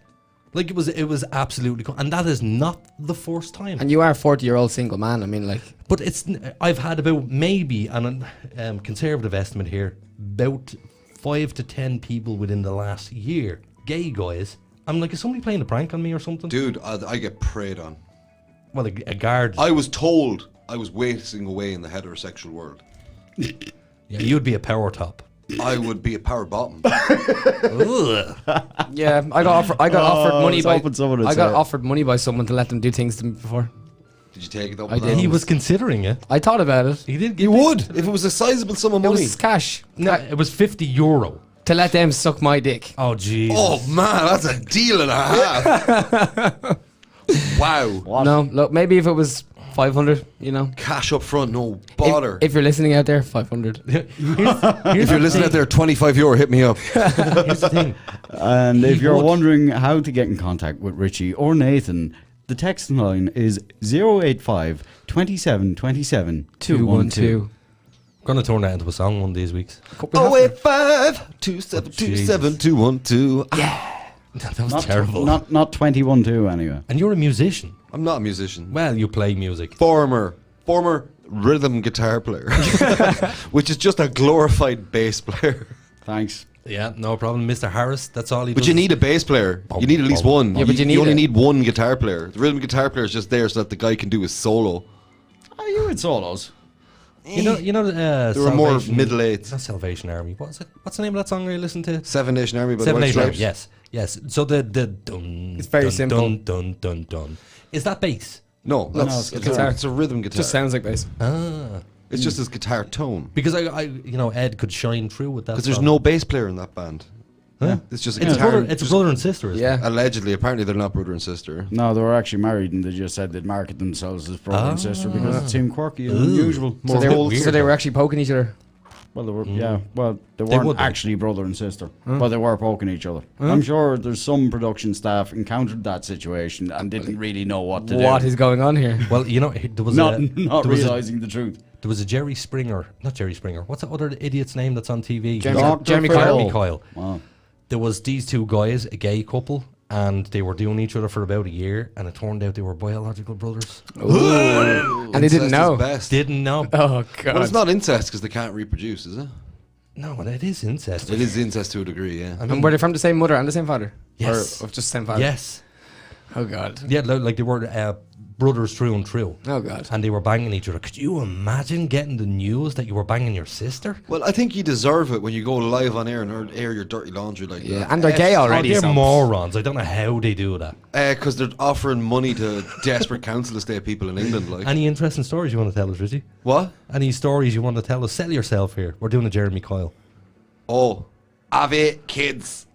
B: Like, it was absolutely and that is not the first time.
C: And you are a 40-year-old single man. I mean, like.
B: But I've had about maybe, and a conservative estimate here, about 5 to 10 people within the last year, gay guys. I'm like, is somebody playing a prank on me or something?
D: Dude, I get preyed on.
B: Well, a guard.
D: I was told I was wasting away in the heterosexual world.
B: Yeah, you'd be a power top.
D: I would be a power bottom.
C: Yeah, I got offered money by. I got
E: it.
C: offered money by someone to let them do things to me before.
D: Did you take it up?
C: I did.
B: He was considering it.
C: I thought about it.
B: He did.
D: You would if it was a sizable sum of
C: It
D: money.
C: was cash.
B: No, it was €50.
C: To let them suck my dick.
B: Oh, jeez.
D: Oh man, that's a deal and a half. Wow.
C: No, look, maybe if it was 500, you know.
D: Cash up front, no bother.
C: If you're listening out there, 500.
D: If you're listening out there, €25, hit me up.
B: Here's the thing.
E: And if
B: He
E: you're
B: would.
E: wondering how to get in contact with Richie or Nathan, the text line is 085 27 27 212.
B: I'm going to turn that into a song one of these weeks.
D: 085 2727 212.
B: That was terrible.
E: Not 21-2 anyway.
B: And you're a musician.
D: I'm not a musician.
B: Well, you play music.
D: Former rhythm guitar player, which is just a glorified bass player.
E: Thanks.
B: Yeah, no problem. Mr. Harris, that's all he does.
D: But you need a bass player. You need at least one.
C: Yeah, but you
D: only
C: need
D: need one guitar player. The rhythm guitar player is just there so that the guy can do his solo.
E: Are you in solos?
B: You know.
D: There were more middle eights.
B: Not Salvation Army. What is it? What's the name of that song you listen to?
D: Seven Nation Army by the
B: Seven
D: White
B: Nation Army.
D: Stripes.
B: Yes. So the dun.
C: It's very
B: dun,
C: simple.
B: Dun dun dun dun. Is that bass?
D: No,
E: it's guitar.
D: it's a rhythm guitar.
C: Just sounds like bass.
B: Ah.
D: It's just his guitar tone.
B: Because I Ed could shine through with that.
D: Because there's
B: song.
D: no bass player in that band.
B: Huh?
D: It's just a
B: It's
D: guitar.
B: a brother and sister. Isn't it?
C: Yeah.
D: Allegedly, apparently they're not brother and sister.
E: No, they were actually married and they just said they'd market themselves as brother and sister because it seemed quirky and unusual.
C: So they were actually poking each other.
E: Well, they were, yeah. Well, they
B: They
E: weren't
B: would be.
E: actually brother and sister, but they were poking each other. I'm sure there's some production staff encountered that situation and didn't really know what to do.
C: What is going on here?
B: Well, there was
E: Not
B: there was
E: realizing the truth.
B: There was a Jerry Springer, not Jerry Springer. What's that other idiot's name that's on TV?
C: Jeremy
B: Kyle.
E: Wow.
B: There was these two guys, a gay couple, and they were doing each other for about a year, and it turned out they were biological brothers.
C: And they didn't
D: Incest
C: know.
D: is best.
B: Didn't know.
C: Oh, God.
D: Well, it's not incest because they can't reproduce, is it?
B: No, but it is incest.
D: It is incest to a degree, yeah.
C: And were they from the same mother and the same father?
B: Yes.
C: Or of just St. Patrick?
B: Yes.
C: Oh, God.
B: Yeah, like they were brothers through and through.
C: Oh, God.
B: And they were banging each other. Could you imagine getting the news that you were banging your sister?
D: Well, I think you deserve it when you go live on air and air your dirty laundry like that.
C: And they're gay already.
B: They're morons. I don't know how they do that.
D: Because they're offering money to desperate council estate people in England. Like,
B: Any interesting stories you want to tell us, Richie?
D: what?
B: Any stories you want to tell us? Sell yourself here. We're doing a Jeremy Coyle.
D: Oh, have it, kids.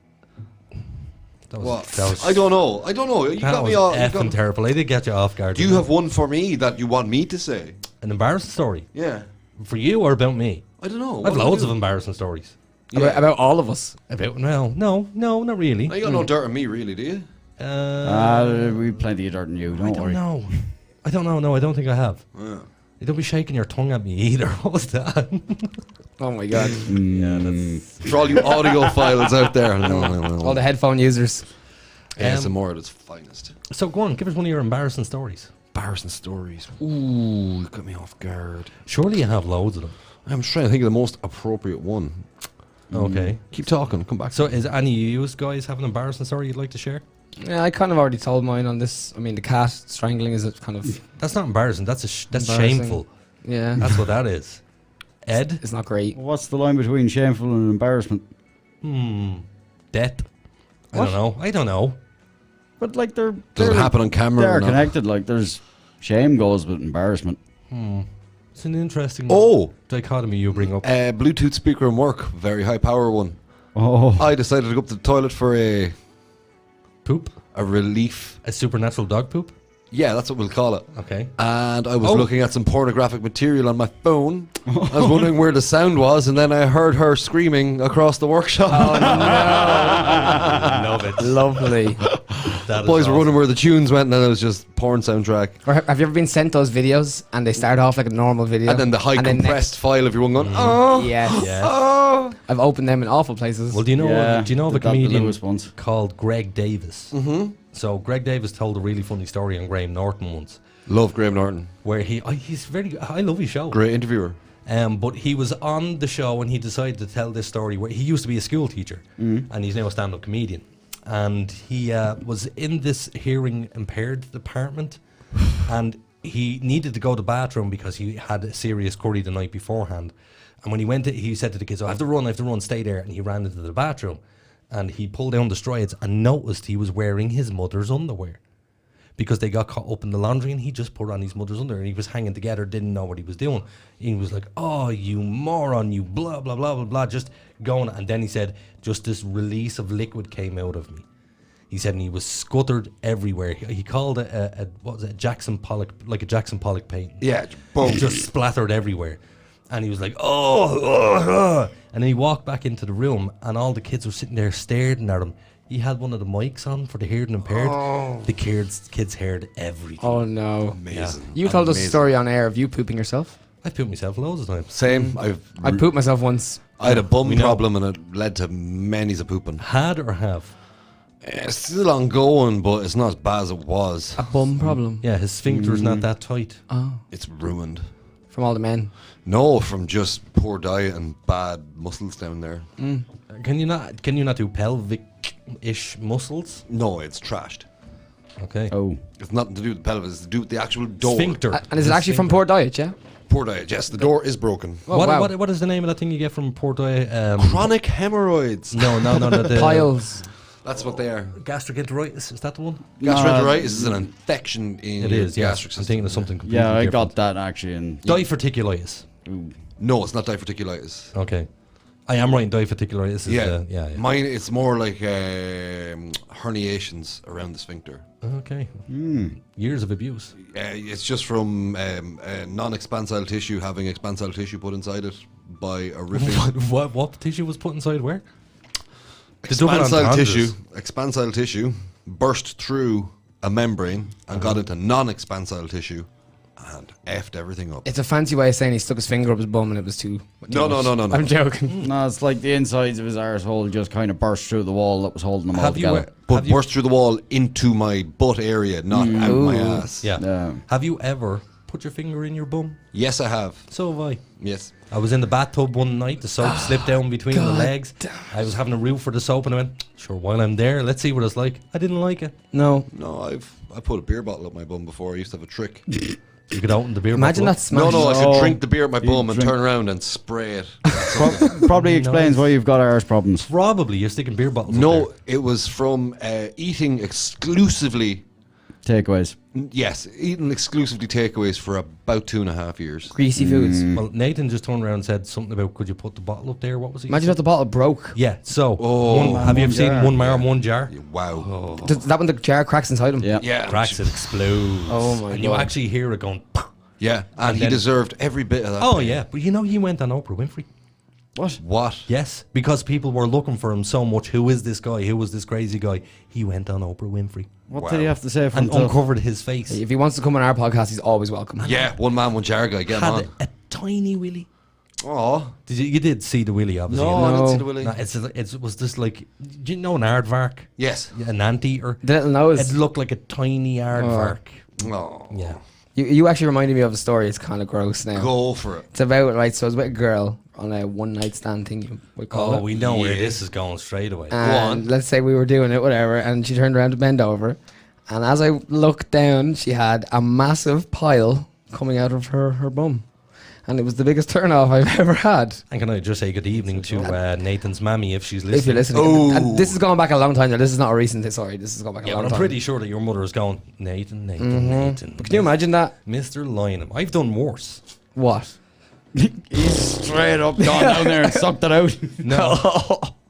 B: That was,
D: What?
B: that was,
D: I don't know. You
B: that
D: got
B: was
D: me all.
B: effing terrible. I did get you off guard.
D: Do you have one for me that you want me to say?
B: an embarrassing story?
D: Yeah.
B: For you or about me?
D: I don't know.
B: I have loads of embarrassing stories.
C: About all of us.
B: About, well, no, not really.
D: You got no dirt on me, really, do you?
E: We've plenty of dirt on you. Don't worry.
B: No. I don't know. No, I don't think I have.
D: Yeah.
B: You don't be shaking your tongue at me either. What was that?
C: Oh, my God.
B: Yeah, that's...
D: For all you audiophiles out there.
C: All the headphone users.
D: ASMR at its finest.
B: So go on, give us one of your embarrassing stories.
D: Embarrassing stories. Ooh, you got me off guard.
B: Surely you have loads of them.
D: I'm trying to think of the most appropriate one.
B: Okay.
D: Keep talking. Come back.
B: So is any of you guys have an embarrassing story you'd like to share?
C: Yeah, I kind of already told mine on this. I mean, the cat strangling is a kind of...
B: That's not embarrassing. That's that's
C: Embarrassing.
B: shameful.
C: Yeah.
B: That's what that is. Ed?
C: It's not great.
E: What's the line between shameful and embarrassment?
B: Death?
E: What?
B: I don't know.
E: But like
D: Does it happen on camera?
E: They're
D: or not?
E: connected. Like there's shame goes with embarrassment.
B: It's an interesting dichotomy you bring up.
D: Bluetooth speaker in work. Very high power one.
E: Oh.
D: I decided to go up to the toilet for a
B: Poop?
D: a relief.
B: A supernatural dog poop?
D: Yeah, that's what we'll call it.
B: Okay.
D: And I was looking at some pornographic material on my phone. I was wondering where the sound was, and then I heard her screaming across the workshop.
C: Oh, no.
B: Love it.
C: Lovely.
B: That is
D: Boys were
B: awesome.
D: wondering where the tunes went, and then it was just porn soundtrack.
C: Or have you ever been sent those videos and they start off like a normal video?
D: And then the high
C: and then
D: compressed file of everyone going, oh,
C: Yes.
B: Yes.
D: oh.
C: I've opened them in awful places.
B: Well, do you know of a
E: the
B: comedian
E: Lewis ones.
B: called Greg Davis? Mm-hmm. So Greg Davis told a really funny story on Graham Norton once,
D: Love Graham Norton.
B: where he's very. I love his show.
D: Great interviewer.
B: But he was on the show and he decided to tell this story where he used to be a school teacher and he's now a stand-up comedian. And he was in this hearing impaired department and he needed to go to the bathroom because he had a serious curry the night beforehand. And when he went, he said to the kids, I have to run, stay there. And he ran into the bathroom and he pulled down the strides and noticed he was wearing his mother's underwear. Because they got caught up in the laundry and he just put on his mother's underwear and he was hanging together, didn't know what he was doing. He was like, oh, you moron, you blah, blah, blah, blah, blah, just going. And then he said, just this release of liquid came out of me. He said, and he was scuttered everywhere. He called it what was it, Jackson Pollock, like a Jackson Pollock painting.
D: Yeah, boom.
B: Just splattered everywhere. And he was like, oh. And then he walked back into the room and all the kids were sitting there staring at him. He had one of the mics on for the hearing impaired.
D: Oh.
B: The kids heard everything.
C: Oh, no.
D: Amazing.
C: You told us a
D: Amazing.
C: story on air of you pooping yourself.
B: I've pooped myself loads of times.
D: Same.
C: I pooped myself once.
D: I had a bum
B: We know.
D: problem and it led to many's a pooping.
B: Had or have?
D: It's still ongoing, but it's not as bad as it was.
C: A bum problem.
B: Yeah, his sphincter's not that tight.
C: Oh.
D: It's ruined.
C: From all the men.
D: No, from just poor diet and bad muscles down there.
B: Can you not do pelvic-ish muscles?
D: No, it's trashed.
B: Okay.
E: Oh.
D: It's nothing to do with the pelvis. It's to do with the actual door.
B: Sphincter.
C: And is it actually from poor diet, yeah?
D: Poor diet. Yes, the door is broken.
C: Oh, wow.
B: What is the name of that thing you get from poor diet?
D: Chronic hemorrhoids.
B: No. The
C: Piles.
D: That's what they are.
B: Gastroenteritis, is that the one?
D: Gastroenteritis is an infection in
B: It
D: your
B: is, yes.
D: gastric
B: I'm
D: system.
B: thinking of something completely
E: Yeah, I
B: different.
E: got that actually. And
B: Diverticulitis.
D: No, it's not diverticulitis.
B: Okay. I am right in diverticulitis.
D: Yeah. Mine, it's more like herniations around the sphincter.
B: Okay. Years of abuse.
D: It's just from non-expansile tissue having expansile tissue put inside it by a ripping.
B: What tissue was put inside where? The double
D: Expansile
B: entendres.
D: expansile tissue burst through a membrane and got into non-expansile tissue and effed everything up.
C: It's a fancy way of saying he stuck his finger up his bum and it was too
D: No.
C: I'm joking.
E: no, it's like the insides of his arsehole just kind of burst through the wall that was holding him all together.
D: But burst through the wall into my butt area, not out my ass.
B: Yeah.
E: Yeah.
B: Have you ever put your finger in your bum?
D: Yes, I have.
B: So have I.
D: Yes.
B: I was in the bathtub one night, the soap slipped down between the legs. I was having a root for the soap and I went, sure, while I'm there, let's see what it's like. I didn't like it.
C: No.
D: No, I put a beer bottle up my bum before. I used to have a trick.
B: You could open the beer
C: Imagine
B: bottle.
C: that smash.
D: No, I could drink the beer at my
E: You
D: bum and
E: drink-
D: turn around and spray it.
E: Probably explains why you've got arse problems.
B: Probably, you're sticking beer bottles up
D: No, it was from eating exclusively.
E: Takeaways.
D: Yes, eating exclusively takeaways for about 2.5 years.
C: Greasy foods.
B: there. Well, Nathan just turned around and said something about, could you put the bottle up there? What was he?
C: Imagine if the bottle broke.
B: Yeah, so,
D: Oh.
B: have you ever seen
E: jar.
B: one man, one jar?
D: Wow.
C: Does that when the jar cracks inside him?
E: Yeah.
D: Yeah.
B: Cracks, it explodes.
C: Oh my
B: And you
C: God.
B: actually hear it going,
D: Yeah, and he
B: then-
D: deserved every bit of that.
B: oh
D: pain.
B: yeah. But you know, he went on Oprah Winfrey.
D: What?
B: Yes, because people were looking for him so much. Who is this guy? Who was this crazy guy? He went on Oprah Winfrey
E: What did he have to say for
B: and
E: himself?
B: uncovered his face.
C: If he wants to come on our podcast, he's always welcome.
D: Yeah, one man, one jar guy. Get him
B: Had
D: on.
B: a tiny willy.
D: Oh.
B: Did you did see the willy, obviously?
D: No, I didn't see the willy.
B: No, it was just like, do you know an aardvark?
D: Yes.
B: Yeah, an anteater.
C: The little nose.
B: It looked like a tiny aardvark.
D: Oh.
B: Yeah.
C: You actually reminded me of a story. It's kind of gross now.
D: Go for it.
C: It's about, right, so I was with a girl on a one night stand thing, we call
B: Oh,
C: it.
B: we know where
D: Yeah.
B: this is going straight away.
C: And let's say we were doing it, whatever, and she turned around to bend over. And as I looked down, she had a massive pile coming out of her bum. And it was the biggest turn off I've ever had.
B: And can I just say good evening to Nathan's mammy if she's listening?
C: If you're listening.
D: Oh.
C: And this is going back a long time now. This is not a recent story. This is going back a
B: Yeah,
C: long
B: but I'm
C: time.
B: pretty sure that your mother is going, Nathan.
C: But can you imagine that?
B: Mr. Lynham. I've done worse.
C: What?
E: He's straight up gone down there and sucked it out.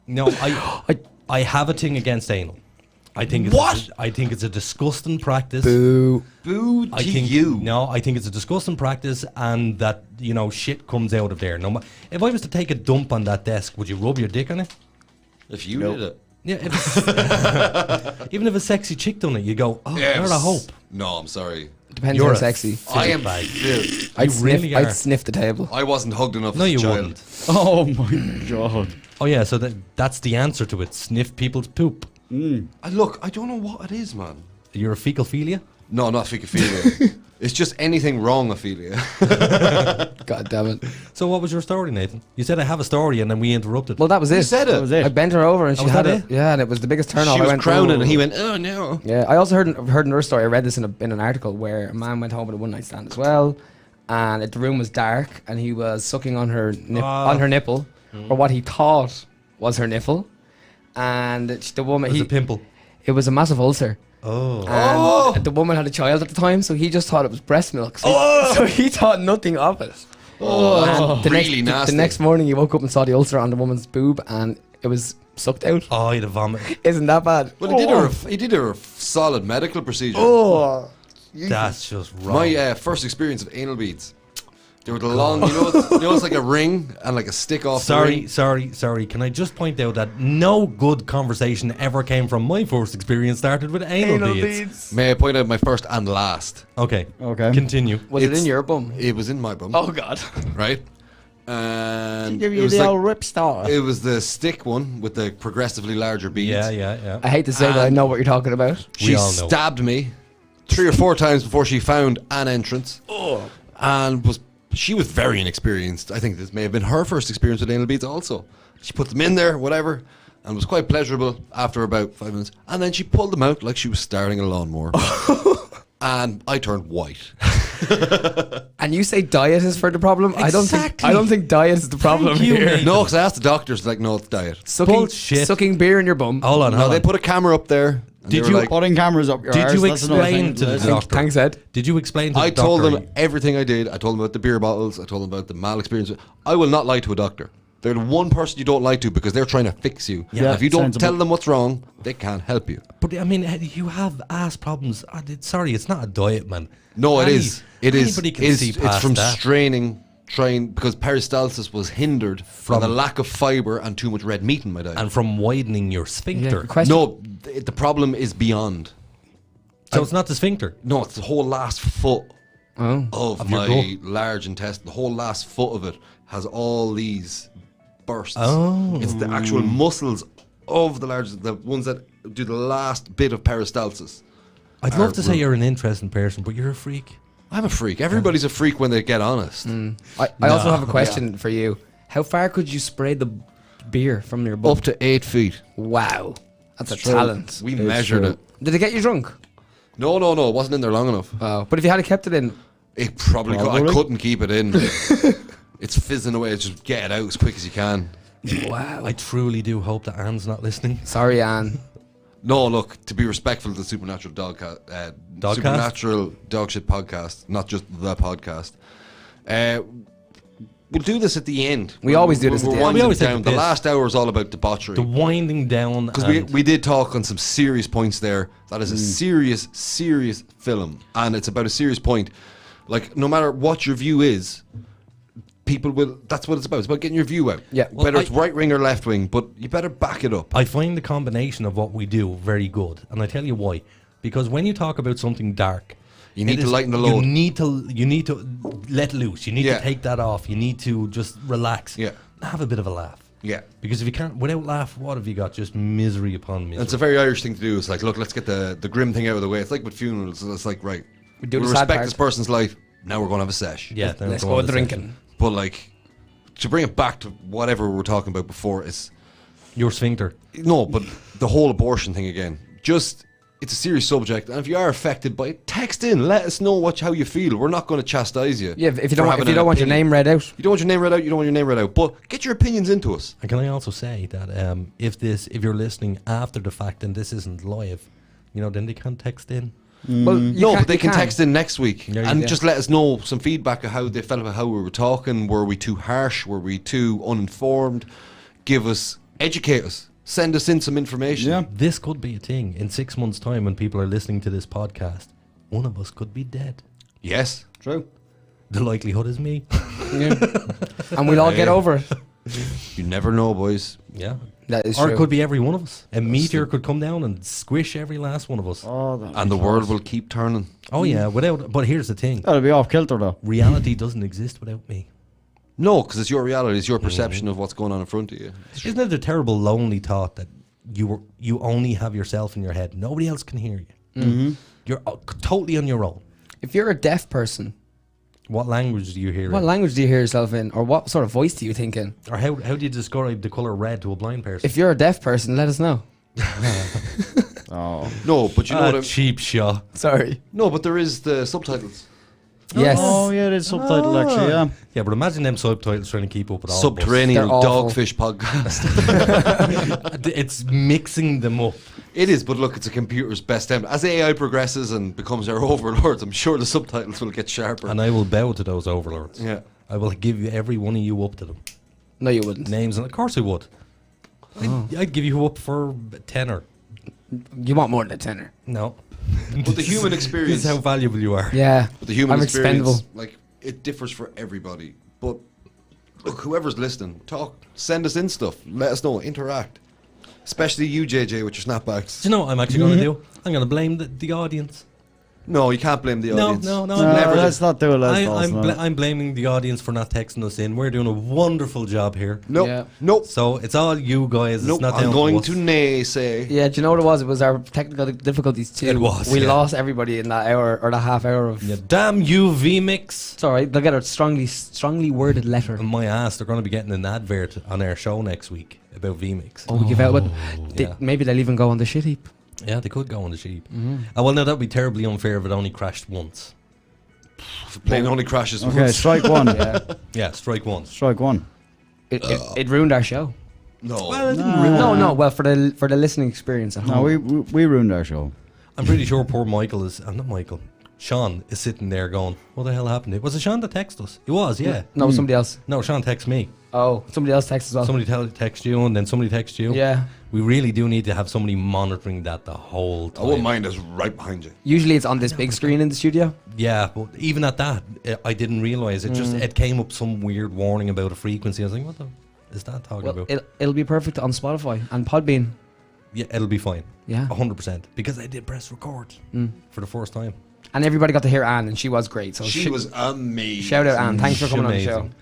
B: No, I have a thing against anal. I think it's I think it's a disgusting practice.
C: Boo.
D: Boo
B: I
D: to
B: think
D: you.
B: No, I think it's a disgusting practice, and that shit comes out of there. No, if I was to take a dump on that desk, would you rub your dick on it?
D: If you did it.
B: Yeah, even if a sexy chick done it, you go, oh, there's a hope.
D: No, I'm sorry.
C: Depends
B: You're
C: how
B: a
C: sexy.
D: I am.
B: bag.
C: I'd sniff the table.
D: I wasn't hugged enough
B: No,
D: as a
B: you
D: child.
B: wouldn't.
E: Oh my god.
B: Oh yeah, so that's the answer to it. Sniff people's poop.
D: Look, I don't know what it is, man.
B: You're a fecalphilia?
D: No, not fecophilia. It's just anything wrongophilia.
C: God damn it.
B: So what was your story, Nathan? You said I have a story, and then we interrupted.
C: Well, that was it.
D: You said it.
E: That was it.
C: I bent her over and she
B: was
C: had
B: that
C: it.
B: it?
C: Yeah, and it was the biggest turn off.
D: She
C: I
D: was
C: went,
D: crowning,
C: "Oh."
D: and he went, "Oh no."
C: Yeah, I also heard another story. I read this in an article where a man went home with a one night stand as well, and the room was dark, and he was sucking on her nipple, or what he thought was her nipple, and the woman
B: It was a pimple.
C: it was a massive ulcer.
B: Oh.
C: And the woman had a child at the time, so he just thought it was breast milk. So he thought nothing of it. And the
D: really
C: next,
D: nasty.
C: The next morning, he woke up and saw the ulcer on the woman's boob, and it was sucked out.
B: Oh, I'd have vomit.
C: Isn't that bad?
D: Well, he did her a solid medical procedure.
C: Oh,
B: That's just wrong.
D: My first experience of anal beads. They were the long, it's like a ring and like a stick off the ring.
B: Sorry. Can I just point out that no good conversation ever came from my first experience started with anal beads.
D: May I point out my first and last?
B: Okay.
E: Okay.
B: Continue.
C: was it in your bum?
D: It was in my bum.
C: Oh God.
D: Right? And
E: Give
D: it
E: you
D: was
E: the
D: like-
E: old rip star.
D: it was the stick one with the progressively larger beads.
B: Yeah.
C: I hate to say that I know what you're talking about.
D: She
B: We all know.
D: stabbed me 3 or 4 times before she found an entrance. And she was very inexperienced. I think this may have been her first experience with anal beads also. She put them in there, whatever, and was quite pleasurable after about 5 minutes. And then she pulled them out like she was starting a lawnmower. And I turned white.
C: And you say diet is for the problem?
B: Exactly.
C: I don't think diet is the problem
B: you,
C: here.
B: mate.
D: No, because I asked the doctors, like, no, it's diet.
B: Bullshit.
C: Sucking beer in your bum.
B: Hold on.
D: No, they put a camera up there. and
B: Did
D: they were
B: you
D: like,
E: Putting cameras up your
B: Did
E: arse,
B: you
E: that's another
B: explain
E: thing
B: to the
E: listen.
B: doctor?
C: Thanks, Ed.
B: Did you explain to the
D: I
B: doctor?
D: told them everything I did. I told them about the beer bottles. I told them about the mal experience. I will not lie to a doctor. They're the one person you don't lie to because they're trying to fix you.
E: Yeah,
D: And if you don't
E: sensible.
D: tell them what's wrong, they can't help you.
B: But I mean, you have ass problems. Sorry, it's not a diet, man.
D: No, it is. It is.
B: Anybody can see
D: It's
B: past
D: from
B: that.
D: trying because peristalsis was hindered from the lack of fiber and too much red meat in my diet.
B: And from widening your
C: Yeah,
B: sphincter.
C: good question.
D: No, the problem is beyond.
B: So it's not the sphincter.
D: No, it's the whole last foot
C: Oh.
D: of
B: your
D: my
B: gut.
D: large intestine. The whole last foot of it has all these bursts.
B: Oh.
D: It's the actual muscles of the ones that do the last bit of peristalsis.
B: I'd love to say you're an interesting person, but you're a freak.
D: I'm a freak. Everybody's a freak when they get honest.
C: I also have a question for you. How far could you spray the beer from your bum?
D: Up to 8 feet.
C: Wow. That's a
E: true.
C: talent.
D: We measured it.
C: Did it get you drunk?
D: No, it wasn't in there long enough.
C: Oh, but if you had kept it in,
D: It probably. I couldn't keep it in. It's fizzing away. Just get it out as quick as you can.
C: wow.
B: I truly do hope that Anne's not listening.
C: Sorry, Anne.
D: No, look, to be respectful of the Supernatural
B: Dogcast?
D: Supernatural Dogshit podcast, not just the podcast. We'll do this at the end.
C: We always do this at the end.
B: We always
D: down.
B: do
D: The
B: this.
D: last hour is all about debauchery.
B: The winding down.
D: Because
B: and-
D: we did talk on some serious points there. That is a serious film. And it's about a serious point. Like, no matter what your view is, people will... That's what it's about. It's about getting your view out.
C: Yeah.
D: Whether it's right wing or left wing, but you better back it up.
B: I find the combination of what we do very good, and I tell you why. Because when you talk about something dark,
D: You need
B: it
D: to
B: is-
D: lighten the load.
B: You need to let loose. You need
D: Yeah.
B: to take that off. You need to just relax.
D: Yeah.
B: Have a bit of a laugh.
D: Yeah.
B: Because if you can't, without laugh, what have you got? Just misery upon misery.
D: And it's a very Irish thing to do. It's like, look, let's get the grim thing out of the way. It's like with funerals. It's like, right,
C: We do
D: we'll
C: the sad
D: respect
C: part.
D: this person's life. Now we're going to have a sesh.
B: Yeah, then
C: Let's
B: we're
C: go
B: on the
C: drinking.
B: session.
D: But like, to bring it back to whatever we were talking about before is...
B: Your sphincter.
D: No, but the whole abortion thing again. Just, it's a serious subject. And if you are affected by it, text in. Let us know how you feel. We're not going to chastise you.
C: Yeah, if you
D: for
C: don't,
D: having
C: if you
D: an
C: don't want your
D: opinion.
C: name read out,
D: You don't want your name read out, you don't want your name read out. But get your opinions into us.
B: And can I also say that if you're listening after the fact and this isn't live, then they can't text in.
C: well,
D: No, but they can text in next week
B: Yeah,
D: and
B: yeah.
D: just let us know some feedback of how they felt about how we were talking. Were we too harsh? Were we too uninformed? Educate us. Send us in some information.
E: Yeah.
B: This could be a thing in 6 months' time when people are listening to this podcast. One of us could be dead.
D: Yes.
E: True.
B: The likelihood is me.
C: and we'll all get over it.
D: You never know, boys.
B: Yeah.
C: That is
B: Or
C: true.
B: it could be every one of us. A meteor could come down and squish every last one of us.
D: And the world will keep turning.
B: Oh yeah, but here's the thing.
E: That'll be off kilter though.
B: Reality doesn't exist without me.
D: No, because it's your reality. It's your perception of what's going on in front of you.
B: Isn't it a terrible, lonely thought that you only have yourself in your head? Nobody else can hear you.
C: Mm-hmm.
B: You're totally on your own.
C: If you're a deaf person,
B: What language do you hear?
C: what
B: in?
C: language do you hear yourself in, or what sort of voice do you think in?
B: Or how do you describe the color red to a blind person?
C: If you're a deaf person, let us know.
E: Oh.
D: No, but you know what?
B: cheap shot.
C: Sorry.
D: No, but there is the subtitles.
C: Yes.
E: Oh yeah, it is subtitled actually. Yeah.
B: Yeah, but imagine them subtitles trying to keep up with all
D: Subterranean
C: They're awful.
D: Dogfish podcast.
B: of us. It's mixing them up.
D: It is, but look, it's a computer's best attempt. As AI progresses and becomes our overlords, I'm sure the subtitles will get sharper.
B: And I will bow to those overlords.
D: Yeah.
B: I will give you every one of you up to them.
C: No, you wouldn't.
B: Names, and of course I would. I'd give you up for a tenner.
C: You want more than a tenner.
B: No.
D: But the human
B: This
D: experience,
B: is how valuable you are.
C: Yeah.
D: but the human
C: I'm
D: experience,
C: expendable.
D: like it differs for everybody. But look, whoever's listening, talk, send us in stuff, let us know, interact. Especially you, JJ, with your snapbacks.
B: Do you know what I'm actually going to do? I'm going to blame the audience.
D: No, you can't blame the audience.
B: No,
E: No, let's not do it.
B: I'm blaming the audience for not texting us in. We're doing a wonderful job here.
D: Nope.
C: Yeah.
D: Nope.
B: So it's all you guys.
D: Nope.
B: It's not down
D: I'm going
B: to
D: to
B: us.
D: naysay.
C: Yeah, do you know what it was? It was our technical difficulties too.
B: It was,
C: We
B: yeah.
C: lost everybody in that hour or the half hour of.
B: Yeah, damn you, VMix.
C: It's all right. They'll get a strongly worded letter.
B: And my ass, they're going to be getting an advert on our show next week about VMix.
C: Oh, we give out, but
B: yeah.
C: maybe they'll even go on the shit heap.
B: Yeah, they could go on the sheep. Well, no, that would be terribly unfair if it only crashed once.
D: If the plane only crashes
E: Okay,
D: once.
E: strike one.
B: Yeah, strike once.
E: Strike one.
C: It ruined our show.
D: No.
B: Well, it didn't ruin
C: No. Well, for the listening experience at
E: No,
C: home.
E: we ruined our show.
B: I'm pretty sure poor Michael is... not Michael. Sean is sitting there going, what the hell happened? Was it Sean that texted us? It was, yeah.
C: No, somebody else.
B: No, Sean texted me.
C: Oh, somebody else texted as well.
B: Somebody text you and then somebody texts you.
C: Yeah.
B: We really do need to have somebody monitoring that the whole
D: I
B: time.
D: wouldn't mind us right behind you.
C: Usually it's on this big screen in the studio.
B: Yeah, but even at that, I didn't realise. It came up some weird warning about a frequency. I was like, what the is that talking
C: Well,
B: about?
C: it'll be perfect on Spotify and Podbean.
B: Yeah, it'll be fine.
C: Yeah.
B: 100%. Because I did press record for the first time.
C: And everybody got to hear Anne, and she was great. So
D: She was amazing.
C: shout out Anne. Thanks for coming on the show.
B: Amazing.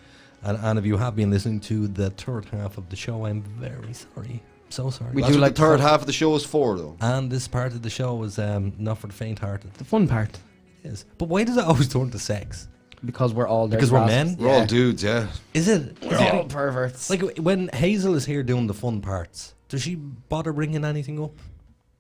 B: And if you have been listening to the third half of the show, I'm very sorry. So sorry.
C: We
D: That's
C: do
D: what
C: like
D: the third half of the show is for, though.
B: And this part of the show is not for the faint-hearted.
C: The fun part.
B: is. But why does it always turn to sex?
C: Because we're all there.
B: Because we're men?
D: We're all dudes, yeah.
B: Is it?
C: We're all perverts.
B: Like when Hazel is here doing the fun parts, does she bother bringing anything up?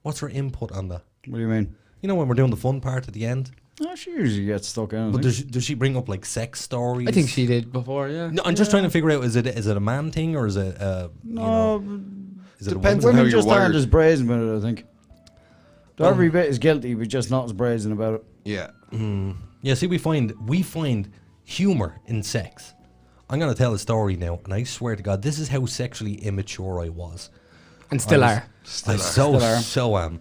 B: What's her input on that?
E: What do you mean?
B: You know when we're doing the fun part at the end?
E: No, she usually gets stuck in.
B: But does she bring up like sex stories?
C: I think she did before, yeah.
B: No, I'm just trying to figure out, is it a man thing or is it
E: No,
B: is it
D: depends
B: a
D: on
B: woman?
D: how
E: women
D: you're
E: just aren't
D: wired.
E: as brazen about it, I think. They're every bit is guilty, but just not as brazen about it.
D: Yeah.
B: Yeah, see, we find humor in sex. I'm going to tell a story now, and I swear to God, this is how sexually immature I was.
C: And still are.
B: I so am.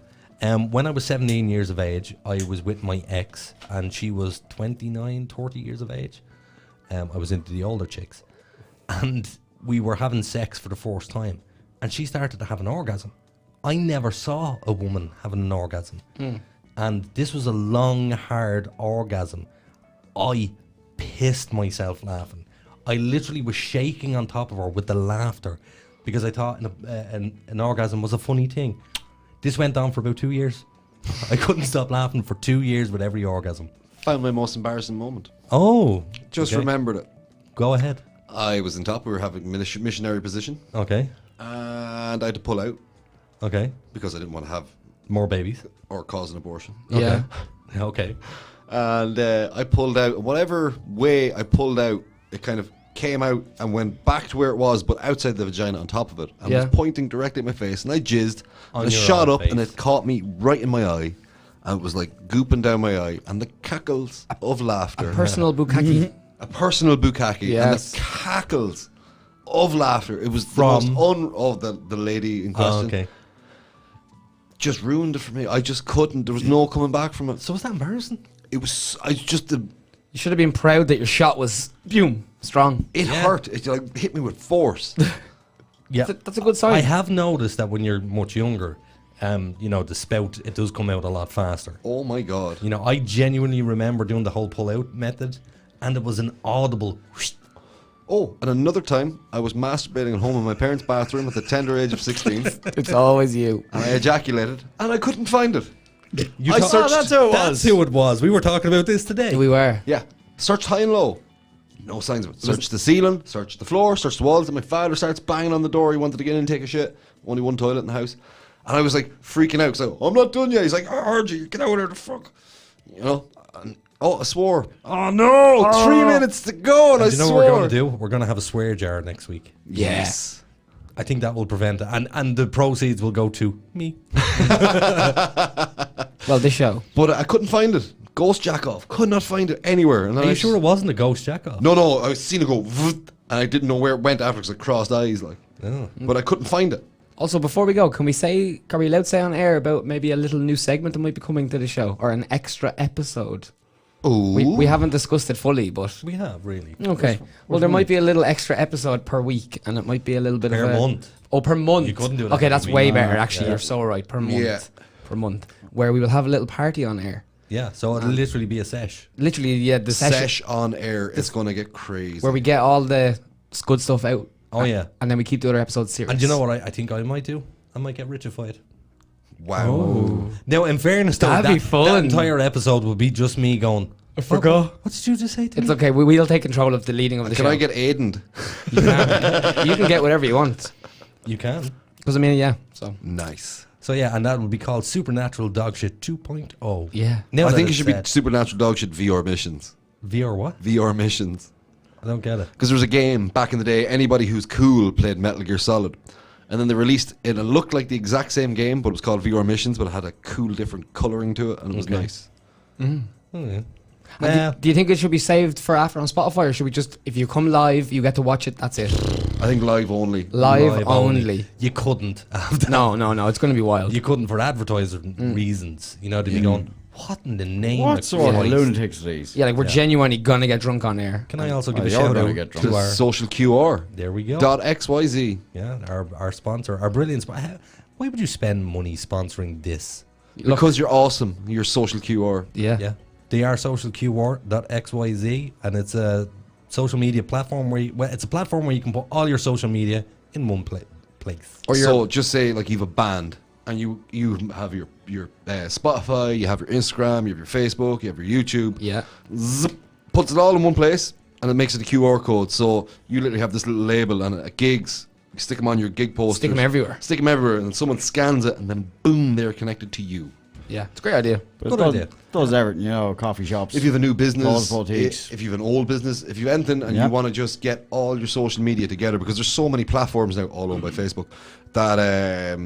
B: When I was 17 years of age, I was with my ex, and she was 29, 30 years of age. I was into the older chicks. And we were having sex for the first time, and she started to have an orgasm. I never saw a woman having an orgasm. And this was a long, hard orgasm. I pissed myself laughing. I literally was shaking on top of her with the laughter because I thought an orgasm was a funny thing. This went on for about 2 years. I couldn't stop laughing for 2 years with every orgasm.
D: Found my most embarrassing moment.
B: Oh.
D: Just
B: okay.
D: remembered it.
B: Go ahead.
D: I was in top. We were having missionary position.
B: Okay.
D: And I had to pull out.
B: Okay.
D: Because I didn't want to have
B: more babies.
D: Or cause an abortion.
C: Yeah.
B: Okay.
D: And I pulled out. Whatever way I pulled out, it kind of came out and went back to where it was, but outside the vagina on top of it. And was pointing directly at my face. And I jizzed. And it shot up and it caught me right in my eye. And it was like gooping down my eye. And the cackles of laughter.
C: A personal bukkake.
D: A personal bukkake.
C: Yes.
D: And the cackles of laughter. It was the most the lady in question.
B: Oh, okay.
D: Just ruined it for me. I just couldn't. There was no coming back from it.
B: So was that embarrassing?
D: It was. I just.
C: You should have been proud that your shot was boom strong.
D: It hurt. It like hit me with force.
B: Yeah,
C: that's a good sign.
B: I have noticed that when you're much younger, the spout, it does come out a lot faster.
D: Oh my God.
B: I genuinely remember doing the whole pull-out method, and it was an audible whoosh.
D: Oh, and another time, I was masturbating at home in my parents' bathroom at the tender age of 16.
C: It's always you.
D: And I ejaculated, and I couldn't find it.
B: You
D: I searched.
E: that's who it was.
B: That's who it was. We were talking about this today.
C: We were.
D: Yeah. Searched high and low. No signs of it. Searched the ceiling, searched the floor, searched the walls, and my father starts banging on the door. He wanted to get in and take a shit. Only one toilet in the house. And I was like freaking out. So I'm not done yet. He's like, I heard you. Get out of there, the fuck. And, I swore. Oh no! 3 minutes to go, and I
B: you know
D: swore.
B: what we're going to do? We're going to have a swear jar next week.
D: Yes.
B: I think that will prevent it. And the proceeds will go to me.
C: Well, this show.
D: But I couldn't find it. Ghost jack off. Could not find it anywhere. And then
B: Are you
D: I
B: sure it wasn't a ghost jack off?
D: No. I seen it go, and I didn't know where it went after because I crossed eyes, like.
B: Oh.
D: But I couldn't find it.
C: Also, before we go, are we allowed to say on air about maybe a little new segment that might be coming to the show or an extra episode?
D: Oh.
C: We haven't discussed it fully, but
B: We have, really.
C: okay. Well, there might be a little extra episode per week, and it might be a little bit
B: Per
C: of a
B: month.
C: Oh, per month.
B: You couldn't do it
C: Okay,
B: every
C: that's
B: week.
C: way better. Actually,
B: Yeah.
C: you're so right. Per month.
D: Yeah.
C: Per month, where we will have a little party on air.
B: Yeah, so it'll literally be a sesh.
C: Literally, yeah, the session
D: Sesh on air. It's going to get crazy.
C: where we get all the good stuff out.
B: Oh, yeah.
C: And then we keep the other episodes serious.
B: And do you know what I think I might do? I might get Richified.
D: Wow.
B: Now, in fairness, though,
C: That'd be fun.
B: that entire episode will be just me going,
C: I forgot.
B: What did you just say to
C: It's
B: me?
C: okay. We'll take control of the leading of the
D: Can
C: show.
D: I get Aidened?
C: You can get whatever you want.
B: You can.
C: Because yeah. So
D: Nice.
B: So, yeah, and that will be called Supernatural Dogshit 2.0.
C: yeah.
B: Now
D: I
B: that
D: think it
B: it's
D: should be
B: said-
D: Supernatural Dogshit VR missions.
B: VR what?
D: VR missions.
B: I don't get it.
D: Because there was a game back in the day, anybody who's cool played Metal Gear Solid. And then they released it. It looked like the exact same game, but it was called VR Missions, but it had a cool different colouring to it, and it was nice.
B: Oh, yeah.
C: And do you think it should be saved for after on Spotify, or should we just, if you come live, you get to watch it, that's it?
D: I think live only.
C: Live only.
B: You couldn't have that.
C: No, it's going to be wild.
B: You couldn't for advertising reasons. You know, to be going, what in the name
E: What
B: of
E: sort of
B: Christ?
E: lunatics are these?
C: Yeah, like we're genuinely going to get drunk on air.
B: Can I also give a
E: you're
B: shout
E: gonna
B: out
E: get drunk.
B: to our...
D: Social QR.
B: There we go.
D: .xyz.
B: Yeah, our sponsor, our brilliant sponsor. Why would you spend money sponsoring this?
D: Because you're awesome. You're social QR.
C: Yeah.
B: Yeah. They are socialqr.xyz, and it's a social media platform it's a platform where you can put all your social media in one place.
C: Or
D: So just say like you've a band and you have your Spotify, you have your Instagram, you have your Facebook, you have your YouTube.
C: Yeah.
D: Zip, puts it all in one place, and it makes it a QR code. So you literally have this little label, and at gigs, you stick them on your gig posters.
C: Stick them everywhere.
D: Stick them everywhere, and someone scans it, and then boom, they're connected to you.
C: Yeah, it's a great idea.
B: Good idea.
E: Does everything, coffee shops.
D: If you have a new business,
E: boutiques.
D: if you have an old business, if you have anything and you want to just get all your social media together, because there's so many platforms now, all owned by Facebook, that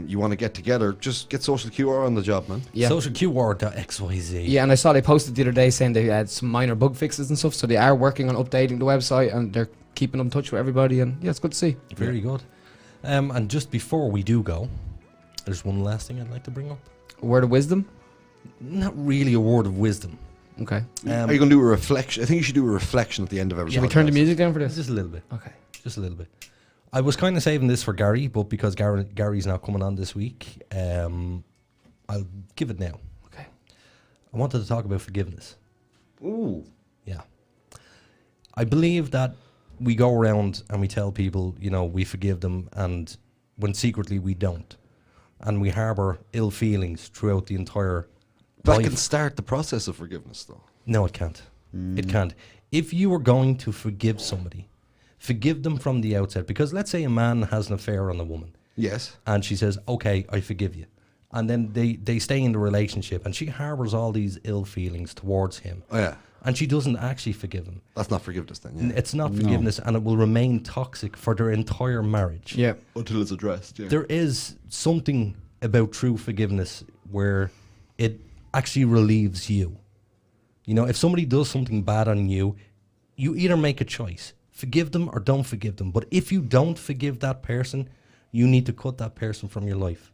D: you want to get together, just get Social QR on the job, man.
C: Yeah.
B: SocialQR.xyz.
C: Yeah, and I saw they posted the other day saying they had some minor bug fixes and stuff, so they are working on updating the website and they're keeping in touch with everybody, and yeah, it's good to see.
B: Very good. And just before we do go, there's one last thing I'd like to bring up.
C: A word of wisdom?
B: Not really a word of wisdom.
C: Okay.
D: Are you going to do a reflection? I think you should do a reflection at the end of every
C: Should we turn the music down for this?
B: Just a little bit.
C: Okay.
B: Just a little bit. I was kind of saving this for Gary, but because Gary's not coming on this week, I'll give it now.
C: Okay.
B: I wanted to talk about forgiveness.
D: Ooh.
B: Yeah. I believe that we go around and we tell people, we forgive them, and when secretly we don't. And we harbour ill feelings throughout the entire
D: That
B: life.
D: can start the process of forgiveness, though.
B: No, it can't. It can't. If you are going to forgive somebody, forgive them from the outset. Because let's say a man has an affair on a woman.
D: Yes.
B: And she says, okay, I forgive you. And then they stay in the relationship and she harbours all these ill feelings towards him.
D: Oh, yeah.
B: And she doesn't actually forgive him.
D: That's not forgiveness then, yeah.
B: It's not forgiveness, and it will remain toxic for their entire marriage.
C: Yeah.
D: Until it's addressed, yeah.
B: There is something about true forgiveness where it actually relieves you. If somebody does something bad on you, you either make a choice. Forgive them or don't forgive them. But if you don't forgive that person, you need to cut that person from your life.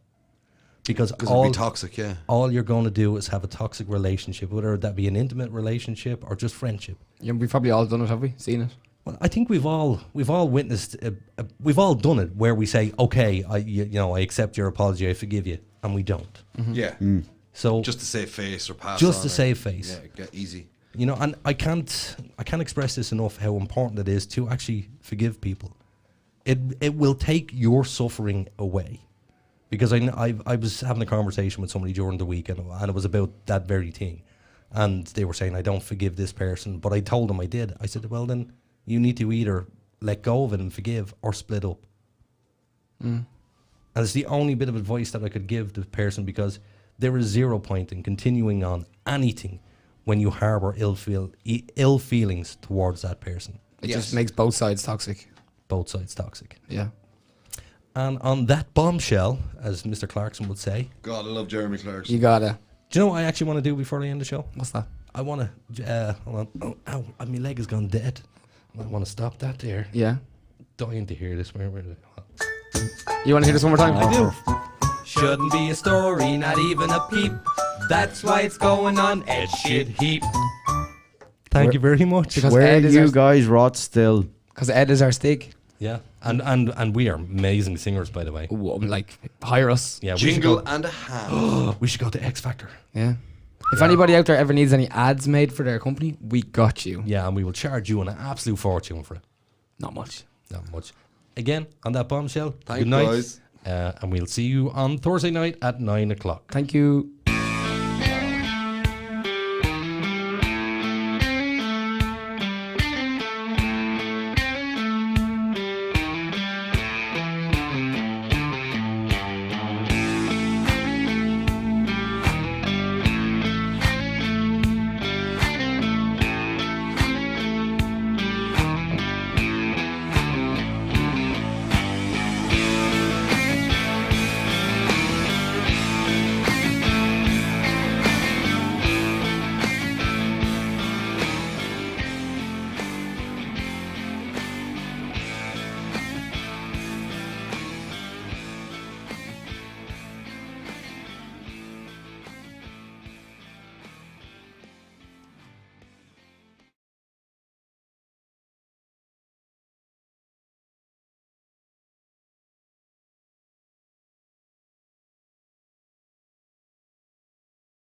B: Because
D: it'll be toxic, yeah.
B: All you're going to do is have a toxic relationship, whether that be an intimate relationship or just friendship.
C: Yeah, we've probably all done it, have we? Seen it?
B: Well, I think we've all witnessed, we've all done it where we say, okay, I accept your apology, I forgive you, and we don't.
D: Mm-hmm. Yeah.
B: So
D: just to save face or pass.
B: Just
D: on
B: to save face.
D: Yeah, get easy.
B: And I can't express this enough how important it is to actually forgive people. It will take your suffering away. Because I was having a conversation with somebody during the week and it was about that very thing. And they were saying, I don't forgive this person. But I told them I did. I said, well, then you need to either let go of it and forgive or split up. And it's the only bit of advice that I could give the person, because there is zero point in continuing on anything when you harbour ill feelings towards that person.
C: It just makes both sides toxic.
B: Both sides toxic.
C: Yeah.
B: And on that bombshell, as Mr. Clarkson would say.
D: God, I love Jeremy Clarkson.
C: You gotta.
B: Do you know what I actually want to do before I end the show?
C: What's that?
B: I want to, hold on. Oh, my leg has gone dead. I want to stop that there.
C: Yeah.
B: Dying to hear this. Where is it?
C: You want to hear this one more time?
B: I do. Shouldn't be a story, not even a peep. That's why it's going on Ed Shit Heap. Thank you very much.
C: Because
E: Where
C: Ed is
E: you
C: our,
E: guys rot still.
C: Because Ed is our steak.
B: Yeah, and we are amazing singers, by the way.
C: Ooh, hire us.
B: Yeah,
D: Jingle and a half.
B: We should go to X Factor.
C: Yeah. If anybody out there ever needs any ads made for their company, we got you.
B: Yeah, and we will charge you an absolute fortune for it.
C: Not much.
B: Not much. Again, on that bombshell,
D: Thank
B: good night.
D: guys.
B: And we'll see you on Thursday night at 9 o'clock.
C: Thank you.